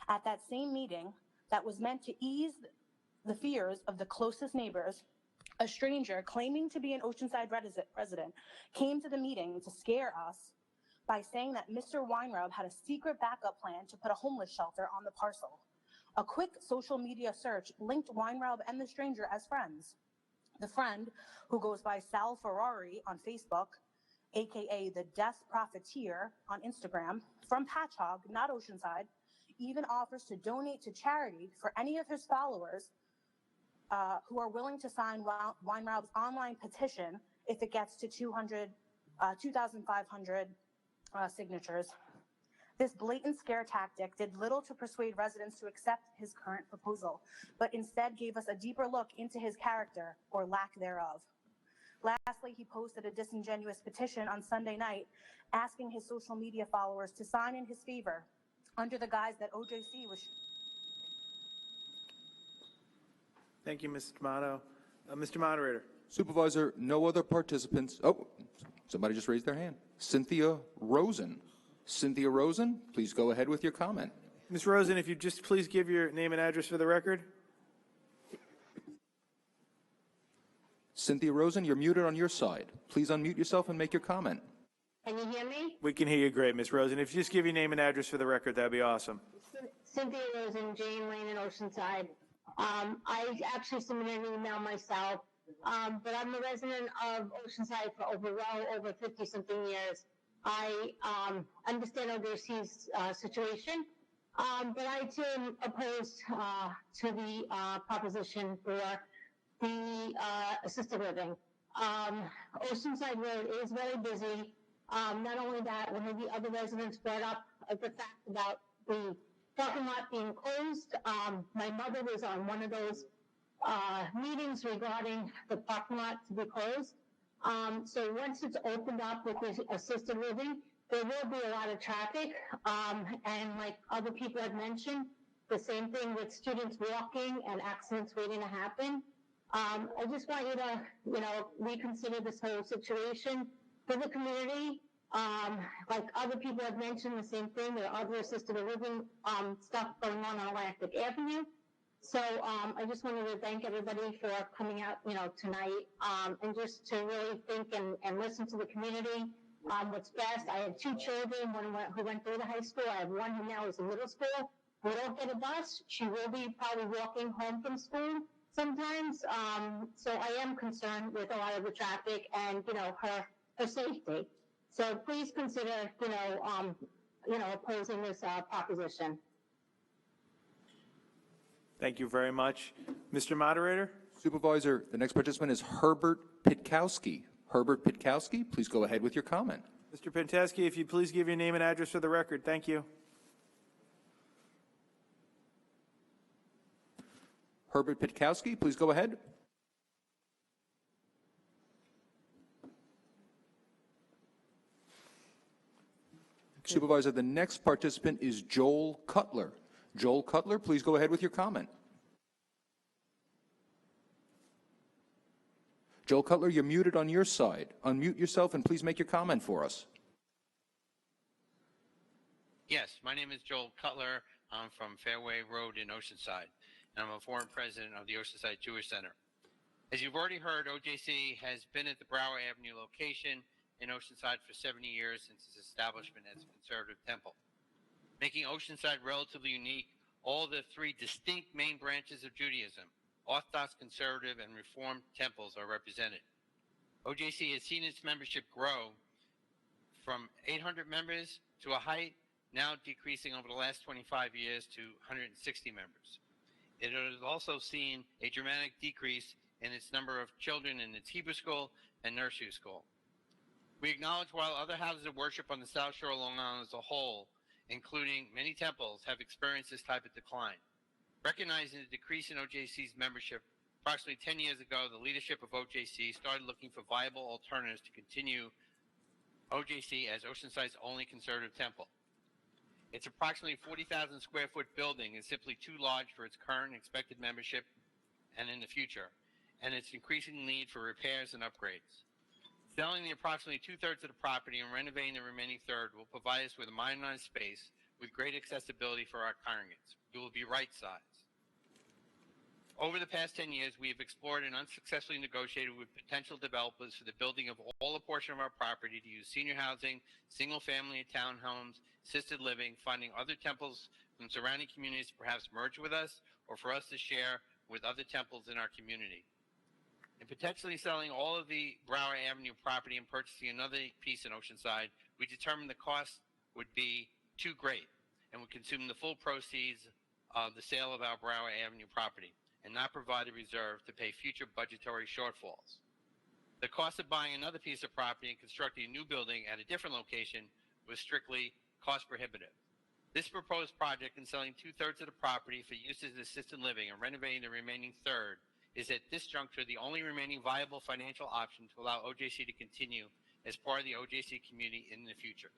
At that same meeting that was meant to ease the fears of the closest neighbors, a stranger claiming to be an Oceanside resident came to the meeting to scare us by saying that Mr. Weinraub had a secret backup plan to put a homeless shelter on the parcel. A quick social media search linked Weinraub and the stranger as friends. The friend, who goes by Sal Ferrari on Facebook, aka the Death Profiteer on Instagram, from Patchogue, not Oceanside, even offers to donate to charity for any of his followers who are willing to sign Weinraub's online petition if it gets to 2,500 signatures. This blatant scare tactic did little to persuade residents to accept his current proposal, but instead gave us a deeper look into his character, or lack thereof. Lastly, he posted a disingenuous petition on Sunday night asking his social media followers to sign in his favor under the guise that OJC was... Thank you, Ms. D'Amato. Mr. Moderator. Supervisor, no other participants. Oh, somebody just raised their hand. Cynthia Rosen. Cynthia Rosen, please go ahead with your comment. Ms. Rosen, if you just please give your name and address for the record. Cynthia Rosen, you're muted on your side. Please unmute yourself and make your comment. Can you hear me? We can hear you great, Ms. Rosen. If you just give your name and address for the record, that'd be awesome. Cynthia Rosen, Jane Lane in Oceanside. I actually submitted an email myself, but I'm a resident of Oceanside for over 50-something years. I understand OJC's situation, but I too am opposed to the proposition for the assisted living. Oceanside Road is very busy. Not only that, one of the other residents brought up the fact about the parking lot being closed. My mother was on one of those meetings regarding the parking lot to be closed. So once it's opened up with the assisted living, there will be a lot of traffic. And like other people have mentioned, the same thing with students walking and accidents waiting to happen. I just want you to, reconsider this whole situation for the community. Like other people have mentioned the same thing. There are other assisted living stuff going on Atlantic Avenue. So I just wanted to thank everybody for coming out, tonight, and just to really think and listen to the community. What's best. I have two children, one who went through the high school. I have one who now is in middle school. We don't get a bus. She will be probably walking home from school sometimes. So I am concerned with a lot of the traffic and, her safety. So please consider, opposing this proposition. Thank you very much. Mr. Moderator? Supervisor, the next participant is Herbert Pitkowski. Herbert Pitkowski, please go ahead with your comment. Mr. Penteski, if you please give your name and address for the record. Thank you. Herbert Pitkowski, please go ahead. Okay. Supervisor, the next participant is Joel Cutler. Joel Cutler, please go ahead with your comment. Joel Cutler, you're muted on your side. Unmute yourself and please make your comment for us. Yes, my name is Joel Cutler. I'm from Fairway Road in Oceanside, and I'm a former president of the Oceanside Jewish Center. As you've already heard, OJC has been at the Brower Avenue location in Oceanside for 70 years since its establishment as a conservative temple. Making Oceanside relatively unique, all the three distinct main branches of Judaism, Orthodox, Conservative, and Reformed temples are represented. OJC has seen its membership grow from 800 members to a height now decreasing over the last 25 years to 160 members. It has also seen a dramatic decrease in its number of children in its Hebrew school and nursery school. We acknowledge while other houses of worship on the South Shore of Long Island as a whole, including many temples, have experienced this type of decline. Recognizing the decrease in OJC's membership, approximately 10 years ago, the leadership of OJC started looking for viable alternatives to continue OJC as Oceanside's only conservative temple. Its approximately 40,000 square foot building is simply too large for its current expected membership and in the future, and its increasing need for repairs and upgrades. Selling the approximately two-thirds of the property and renovating the remaining third will provide us with a modernized space with great accessibility for our congregants. It will be right-sized. Over the past 10 years, we have explored and unsuccessfully negotiated with potential developers for the building of all a portion of our property to use senior housing, single-family and townhomes, assisted living, finding other temples from surrounding communities to perhaps merge with us or for us to share with other temples in our community. In potentially selling all of the Brower Avenue property and purchasing another piece in Oceanside, we determined the cost would be too great and would consume the full proceeds of the sale of our Brower Avenue property and not provide a reserve to pay future budgetary shortfalls. The cost of buying another piece of property and constructing a new building at a different location was strictly cost prohibitive. This proposed project in selling two-thirds of the property for use as assisted living and renovating the remaining third is at this juncture the only remaining viable financial option to allow OJC to continue as part of the OJC community in the future.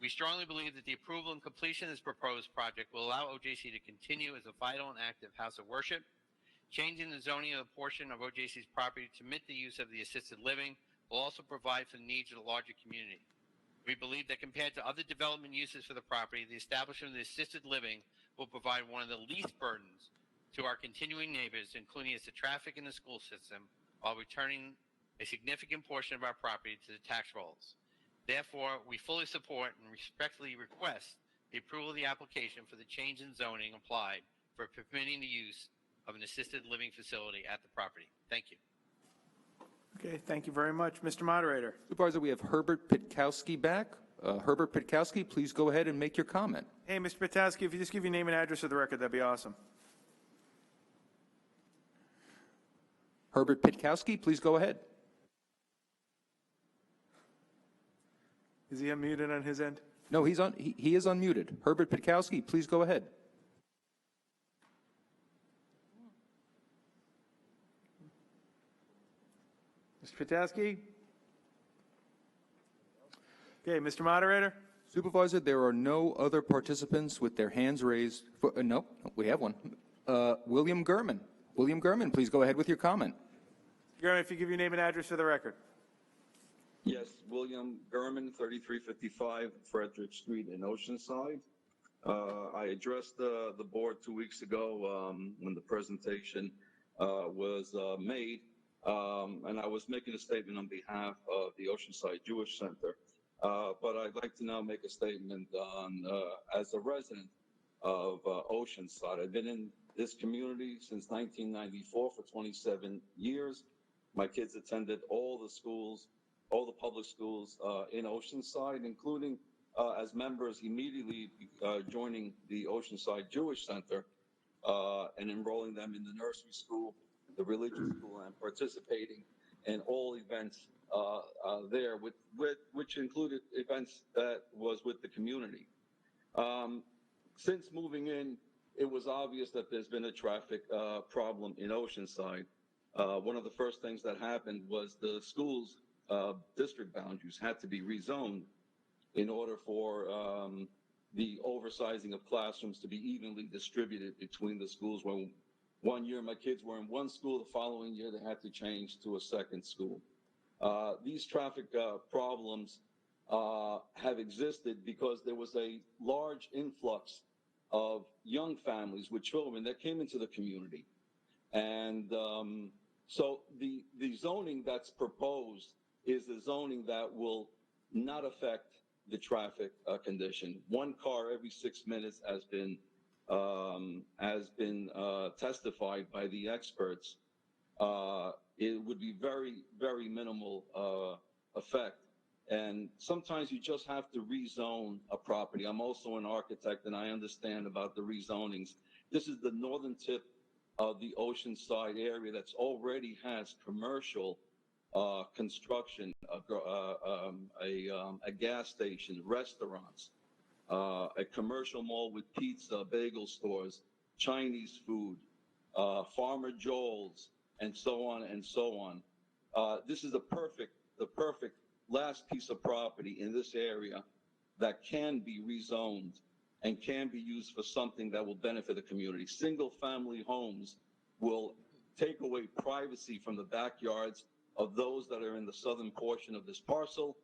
We strongly believe that the approval and completion of this proposed project will allow OJC to continue as a vital and active house of worship, Changing the zoning of a portion of OJC's property to permit the use of the assisted living will also provide for the needs of the larger community. We believe that compared to other development uses for the property, the establishment of the assisted living will provide one of the least burdens to our continuing neighbors, including as the traffic in the school system, while returning a significant portion of our property to the tax rolls. Therefore, we fully support and respectfully request the approval of the application for the change in zoning applied for permitting the use of an assisted living facility at the property. Thank you. Okay, thank you very much. Mr. Moderator. Supervisor, we have Herbert Pitkowski back. Herbert Pitkowski, please go ahead and make your comment. Hey, Mr. Pitkowski, if you just give your name and address for the record, that'd be awesome. Herbert Pitkowski, please go ahead. Is he unmuted on his end? No, he is unmuted. Herbert Pitkowski, please go ahead. Mr. Pitkowski? Okay, Mr. Moderator? Supervisor, there are no other participants with their hands raised. No, we have one. William Gurman. William Gurman, please go ahead with your comment. Gurman, if you give your name and address for the record. Yes, William Gurman, 3355 Frederick Street in Oceanside. I addressed the board 2 weeks ago when the presentation was made, and I was making a statement on behalf of the Oceanside Jewish Center. But I'd like to now make a statement on, as a resident of Oceanside. I've been in this community since 1994 for 27 years. My kids attended all the schools, all the public schools in Oceanside, including as members immediately joining the Oceanside Jewish Center and enrolling them in the nursery school, the religious school, and participating in all events there, which included events that was with the community. Since moving in, it was obvious that there's been a traffic problem in Oceanside. One of the first things that happened was the school's district boundaries had to be rezoned in order for the oversizing of classrooms to be evenly distributed between the schools. When one year my kids were in one school, the following year they had to change to a second school. These traffic problems have existed because there was a large influx of young families with children that came into the community. And so the zoning that's proposed is the zoning that will not affect the traffic condition. One car every 6 minutes has been testified by the experts. It would be very, very minimal effect. And sometimes you just have to rezone a property. I'm also an architect and I understand about the rezonings. This is the northern tip of the Oceanside area that's already has commercial construction, a gas station, restaurants, a commercial mall with pizza, bagel stores, Chinese food, Farmer Joel's, and so on and so on. This is the perfect last piece of property in this area that can be rezoned and can be used for something that will benefit the community. Single-family homes will take away privacy from the backyards of those that are in the southern portion of this parcel.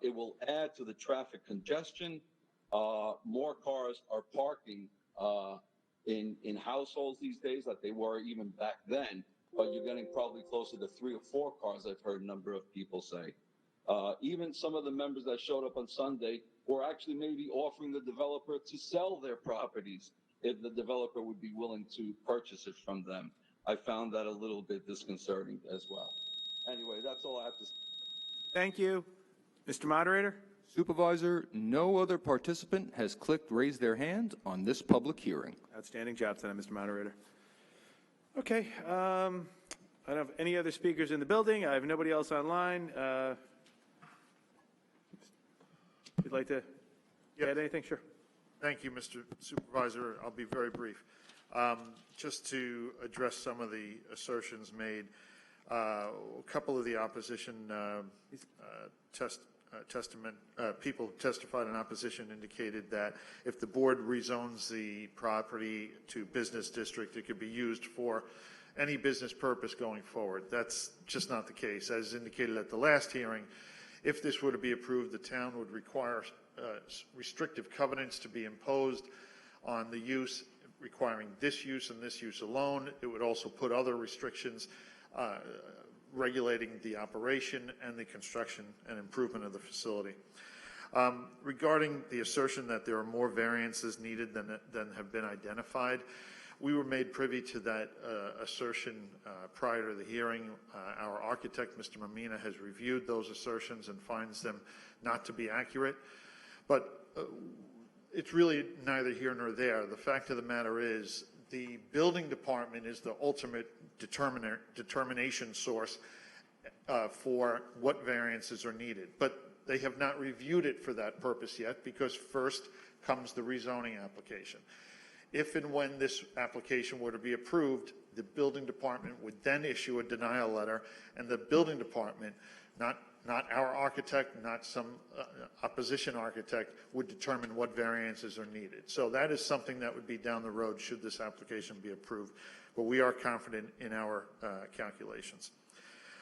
It will add to the traffic congestion. More cars are parking in households these days like they were even back then, but you're getting probably closer to 3 or 4 cars, I've heard a number of people say. Even some of the members that showed up on Sunday were actually maybe offering the developer to sell their properties if the developer would be willing to purchase it from them. I found that a little bit disconcerting as well. Anyway, that's all I have to say. Thank you. Mr. Moderator? Supervisor, no other participant has clicked raise their hand on this public hearing. Outstanding job tonight, Mr. Moderator. Okay. I don't have any other speakers in the building. I have nobody else online. You'd like to add anything? Sure. Thank you, Mr. Supervisor. I'll be very brief. Just to address some of the assertions made, a couple of the opposition people who testified in opposition indicated that if the board rezones the property to business district, it could be used for any business purpose going forward. That's just not the case. As indicated at the last hearing, if this were to be approved, the town would require restrictive covenants to be imposed on the use, requiring this use and this use alone. It would also put other restrictions regulating the operation and the construction and improvement of the facility. Regarding the assertion that there are more variances needed than have been identified, we were made privy to that assertion prior to the hearing. Our architect, Mr. Mamina, has reviewed those assertions and finds them not to be accurate. But it's really neither here nor there. The fact of the matter is the building department is the ultimate determination source for what variances are needed. But they have not reviewed it for that purpose yet, because first comes the rezoning application. If and when this application were to be approved, the building department would then issue a denial letter, and the building department, not our architect, not some opposition architect, would determine what variances are needed. So that is something that would be down the road should this application be approved. But we are confident in our calculations.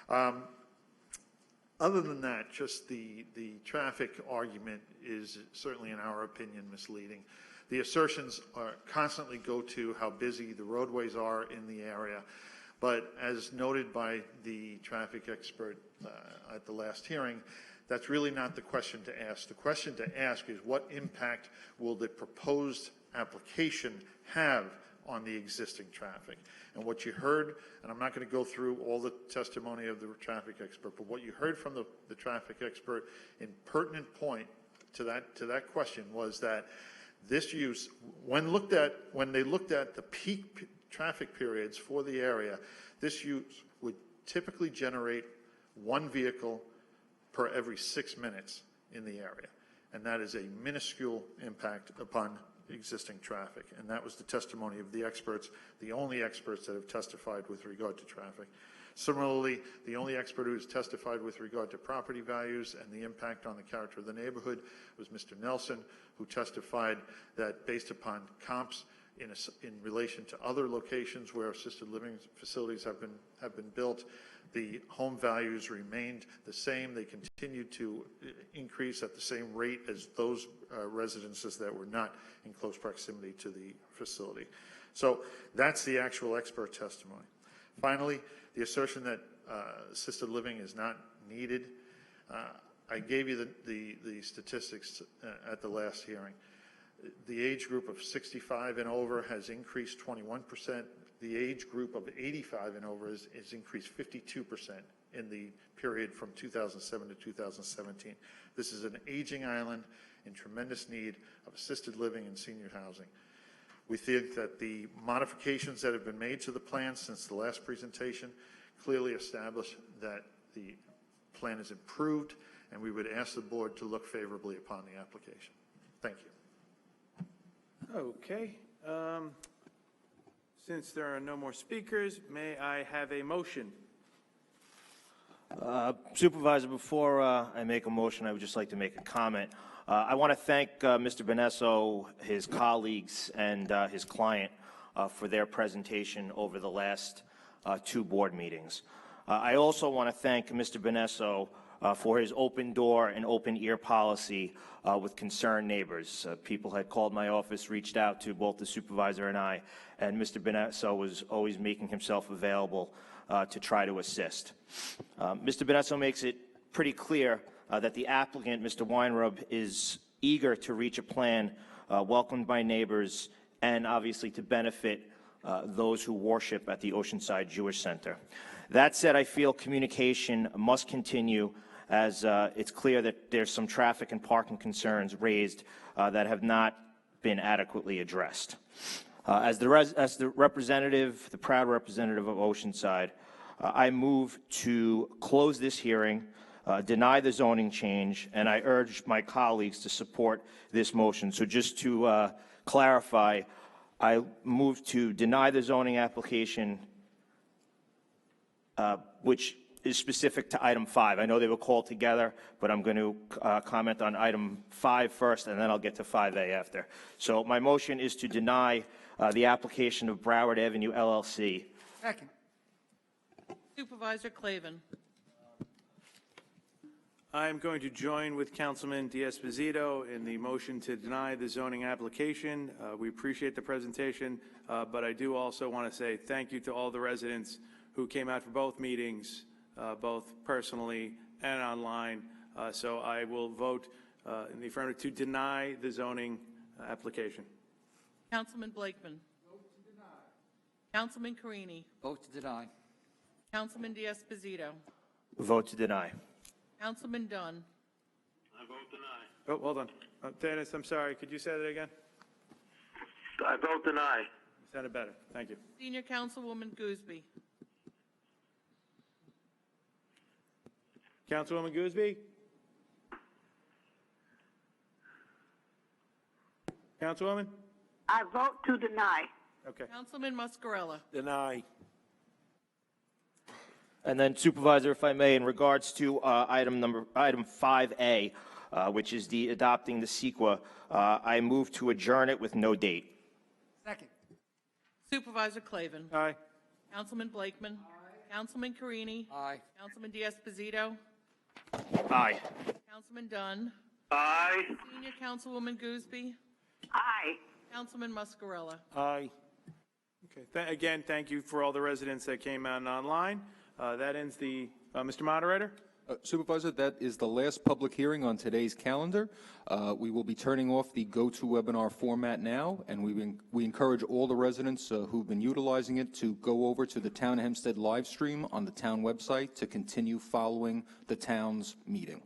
Other than that, just the traffic argument is certainly, in our opinion, misleading. The assertions constantly go to how busy the roadways are in the area. But as noted by the traffic expert at the last hearing, that's really not the question to ask. The question to ask is, what impact will the proposed application have on the existing traffic? And what you heard, and I'm not going to go through all the testimony of the traffic expert, but what you heard from the traffic expert in pertinent point to that question was that this use, when they looked at the peak traffic periods for the area, this use would typically generate one vehicle per every 6 minutes in the area. And that is a minuscule impact upon existing traffic. And that was the testimony of the experts, the only experts that have testified with regard to traffic. Similarly, the only expert who has testified with regard to property values and the impact on the character of the neighborhood was Mr. Nelson, who testified that based upon comps in relation to other locations where assisted living facilities have been built, the home values remained the same. They continued to increase at the same rate as those residences that were not in close proximity to the facility. So that's the actual expert testimony. Finally, the assertion that assisted living is not needed. I gave you the statistics at the last hearing. The age group of 65 and over has increased 21%. The age group of 85 and over has increased 52% in the period from 2007 to 2017. This is an aging island in tremendous need of assisted living and senior housing. We think that the modifications that have been made to the plan since the last presentation clearly establish that the plan is improved, and we would ask the board to look favorably upon the application. Thank you. Okay. Since there are no more speakers, may I have a motion? Supervisor, before I make a motion, I would just like to make a comment. I want to thank Mr. Benesso, his colleagues, and his client for their presentation over the last 2 board meetings. I also want to thank Mr. Benesso for his open door and open ear policy with concerned neighbors. People had called my office, reached out to both the supervisor and I, and Mr. Benesso was always making himself available to try to assist. Mr. Benesso makes it pretty clear that the applicant, Mr. Weinrub, is eager to reach a plan welcomed by neighbors and obviously to benefit those who worship at the Oceanside Jewish Center. That said, I feel communication must continue as it's clear that there's some traffic and parking concerns raised that have not been adequately addressed. As the representative, the proud representative of Oceanside, I move to close this hearing, deny the zoning change, and I urge my colleagues to support this motion. So just to clarify, I move to deny the zoning application, which is specific to item 5. I know they were called together, but I'm going to comment on item 5 first, and then I'll get to 5A after. So my motion is to deny the application of Broward Avenue LLC. Second. Supervisor Clavin. I'm going to join with Councilman D'Esposito in the motion to deny the zoning application. We appreciate the presentation, but I do also want to say thank you to all the residents who came out for both meetings, both personally and online. So I will vote in the affirmative to deny the zoning application. Councilman Blakeman. Vote to deny. Councilman Carini. Vote to deny. Councilman D'Esposito. Vote to deny. Councilman Dunn. I vote deny. Oh, hold on. Dennis, I'm sorry. Could you say that again? I vote deny. Sounded better. Thank you. Senior Councilwoman Gooseby. Councilwoman Gooseby? Councilwoman? I vote to deny. Okay. Councilman Muscarella. Deny. And then Supervisor, if I may, in regards to item 5A, which is the adopting the CEQA, I move to adjourn it with no date. Second. Supervisor Clavin. Aye. Councilman Blakeman. Aye. Councilman Carini. Aye. Councilman D'Esposito. Aye. Councilman Dunn. Aye. Senior Councilwoman Gooseby. Aye. Councilman Muscarella. Aye. Okay. Again, thank you for all the residents that came out and online. That ends the, Mr. Moderator? Supervisor, that is the last public hearing on today's calendar. We will be turning off the GoToWebinar format now, and we encourage all the residents who've been utilizing it to go over to the Town of Hempstead live stream on the town website to continue following the town's meeting.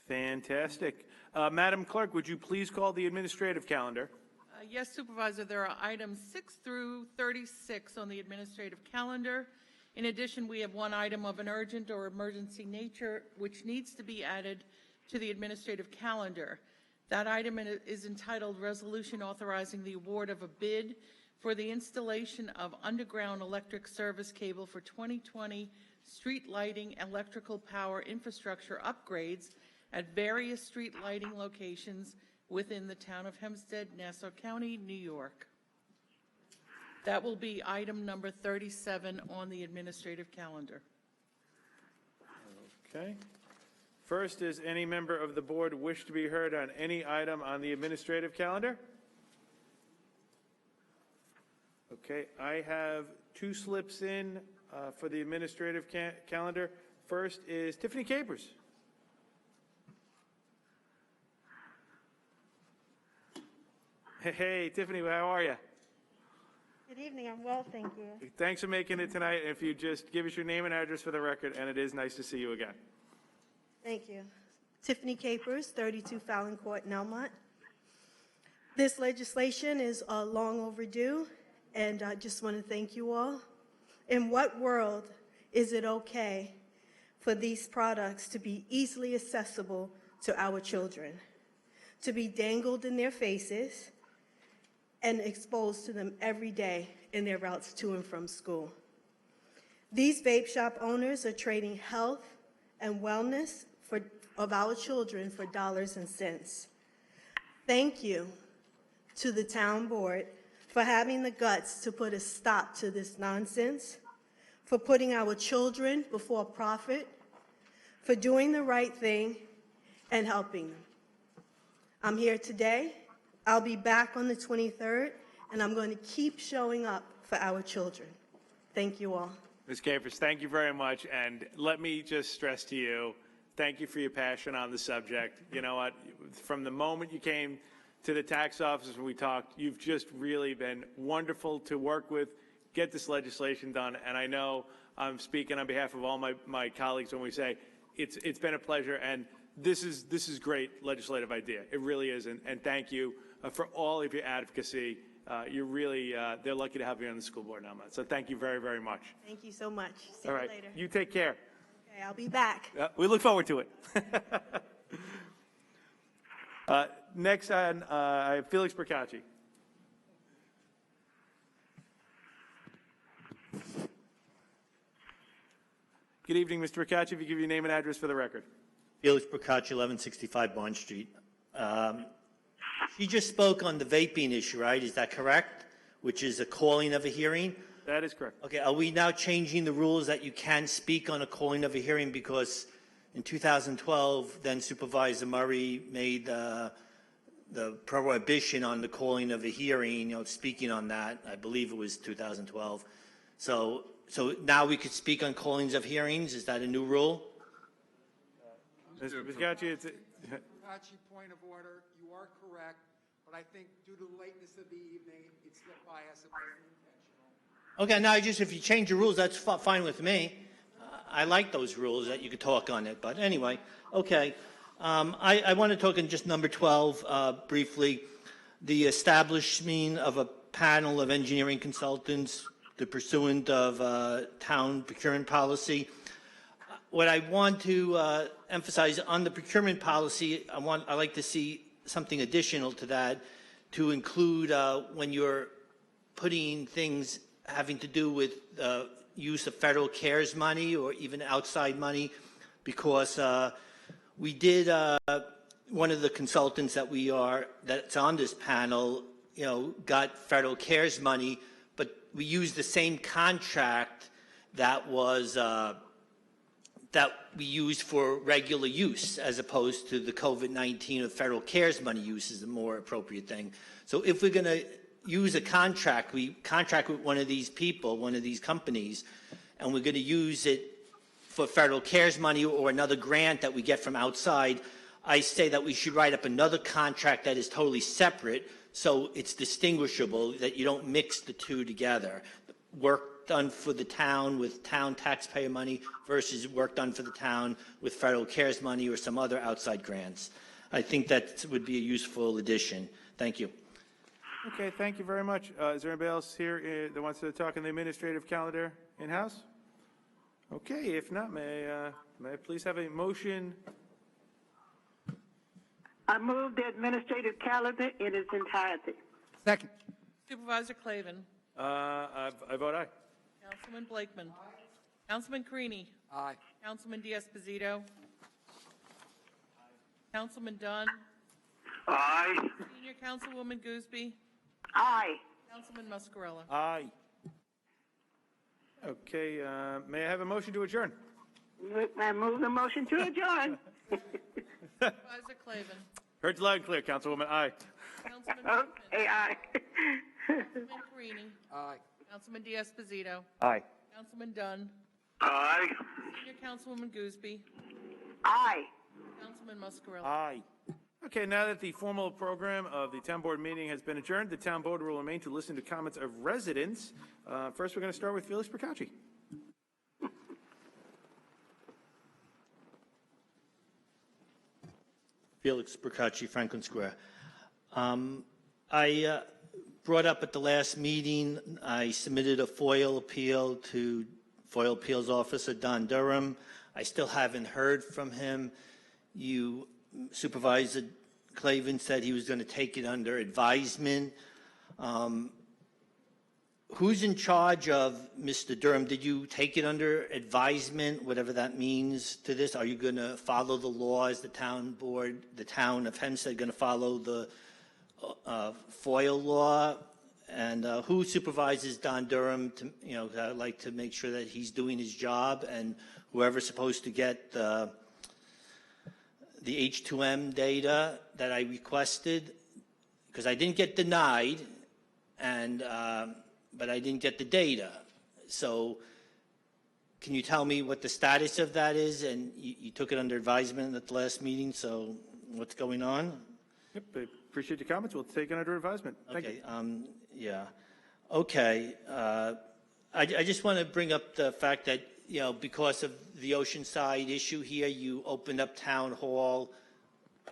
Fantastic. Madam Clerk, would you please call the administrative calendar? Yes, Supervisor, there are items 6 through 36 on the administrative calendar. In addition, we have one item of an urgent or emergency nature which needs to be added to the administrative calendar. That item is entitled Resolution Authorizing the Award of a Bid for the Installation of Underground Electric Service Cable for 2020 Street Lighting Electrical Power Infrastructure Upgrades at various street lighting locations within the town of Hempstead, Nassau County, New York. That will be item number 37 on the administrative calendar. Okay. First, does any member of the board wish to be heard on any item on the administrative calendar? Okay, I have 2 slips in for the administrative calendar. First is Tiffany Capers. Hey, Tiffany, how are you? Good evening. I'm well, thank you. Thanks for making it tonight. If you just give us your name and address for the record, and it is nice to see you again. Thank you. Tiffany Capers, 32 Fallon Court, Nelmont. This legislation is long overdue, and I just want to thank you all. In what world is it okay for these products to be easily accessible to our children, to be dangled in their faces, and exposed to them every day in their routes to and from school? These vape shop owners are trading health and wellness of our children for dollars and cents. Thank you to the town board for having the guts to put a stop to this nonsense, for putting our children before profit, for doing the right thing and helping them. I'm here today. I'll be back on the 23rd, and I'm going to keep showing up for our children. Thank you all. Ms. Capers, thank you very much. And let me just stress to you, thank you for your passion on the subject. You know what? From the moment you came to the tax office when we talked, you've just really been wonderful to work with, get this legislation done. And I know I'm speaking on behalf of all my colleagues when we say it's been a pleasure. And this is great legislative idea. It really is. And thank you for all of your advocacy. You're really, they're lucky to have you on the school board now, so thank you very, very much. Thank you so much. See all you right. later. You take care. Okay, I'll be back. We look forward to it. Next on, I have Felix Bercacci. Good evening, Mr. Procacci. If you give your name and address for the record. Felix Procacci, 1165 Barnes Street. She just spoke on the vaping issue, right? Is that correct? Which is a calling of a hearing? That is correct. Okay, are we now changing the rules that you can speak on a calling of a hearing? Because in 2012, then Supervisor Murray made the prohibition on the calling of a hearing, speaking on that. I believe it was 2012. So now we could speak on callings of hearings? Is that a new rule? Mr. Procacci, it's Procacci, point of order. You are correct, but I think due to the lateness of the evening, it slipped by us. It wasn't intentional. Okay, now if you change the rules, that's fine with me. I like those rules that you could talk on it, but anyway, okay. I want to talk in just number 12 briefly. The establishment of a panel of engineering consultants, the pursuant of town procurement policy. What I want to emphasize on the procurement policy, I like to see something additional to that, to include when you're putting things having to do with use of federal CARES money or even outside money, because we did one of the consultants that's on this panel, got federal CARES money, but we used the same contract that was that we used for regular use, as opposed to the COVID-19 or federal CARES money use is the more appropriate thing. So if we're going to use a contract, we contract with one of these people, one of these companies, and we're going to use it for federal CARES money or another grant that we get from outside, I say that we should write up another contract that is totally separate, so it's distinguishable, that you don't mix the two together. Work done for the town with town taxpayer money versus work done for the town with federal CARES money or some other outside grants. I think that would be a useful addition. Thank you. Okay, thank you very much. Is there anybody else here that wants to talk on the administrative calendar in-house? Okay, if not, may I please have a motion? I move the administrative calendar in its entirety. Second. Supervisor Clavin. I vote aye. Councilman Blakeman. Councilman Carini. Aye. Councilman D'Esposito. Councilman Dunn. Aye. Senior Councilwoman Gooseby. Aye. Councilman Muscarella. Aye. Okay, may I have a motion to adjourn? I move the motion to adjourn. Supervisor Clavin. Heard loud and clear, Councilwoman. Aye. Councilman Blakeman. Okay, aye. Councilman Carini. Aye. Councilman D'Esposito. Aye. Councilman Dunn. Aye. Senior Councilwoman Gooseby. Aye. Councilman Muscarella. Aye. Okay, now that the formal program of the town board meeting has been adjourned, the town board will remain to listen to comments of residents. First, we're going to start with Felix Procacci. Felix Procacci, Franklin Square. I brought up at the last meeting, I submitted a FOIL appeal to FOIL Appeals Officer Don Durham. I still haven't heard from him. Supervisor Clavin said he was going to take it under advisement. Who's in charge of Mr. Durham? Did you take it under advisement, whatever that means to this? Are you going to follow the laws, the town board, the town of Hempstead going to follow the FOIL law? And who supervises Don Durham? I'd like to make sure that he's doing his job, and whoever's supposed to get the H2M data that I requested, because I didn't get denied, but I didn't get the data. So can you tell me what the status of that is? And you took it under advisement at the last meeting, so what's going on? Yep, I appreciate your comments. We'll take it under advisement. Thank you. Yeah. Okay. I just want to bring up the fact that, because of the Oceanside issue here, you opened up town hall.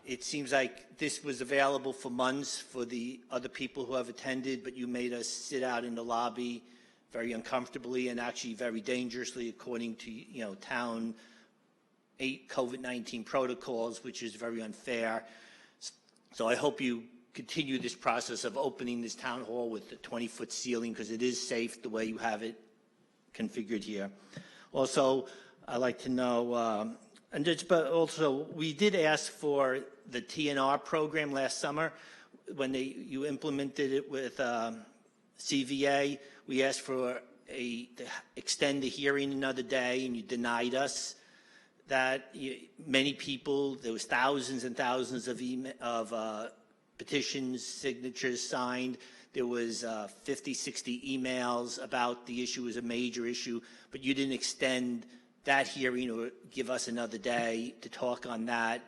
It seems like this was available for months for the other people who have attended, but you made us sit out in the lobby very uncomfortably and actually very dangerously, according to, town 8 COVID-19 protocols, which is very unfair. So I hope you continue this process of opening this town hall with the 20-foot ceiling, because it is safe the way you have it configured here. Also, I'd like to know, but also, we did ask for the TNR program last summer when you implemented it with CVA. We asked for to extend the hearing another day, and you denied us. Many people, there was thousands and thousands of petitions, signatures signed. There was 50, 60 emails about the issue as a major issue, but you didn't extend that hearing or give us another day to talk on that.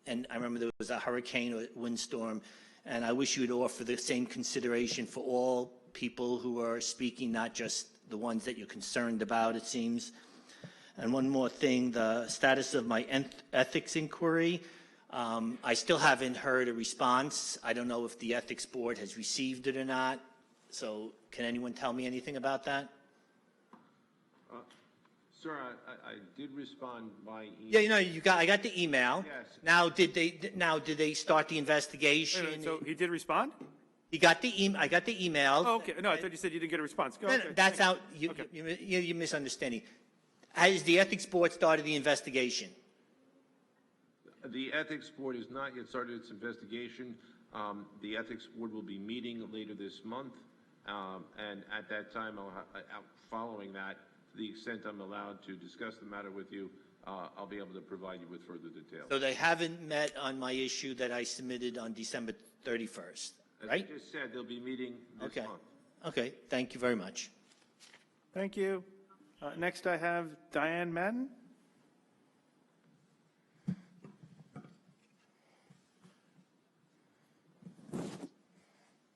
And I remember there was a hurricane or windstorm, and I wish you would offer the same consideration for all people who are speaking, not just the ones that you're concerned about, it seems. And one more thing, the status of my ethics inquiry. I still haven't heard a response. I don't know if the Ethics Board has received it or not. So can anyone tell me anything about that? Sir, I did respond by email. Yeah, I got the email. Yes. Now, did they start the investigation? Wait, so he did respond? He got the email. I got the email. Oh, okay. No, I thought you said you didn't get a response. Go, No, okay. that's how you're misunderstanding. Has the Ethics Board started the investigation? The Ethics Board has not yet started its investigation. The Ethics Board will be meeting later this month, and at that time, following that, to the extent I'm allowed to discuss the matter with you, I'll be able to provide you with further details. So they haven't met on my issue that I submitted on December 31st, right? As I just said, they'll be meeting this month. Okay, thank you very much. Thank you. Next, I have Diane Madden.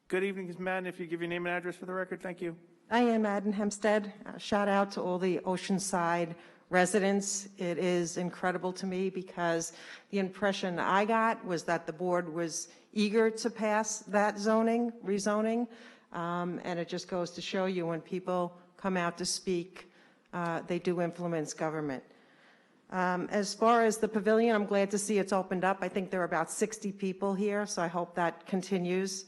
Good evening, Ms. Madden. If you give your name and address for the record, thank you. I am Madden Hempstead. Shout out to all the Oceanside residents. It is incredible to me because the impression I got was that the board was eager to pass that rezoning, and it just goes to show you when people come out to speak, they do influence government. As far as the pavilion, I'm glad to see it's opened up. I think there are about 60 people here, so I hope that continues.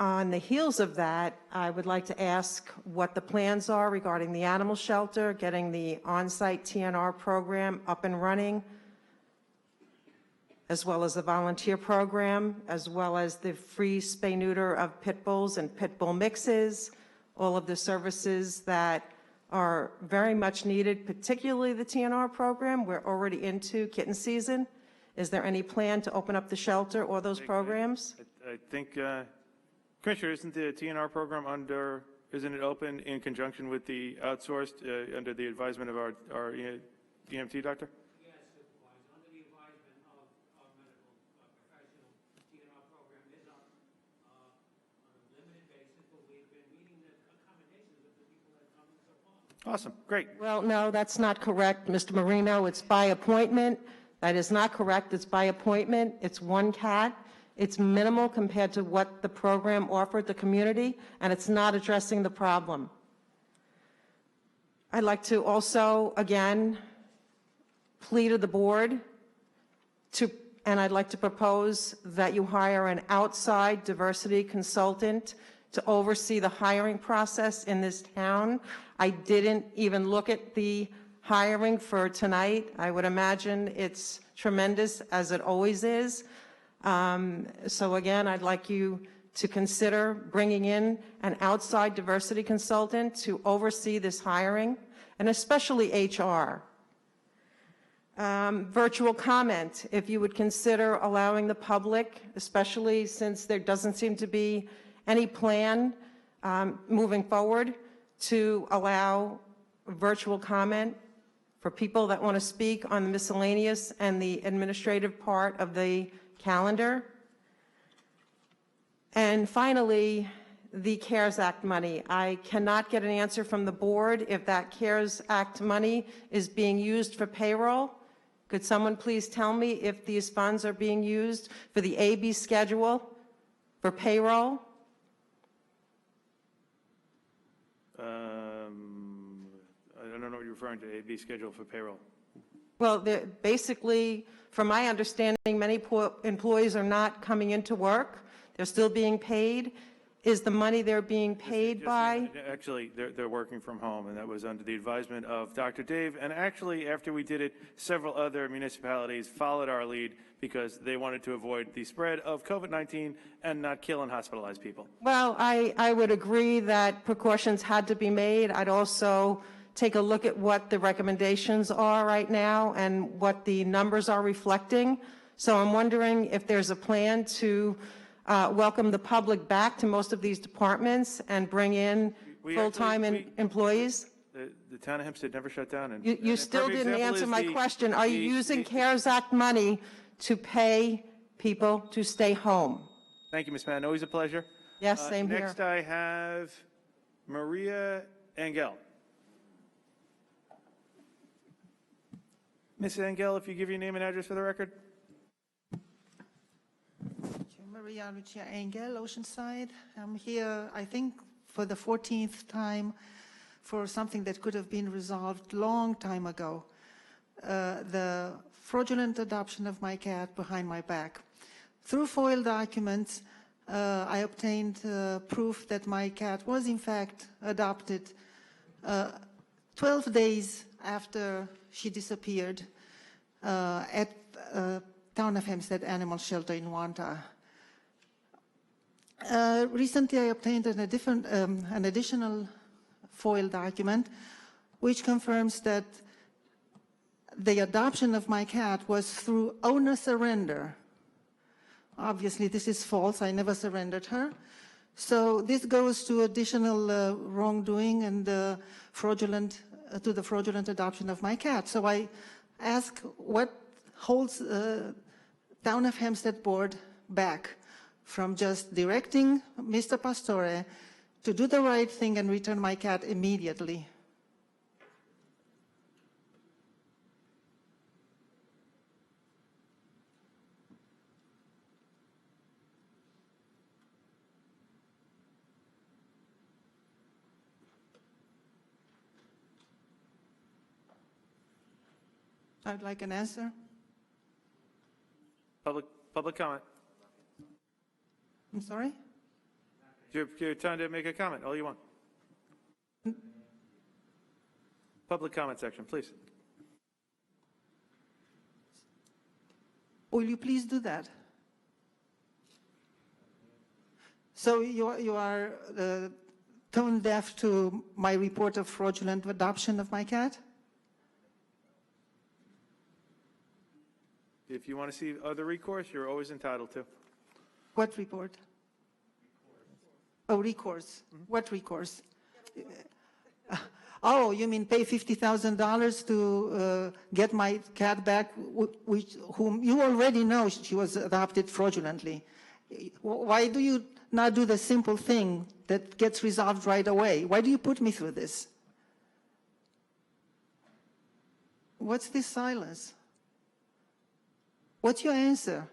On the heels of that, I would like to ask what the plans are regarding the animal shelter, getting the on-site TNR program up and running, as well as the volunteer program, as well as the free spay-neuter of pit bulls and pit bull mixes, all of the services that are very much needed, particularly the TNR program. We're already into kitten season. Is there any plan to open up the shelter or those programs? I think, Commissioner, isn't the TNR program isn't it open in conjunction with the outsourced, under the advisement of our EMT doctor? Yes, Supervisor. Under the advisement of our medical professional, the TNR program is up on a limited basis, but we've been meeting the accommodations of the people that come in so far. Awesome, great. Well, no, that's not correct, Mr. Marino. It's by appointment. That is not correct. It's by appointment. It's one cat. It's minimal compared to what the program offered the community, and it's not addressing the problem. I'd like to also, again, plead to the board and I'd like to propose that you hire an outside diversity consultant to oversee the hiring process in this town. I didn't even look at the hiring for tonight. I would imagine it's tremendous, as it always is. So again, I'd like you to consider bringing in an outside diversity consultant to oversee this hiring, and especially HR. Virtual comment, if you would consider allowing the public, especially since there doesn't seem to be any plan moving forward to allow virtual comment for people that want to speak on the miscellaneous and the administrative part of the calendar. And finally, the CARES Act money. I cannot get an answer from the board if that CARES Act money is being used for payroll. Could someone please tell me if these funds are being used for the AB schedule for payroll? I don't know what you're referring to, AB schedule for payroll. Well, basically, from my understanding, many employees are not coming into work. They're still being paid. is the money they're being paid by? Actually, they're working from home, and that was under the advisement of Dr. Dave. And actually, after we did it, several other municipalities followed our lead because they wanted to avoid the spread of COVID-19 and not kill and hospitalize people. Well, I would agree that precautions had to be made. I'd also take a look at what the recommendations are right now and what the numbers are reflecting. So I'm wondering if there's a plan to welcome the public back to most of these departments and bring in full-time employees? The town of Hempstead never shut down. And You still didn't answer my question. Are you using CARES Act money to pay people to stay home? Thank you, Ms. Madden. Always a pleasure. Yes, same here. Next, I have Maria Engel. Ms. Engel, if you give your name and address for the record. Maria Lucia Engel, Oceanside. I'm here, I think, for the 14th time for something that could have been resolved long time ago. The fraudulent adoption of my cat behind my back. Through FOIL documents, I obtained proof that my cat was in fact adopted 12 days after she disappeared at Town of Hempstead Animal Shelter in Wanta. Recently, I obtained an additional FOIL document which confirms that the adoption of my cat was through owner surrender. Obviously, this is false. I never surrendered her. So this goes to additional wrongdoing and fraudulent to the fraudulent adoption of my cat. So I ask, what holds Town of Hempstead Board back from just directing Mr. Pastore to do the right thing and return my cat immediately? I'd like an answer. Public comment. I'm sorry? Your time to make a comment, all you want. Public comment section, please. Will you please do that? So you are tone deaf to my report of fraudulent adoption of my cat? If you want to see other recourse, you're always entitled to. What report? Oh, recourse. What recourse? Oh, you mean pay $50,000 to get my cat back, whom you already know she was adopted fraudulently. Why do you not do the simple thing that gets resolved right away? Why do you put me through this? What's this silence? What's your answer?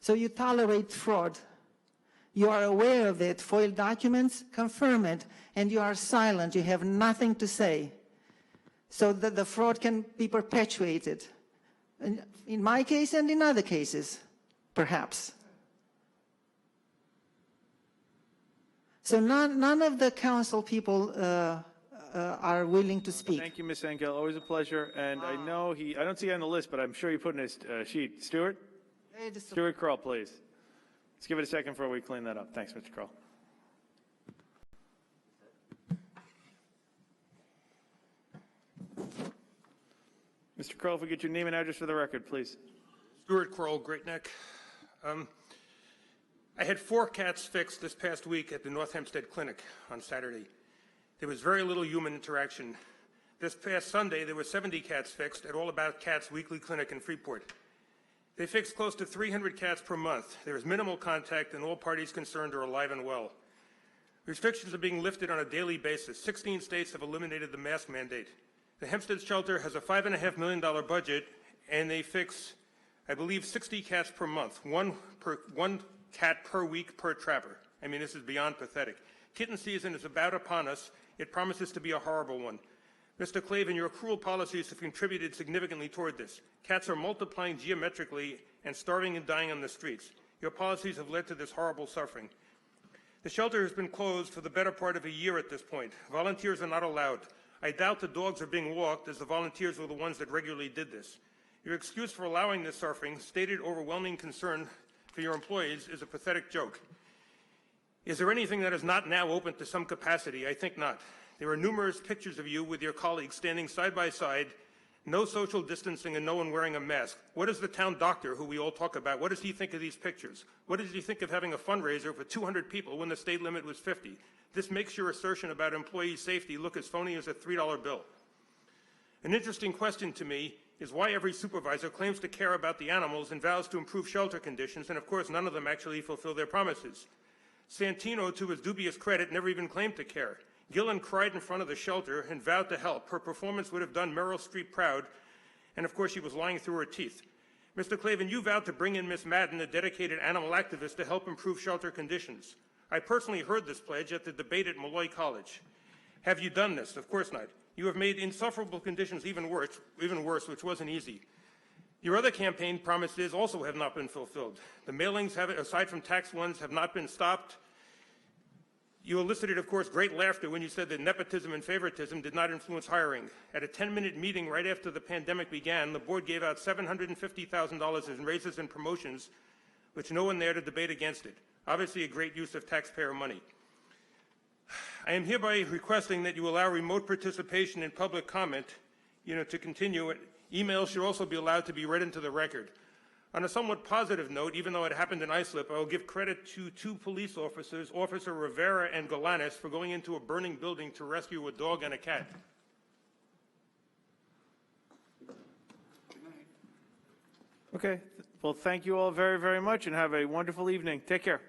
So you tolerate fraud. You are aware of it. FOIL documents confirm it, and you are silent. You have nothing to say. So that the fraud can be perpetuated. In my case and in other cases, perhaps. So none of the council people are willing to speak. Thank you, Ms. Engel. Always a pleasure. And I know I don't see you on the list, but I'm sure you put in his sheet. Stuart? Stuart Kroll, please. Let's give it a second before we clean that up. Thanks, Mr. Kroll. Mr. Kroll, if we get your name and address for the record, please. Stuart Kroll, Great Neck. I had 4 cats fixed this past week at the North Hempstead Clinic on Saturday. There was very little human interaction. This past Sunday, there were 70 cats fixed at All About Cats weekly clinic in Freeport. They fixed close to 300 cats per month. There is minimal contact, and all parties concerned are alive and well. Restrictions are being lifted on a daily basis. 16 states have eliminated the mask mandate. The Hempstead shelter has a $5.5 million budget, and they fix, I believe, 60 cats per month, one cat per week per trapper. I mean, this is beyond pathetic. Kitten season is about upon us. It promises to be a horrible one. Mr. Clavin, your cruel policies have contributed significantly toward this. Cats are multiplying geometrically and starving and dying on the streets. Your policies have led to this horrible suffering. The shelter has been closed for the better part of a year at this point. Volunteers are not allowed. I doubt the dogs are being walked, as the volunteers were the ones that regularly did this. Your excuse for allowing this suffering, stated overwhelming concern for your employees, is a pathetic joke. Is there anything that is not now open to some capacity? I think not. There are numerous pictures of you with your colleagues standing side by side, no social distancing and no one wearing a mask. What does the town doctor, who we all talk about, what does he think of these pictures? What does he think of having a fundraiser for 200 people when the state limit was 50? This makes your assertion about employee safety look as phony as a $3 bill. An interesting question to me is why every supervisor claims to care about the animals and vows to improve shelter conditions, and of course none of them actually fulfill their promises. Santino, to his dubious credit, never even claimed to care. Gillen cried in front of the shelter and vowed to help. Her performance would have done Meryl Streep proud, and of course she was lying through her teeth. Mr. Clavin, you vowed to bring in Miss Madden, a dedicated animal activist, to help improve shelter conditions. I personally heard this pledge at the debate at Malloy College. Have you done this? Of course not. You have made insufferable conditions even worse, which wasn't easy. Your other campaign promises also have not been fulfilled. The mailings, aside from tax ones, have not been stopped. You elicited, of course, great laughter when you said that nepotism and favoritism did not influence hiring. At a 10-minute meeting right after the pandemic began, the board gave out $750,000 in raises and promotions, with no one there to debate against it. Obviously a great use of taxpayer money. I am hereby requesting that you allow remote participation in public comment, to continue. Emails should also be allowed to be read into the record. On a somewhat positive note, even though it happened in Islip, I will give credit to two police officers, Officer Rivera and Galanis, for going into a burning building to rescue a dog and a cat. Okay. Well, thank you all very, very much and have a wonderful evening. Take care.